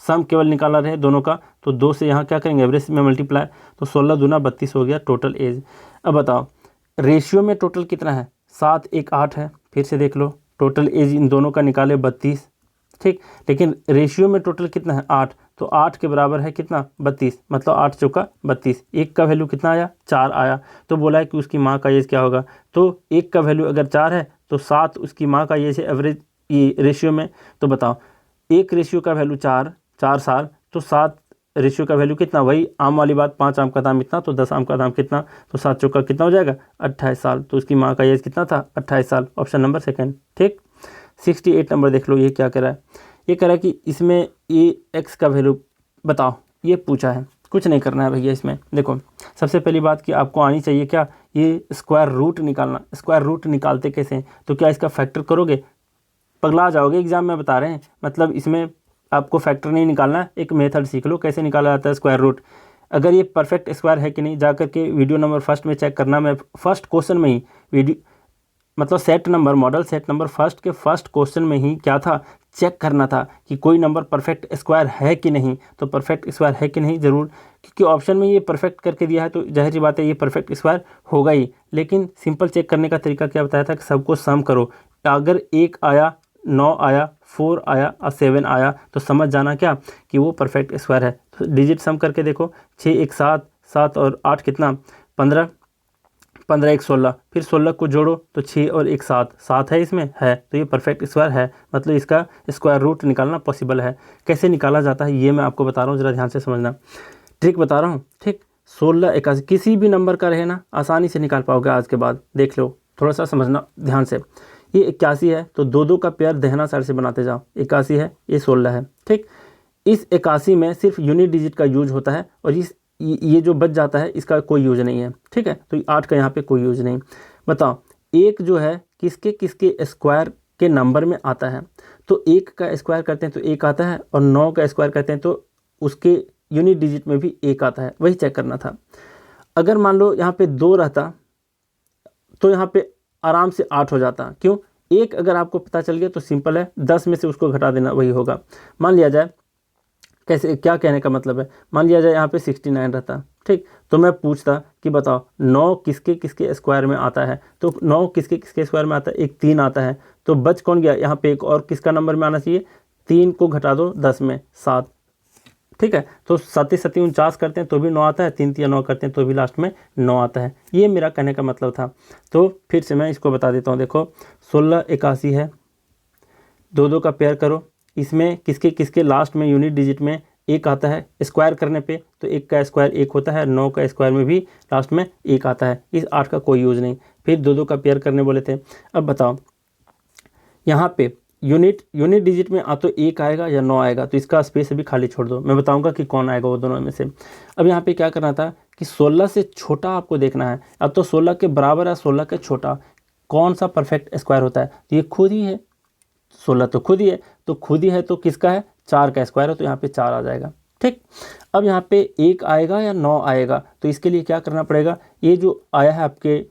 Speaker 1: सम केवल निकाला रहे दोनों का, तो 2 से यहाँ क्या करेंगे, एवरेज में मल्टीप्लाई, तो 16 दूना 32 हो गया टोटल एज। अब बताओ रेशियो में टोटल कितना है, 7 1 8 है। फिर से देख लो, टोटल एज इन दोनों का निकाले 32। ठीक, लेकिन रेशियो में टोटल कितना है, 8, तो 8 के बराबर है कितना, 32, मतलब 8 चौका 32। 1 का वैल्यू कितना आया, 4 आया। तो बोला है कि उसकी माँ का एज क्या होगा, तो 1 का वैल्यू अगर 4 है तो 7 उसकी माँ का एज है एवरेज ये रेशियो में। तो बताओ 1 रेशियो का वैल्यू 4 साल, तो 7 रेशियो का वैल्यू कितना, वही आम वाली बात, 5 आम का दाम इतना, तो 10 आम का दाम कितना, तो 7 चौका कितना हो जाएगा, 28 साल। तो उसकी माँ का एज कितना था, 28 साल। Option number second. ठीक, 68 नंबर देख लो, ये क्या कह रहा है। ये कह रहा है कि इसमें ये एक्स का वैल्यू बताओ, ये पूछा है। कुछ नहीं करना है भैया इसमें। देखो सबसे पहली बात कि आपको आनी चाहिए क्या, ये स्क्वायर रूट निकालना। स्क्वायर रूट निकालते कैसे हैं, तो क्या इसका फैक्टर करोगे, पगला जाओगे एग्जाम में, बता रहे हैं। मतलब इसमें आपको फैक्टर नहीं निकालना, एक मेथड सीख लो कैसे निकाला जाता है स्क्वायर रूट। अगर ये परफेक्ट स्क्वायर है कि नहीं, जा करके वीडियो नंबर फर्स्ट में चेक करना। मैं फर्स्ट क्वेश्चन में ही वीडियो मतलब set number model set number first के फर्स्ट क्वेश्चन में ही क्या था, चेक करना था कि कोई नंबर परफेक्ट स्क्वायर है कि नहीं। तो परफेक्ट स्क्वायर है कि नहीं ज़रूर, क्योंकि ऑप्शन में ये परफेक्ट करके दिया है तो जाहिर सी बात है ये परफेक्ट स्क्वायर होगा ही। लेकिन सिंपल चेक करने का तरीका क्या बताया था कि सबको सम करो। अगर 1 आया, 9 आया, 4 आया और 7 आया तो समझ जाना क्या कि वो परफेक्ट स्क्वायर है। तो डिजिट सम करके देखो, 6 1 7, 7 और 8 कितना, 15, 15 1 16, फिर 16 को जोड़ो तो 6 और 1 7, 7 है इसमें, है, तो ये परफेक्ट स्क्वायर है। मतलब इसका स्क्वायर रूट निकालना पॉसिबल है। कैसे निकाला जाता है ये मैं आपको बता रहा हूँ, ज़रा ध्यान से समझना, ट्रिक बता रहा हूँ। ठीक, 16 81 किसी भी नंबर का रहे ना, आसानी से निकाल पाओगे। आज के बाद देख लो, थोड़ा सा समझना ध्यान से। ये 81 है तो 2-2 का पेयर दहना साइड से बनाते जाओ। 81 है, ये 16 है, ठीक। इस 81 में सिर्फ यूनिट डिजिट का यूज होता है और ये जो बच जाता है इसका कोई यूज नहीं है, ठीक है। तो 8 का यहाँ पे कोई यूज नहीं। बताओ एक जो है किसके किसके स्क्वायर के नंबर में आता है, तो 1 का स्क्वायर करते हैं तो 1 आता है और 9 का स्क्वायर करते हैं तो उसके यूनिट डिजिट में भी 1 आता है, वही चेक करना था। अगर मान लो यहाँ पे 2 रहता तो यहाँ पे आराम से 8 हो जाता। क्यों? 1 अगर आपको पता चल गया तो सिंपल है, 10 में से उसको घटा देना, वही होगा। मान लिया जाए, कैसे, क्या कहने का मतलब है, मान लिया जाए यहाँ पे 69 रहता, ठीक। तो मैं पूछता कि बताओ 9 किसके किसके स्क्वायर में आता है, तो 9 किसके किसके स्क्वायर में आता है, एक 3 आता है, तो बच कौन गया यहाँ पे, एक और किसका नंबर में आना चाहिए, 3 को घटा दो 10 में 7, ठीक है। तो 7 7 49 करते हैं तो भी 9 आता है, 3 3 9 करते हैं तो भी लास्ट में 9 आता है। ये मेरा कहने का मतलब था। तो फिर से मैं इसको बता देता हूँ, देखो 16 81 है, 2-2 का पेयर करो, इसमें किसके किसके लास्ट में यूनिट डिजिट में 1 आता है, स्क्वायर करने पे तो 1 का स्क्वायर 1 होता है, 9 का स्क्वायर में भी लास्ट में 1 आता है, इस 8 का कोई यूज़ नहीं। फिर 2-2 का पेयर करने बोले थे। अब बताओ यहाँ पे यूनिट डिजिट में आ तो 1 आएगा या 9 आएगा, तो इसका स्पेस अभी खाली छोड़ दो, मैं बताऊंगा कि कौन आएगा वो दोनों में से। अब यहाँ पे क्या करना था कि 16 से छोटा आपको देखना है। अब तो 16 के बराबर है, 16 के छोटा कौन सा परफेक्ट स्क्वायर होता है, तो ये खुद ही है, 16 तो खुद ही है, तो खुद ही है तो किसका है, 4 का स्क्वायर है, तो यहाँ पे 4 आ जाएगा, ठीक। अब यहाँ पे 1 आएगा या 9 आएगा, तो इसके लिए क्या करना पड़ेगा, ये जो आया है आपके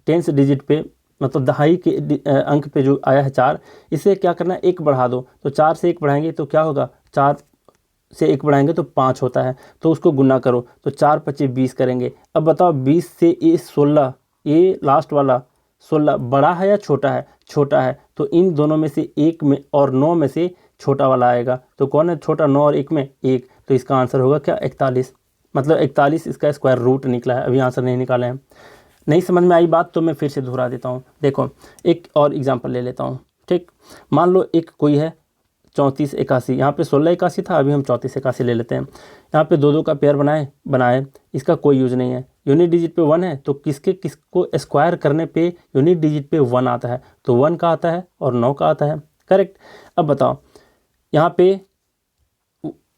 Speaker 1: 10th डिजिट पे, मतलब दहाई के अंक पे जो आया है 4, इसे क्या करना है, 1 बढ़ा दो, तो 4 से 1 बढ़ाएंगे तो क्या होगा, 4 से 1 बढ़ाएंगे तो 5 होता है, तो उसको गुना करो, तो 4 25 20 करेंगे। अब बताओ 20 से ये 16, ये लास्ट वाला 16 बड़ा है या छोटा है, छोटा है, तो इन दोनों में से 1 में और 9 में से छोटा वाला आएगा, तो कौन है छोटा, 9 और 1 में 1, तो इसका आंसर होगा क्या, 41। मतलब 41 इसका स्क्वायर रूट निकला है, अभी आंसर नहीं निकाले हैं। नहीं समझ में आई बात तो मैं फिर से दोहरा देता हूँ। देखो एक और एग्जांपल ले लेता हूँ, ठीक। मान लो एक कोई है 34 81, यहाँ पे 16 81 था, अभी हम 34 81 ले लेते हैं। यहाँ पे 2-2 का पेयर बनाए, इसका कोई यूज नहीं है, यूनिट डिजिट पे 1 है, तो किसको स्क्वायर करने पे यूनिट डिजिट पे 1 आता है, तो 1 का आता है और 9 का आता है, करेक्ट। अब बताओ यहाँ पे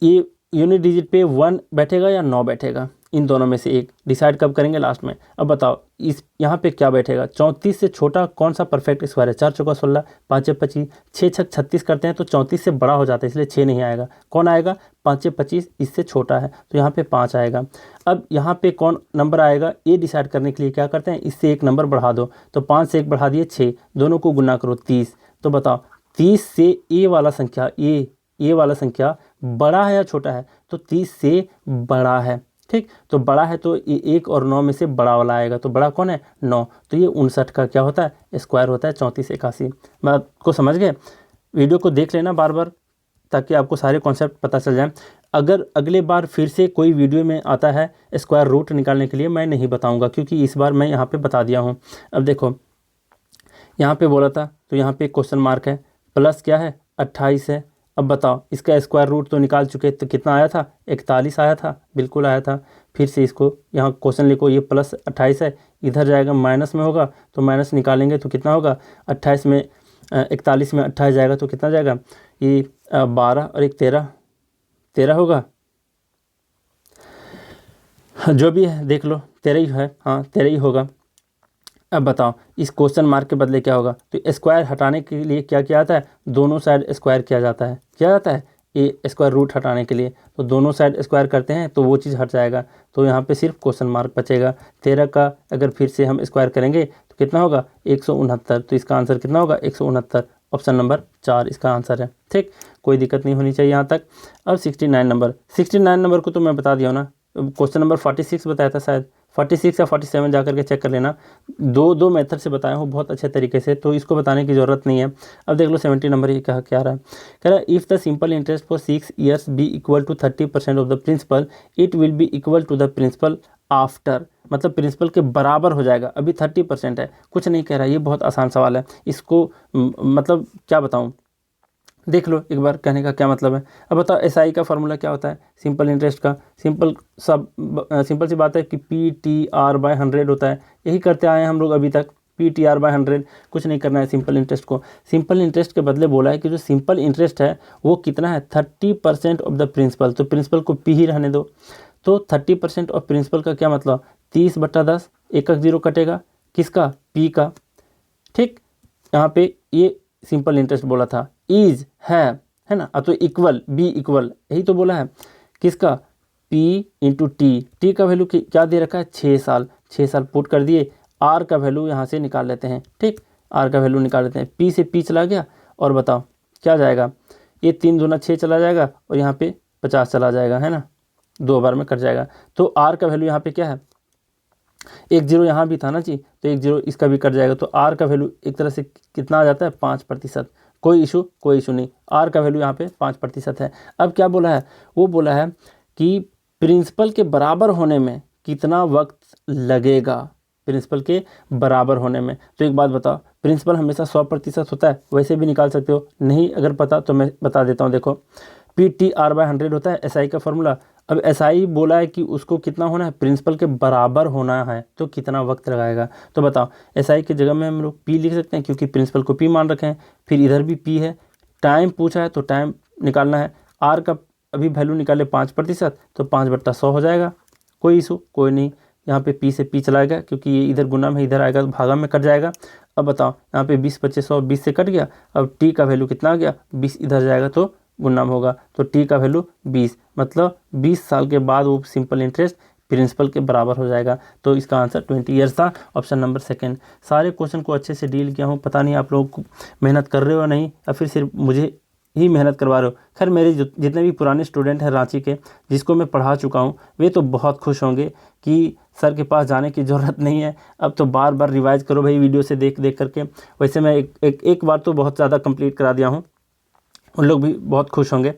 Speaker 1: ये यूनिट डिजिट पे 1 बैठेगा या 9 बैठेगा, इन दोनों में से एक डिसाइड कब करेंगे, लास्ट में। अब बताओ इस यहाँ पे क्या बैठेगा, 34 से छोटा कौन सा परफेक्ट स्क्वायर है, 4 चौका 16, 5 25, 6 छक 36 करते हैं तो 34 से बड़ा हो जाता है, इसलिए 6 नहीं आएगा, कौन आएगा, 5 25, इससे छोटा है, तो यहाँ पे 5 आएगा। अब यहाँ पे कौन नंबर आएगा, ये डिसाइड करने के लिए क्या करते हैं, इससे 1 नंबर बढ़ा दो, तो 5 से 1 बढ़ा दिए 6, दोनों को गुना करो 30, तो बताओ 30 से ये वाला संख्या, ये वाला संख्या बड़ा है या छोटा है, तो 30 से बड़ा है, ठीक। तो बड़ा है तो ये 1 और 9 में से बड़ा वाला आएगा, तो बड़ा कौन है, 9, तो ये 59 का क्या होता है, स्क्वायर होता है 34 81। बात को समझ गए, वीडियो को देख लेना बार बार ताकि आपको सारे कॉन्सेप्ट पता चल जाए। अगर अगले बार फिर से कोई वीडियो में आता है स्क्वायर रूट निकालने के लिए, मैं नहीं बताऊँगा क्योंकि इस बार मैं यहाँ पर बता दिया हूँ। अब देखो यहाँ पर बोला था तो यहाँ पर क्वेश्चन मार्क है, प्लस क्या है 28 है। अब बताओ इसका स्क्वायर रूट तो निकाल चुके, तो कितना आया था, 41 आया था, बिल्कुल आया था। फिर से इसको यहाँ क्वेश्चन लिखो, ये प्लस 28 है, इधर जाएगा माइनस में होगा, तो माइनस निकालेंगे तो कितना होगा, 28 में 41 में 28 जाएगा तो कितना जाएगा, ये 12 और 1 13 होगा, जो भी है देख लो, 13 ही है, हाँ 13 ही होगा। अब बताओ इस क्वेश्चन मार्क के बदले क्या होगा, तो स्क्वायर हटाने के लिए क्या किया जाता है, दोनों साइड स्क्वायर किया जाता है, ये स्क्वायर रूट हटाने के लिए, तो दोनों साइड स्क्वायर करते हैं तो वो चीज़ हट जाएगा, तो यहाँ पे सिर्फ क्वेश्चन मार्क बचेगा। 13 का अगर फिर से हम स्क्वायर करेंगे तो कितना होगा, 169, तो इसका आंसर कितना होगा, 169, ऑप्शन नंबर 4 इसका आंसर है, ठीक। कोई दिक्कत नहीं होनी चाहिए यहाँ तक। अब 69 नंबर को तो मैं बता दिया हूँ ना, क्वेश्चन नंबर 46 बताया था शायद, 46 या 47 जा करके चेक कर लेना, दो मेथड से बताया हूँ बहुत अच्छे तरीके से, तो इसको बताने की ज़रूरत नहीं है। अब देख लो 70 नंबर ये क्या रहा है, कह रहा है if the simple interest for 6 years be equal to 30% of the principal, it will be equal to the principal after, मतलब प्रिंसिपल के बराबर हो जाएगा, अभी 30% है, कुछ नहीं कह रहा, ये बहुत आसान सवाल है, इसको मतलब क्या बताऊँ, देख लो एक बार कहने का क्या मतलब है। अब बताओ एसआई का फार्मूला क्या होता है, सिंपल इंटरेस्ट का, सिंपल सी बात है कि PTR/100 होता है, यही करते आए हैं हम लोग अभी तक, PT/100 कुछ नहीं करना है सिंपल इंटरेस्ट को। सिंपल इंटरेस्ट के बदले बोला है कि जो सिंपल इंटरेस्ट है वो कितना है 30% ऑफ द प्रिंसिपल, तो प्रिंसिपल को P ही रहने दो। तो 30% ऑफ प्रिंसिपल का क्या मतलब 30/10, एक जीरो कटेगा किसका P का। ठीक, यहाँ पे ये सिंपल इंटरेस्ट बोला था। इज है ना, तो इक्वल B इक्वल, यही तो बोला है किसका P इंटू टी का वैल्यू क्या दे रखा है 6 साल, 6 साल पुट कर दिए। R का वैल्यू यहाँ से निकाल लेते हैं। ठीक, R का वैल्यू निकाल लेते हैं। P से P चला गया और बताओ क्या जाएगा, ये 3 दूना 6 चला जाएगा और यहाँ पे 50 चला जाएगा, है ना, 2 बार में कट जाएगा। तो R का वैल्यू यहाँ पे क्या है, एक जीरो यहाँ भी था ना जी, तो एक जीरो इसका भी कट जाएगा। तो R का वैल्यू एक तरह से कितना आ जाता है 5%। कोई इशू नहीं, R का वैल्यू यहाँ पे 5% है। अब क्या बोला है, वो बोला है कि प्रिंसिपल के बराबर होने में कितना वक्त लगेगा, प्रिंसिपल के बराबर होने में। तो एक बात बताओ, प्रिंसिपल हमेशा 100% होता है, वैसे भी निकाल सकते हो, नहीं अगर पता तो मैं बता देता हूँ। देखो PT/100 होता है SI का फॉर्मूला। अब SI बोला है कि उसको कितना होना है, प्रिंसिपल के बराबर होना है, तो कितना वक्त लगाएगा। तो बताओ SI की जगह में हम लोग P लिख सकते हैं क्योंकि प्रिंसिपल को P मान रखे हैं, फिर इधर भी P है। टाइम पूछा है तो टाइम निकालना है। R का अभी वैल्यू निकाले 5%, तो 5/100 हो जाएगा, कोई इशू कोई नहीं। यहाँ पे P से P चला गया क्योंकि ये इधर गुना में इधर आएगा तो भागा में कट जाएगा। अब बताओ यहाँ पे 20 25 100, 20 से कट गया। अब T का वैल्यू कितना आ गया 20, इधर जाएगा तो गुना में होगा, तो T का वैल्यू 20, मतलब 20 साल के बाद वो सिंपल इंटरेस्ट प्रिंसिपल के बराबर हो जाएगा। तो इसका आंसर 20 ईयर्स था, ऑप्शन नंबर सेकंड। सारे क्वेश्चन को अच्छे से डील किया हूँ, पता नहीं आप लोग मेहनत कर रहे हो नहीं या फिर सिर्फ मुझे ही मेहनत करवा रहे हो। खैर मेरे जितने भी पुराने स्टूडेंट हैं रांची के, जिसको मैं पढ़ा चुका हूँ, वे तो बहुत खुश होंगे कि सर के पास जाने की ज़रूरत नहीं है, अब तो बार बार रिवाइज करो भाई वीडियो से देख देख करके। वैसे मैं एक बार तो बहुत ज़्यादा कंप्लीट करा दिया हूँ, उन लोग भी बहुत खुश होंगे।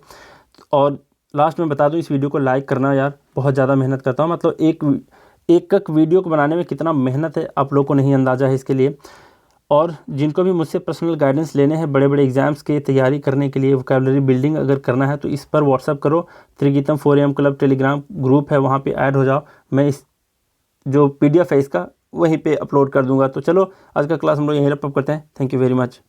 Speaker 1: और लास्ट में बता दूं, इस वीडियो को लाइक करना यार, बहुत ज़्यादा मेहनत करता हूँ, मतलब एक वीडियो को बनाने में कितना मेहनत है आप लोग को नहीं अंदाज़ा है इसके लिए। और जिनको भी मुझसे पर्सनल गाइडेंस लेने हैं बड़े बड़े एग्जाम्स की तैयारी करने के लिए, वोकैबुलरी बिल्डिंग अगर करना है, तो इस पर व्हाट्सअप करो। Trigeetam 4am club Telegram group है, वहाँ पे ऐड हो जाओ। मैं इस जो PDF है इसका वहीं पे अपलोड कर दूंगा। तो चलो आज का क्लास हम लोग यहीं रैप अप करते हैं। Thank you very much.